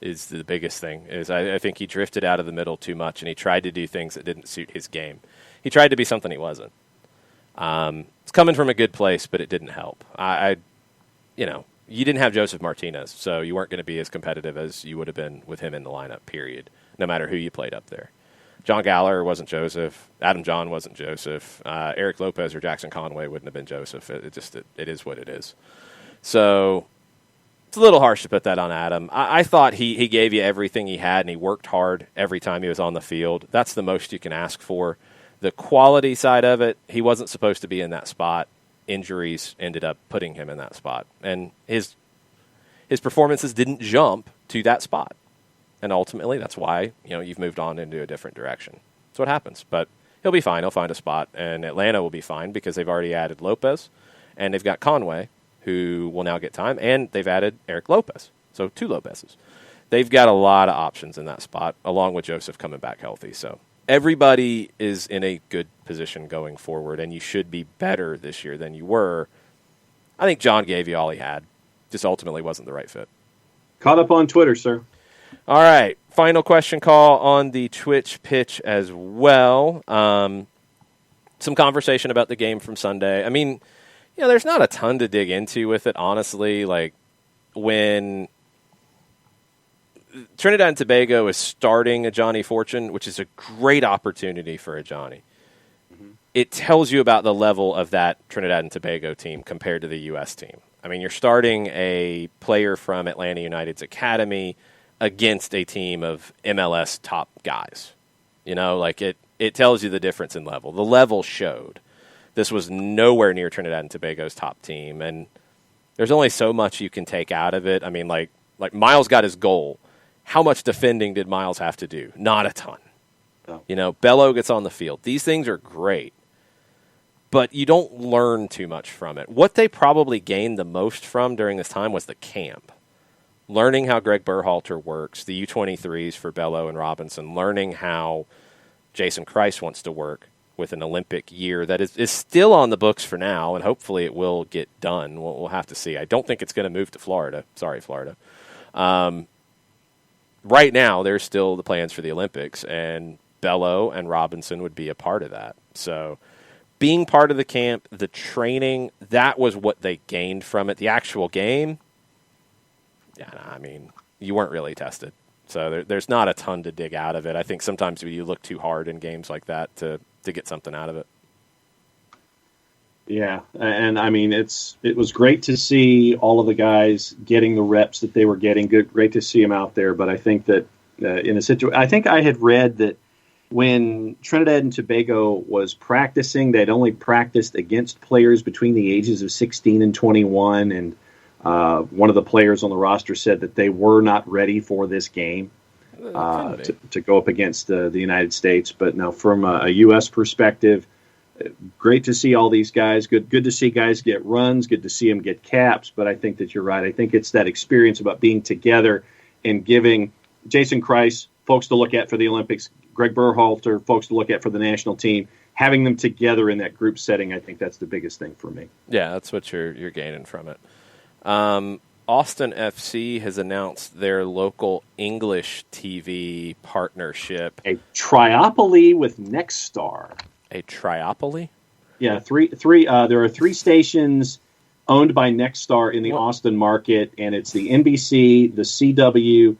is the biggest thing. I think he drifted out of the middle too much, and he tried to do things that didn't suit his game. He tried to be something he wasn't. It's coming from a good place, but it didn't help. You didn't have Joseph Martinez, so you weren't going to be as competitive as you would have been with him in the lineup, period, no matter who you played up there. John Gallagher wasn't Joseph. Adam John wasn't Joseph. Eric Lopez or Jackson Conway wouldn't have been Joseph. It is what it is. So it's a little harsh to put that on Adam. I thought he gave you everything he had, and he worked hard every time he was on the field. That's the most you can ask for. The quality side of it, he wasn't supposed to be in that spot. Injuries ended up putting him in that spot. And his performances didn't jump to that spot. And ultimately, that's why you've moved on into a different direction. That's what happens. But he'll be fine. He'll find a spot. And Atlanta will be fine because they've already added Lopez. And they've got Conway, who will now get time. And they've added Eric Lopez. So 2 Lopez's. They've got a lot of options in that spot, along with Joseph coming back healthy. So everybody is in a good position going forward, and you should be better this year than you were. I think John gave you all he had. Just ultimately wasn't the right fit. Caught up on Twitter, sir. All right. Final question call on the Twitch pitch as well. Some conversation about the game from Sunday. There's not a ton to dig into with it, honestly. Like, when Trinidad and Tobago is starting a Johnny Fortune, which is a great opportunity for a Johnny. It tells you about the level of that Trinidad and Tobago team compared to the U.S. team. I mean, you're starting a player from Atlanta United's academy against a team of MLS top guys. You know, like it tells you the difference in level. The level showed. This was nowhere near Trinidad and Tobago's top team, and there's only so much you can take out of it. I mean, like Miles got his goal. How much defending did Miles have to do? Not a ton. No. You know, Bello gets on the field. These things are great. But you don't learn too much from it. What they probably gained the most from during this time was the camp. Learning how Greg Berhalter works, the U23s for Bello and Robinson, learning how Jason Kreis wants to work with an Olympic year that is still on the books for now, and hopefully it will get done. We'll have to see. I don't think it's going to move to Florida. Sorry, Florida. Right now, there's still the plans for the Olympics, and Bello and Robinson would be a part of that. So being part of the camp, the training, that was what they gained from it. The actual game, yeah, I mean, you weren't really tested. So there's not a ton to dig out of it. I think sometimes you look too hard in games like that to get something out of it. Yeah, and I mean, it was great to see all of the guys getting the reps that they were getting. Great to see them out there. But I think that in a situation, I think I had read that when Trinidad and Tobago was practicing, they'd only practiced against players between the ages of 16 and 21. And one of the players on the roster said that they were not ready for this game to go up against the United States. But now from a U.S. perspective, great to see all these guys. Good to see guys get runs. Good to see them get caps. But I think that you're right. I think it's that experience about being together and giving Jason Kreis folks to look at for the Olympics, Greg Berhalter folks to look at for the national team, having them together in that group setting. I think that's the biggest thing for me. Yeah, that's what you're gaining from it. Austin FC has announced their local English TV partnership. A triopoly with Nexstar. A triopoly? Yeah, three. There are 3 stations owned by Nexstar in the Austin market, and it's the NBC, the CW,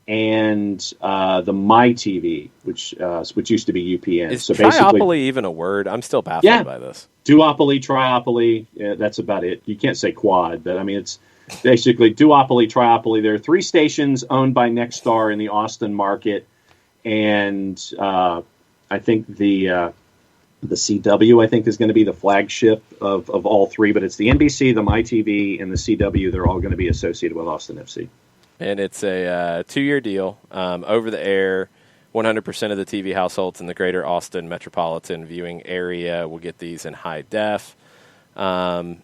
and the MyTV, which used to be UPN. Is so triopoly even a word? I'm still baffled by this. Duopoly, triopoly, that's about it. You can't say quad, but I mean, it's basically duopoly, triopoly. There are 3 stations owned by Nexstar in the Austin market, and I think the CW, I think, is going to be the flagship of all 3, but it's the NBC, the MyTV, and the CW. They're all going to be associated with Austin FC. And it's a 2-year deal, over the air. 100% of the TV households in the greater Austin metropolitan viewing area will get these in high def. Adrian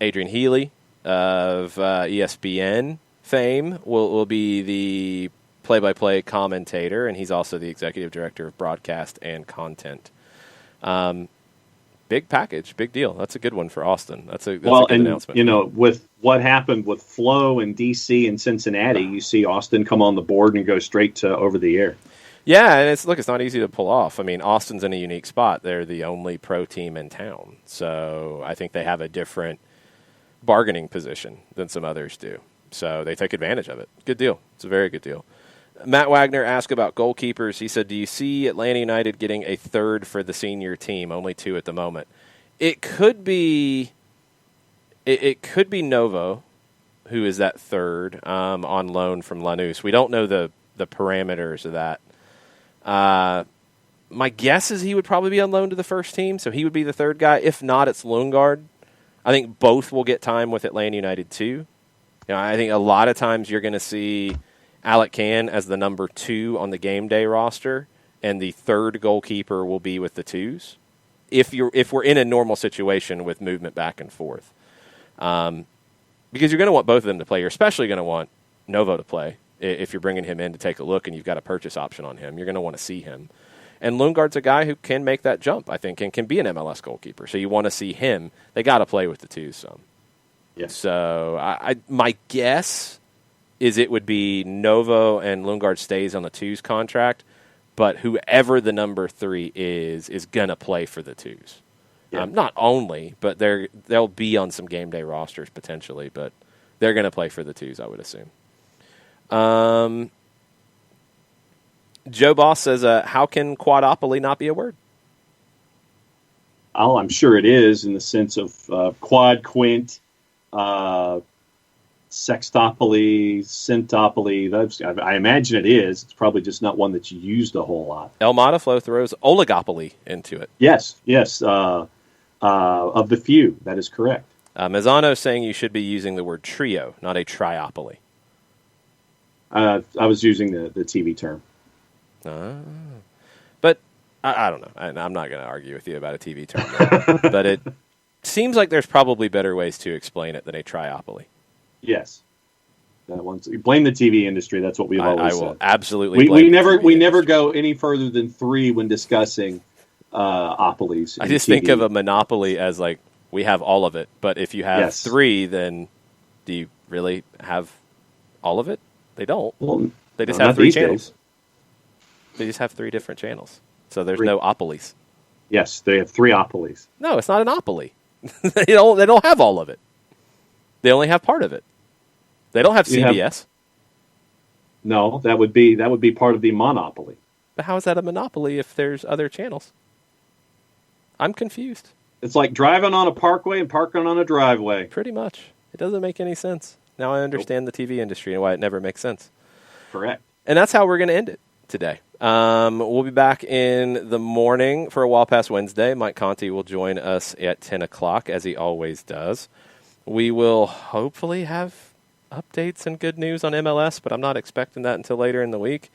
Healy of ESPN fame will be the play-by-play commentator, and he's also the executive director of broadcast and content. Big package, big deal. That's a good one for Austin. That's a good announcement. You know, with what happened with Flo and DC and Cincinnati, you see Austin come on the board and go straight to over the air. Yeah, and it's not easy to pull off. I mean, Austin's in a unique spot. They're the only pro team in town, so I think they have a different bargaining position than some others do. So they take advantage of it. Good deal. It's a very good deal. Matt Wagner asked about goalkeepers. He said, do you see Atlanta United getting a third for the senior team? Only 2 at the moment. It could be Novo, who is that third on loan from Lanús. We don't know the parameters of that. My guess is he would probably be on loan to the first team, so he would be the third guy. If not, it's Lundgaard. I think both will get time with Atlanta United too. You know, I think a lot of times you're going to see Alec Can as the number 2 on the game day roster, and the third goalkeeper will be with the 2s. If we're in a normal situation with movement back and forth, because you're going to want both of them to play. You're especially going to want Novo to play if you're bringing him in to take a look, and you've got a purchase option on him. You're going to want to see him. And Lundgaard's a guy who can make that jump, I think, and can be an MLS goalkeeper. So you want to see him. They got to play with the 2s some. Yeah. So my guess is it would be Novo and Lundgaard stays on the 2s contract, but whoever the number 3 is going to play for the 2s. Yeah. Not only, but they'll be on some game day rosters potentially, but they're going to play for the 2s, I would assume. Joe Boss says, how can quadopoly not be a word? Oh, I'm sure it is in the sense of quad, quint, sextopoly, centopoly. I imagine it is. It's probably just not one that's used a whole lot. El Mataflo throws oligopoly into it. Yes. Of the few, that is correct. Mazzano saying you should be using the word trio, not a triopoly. I was using the TV term. But I don't know. I'm not going to argue with you about a TV term. But it seems like there's probably better ways to explain it than a triopoly. Yes. You blame the TV industry. That's what we've always said. I will absolutely blame we the never TV industry. go any further than 3 when discussing opolies. I just think of a monopoly as like we have all of it. But if you have 3, then do you really have all of it? They don't. Well, they just have 3 channels. They just have 3 different channels. So there's no opolies. Yes, they have 3 opolies. No, it's not an opoly. They don't have all of it. They only have part of it. They don't have CBS. No, that would be part of the monopoly. But how is that a monopoly if there's other channels? I'm confused. It's like driving on a parkway and parking on a driveway. Pretty much. It doesn't make any sense. Now I understand the TV industry and why it never makes sense. Correct. And that's how we're going to end it today. We'll be back in the morning for a Wild Pass Wednesday. Mike Conti will join us at 10 o'clock, as he always does. We will hopefully have updates and good news on MLS, but I'm not expecting that until later in the week.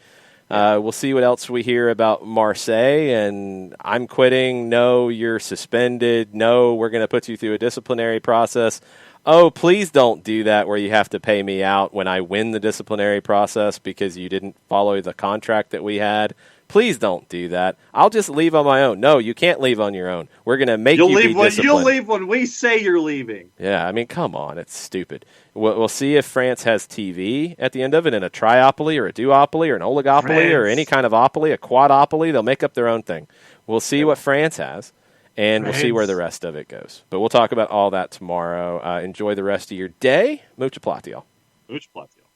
We'll see what else we hear about Marseille, and I'm quitting. No, you're suspended. No, we're going to put you through a disciplinary process. Oh, please don't do that where you have to pay me out when I win the disciplinary process because you didn't follow the contract that we had. Please don't do that. I'll just leave on my own. No, you can't leave on your own. We're going to make you be disciplined. You'll leave when we say you're leaving. Yeah, I mean, come on. It's stupid. We'll see if France has TV at the end of it in a triopoly or a duopoly or an oligopoly or any kind of opoly, a quadopoly. They'll make up their own thing. We'll see what France has, and we'll see where the rest of it goes. But we'll talk about all that tomorrow. Enjoy the rest of your day. Mucho platio. Mucho platio.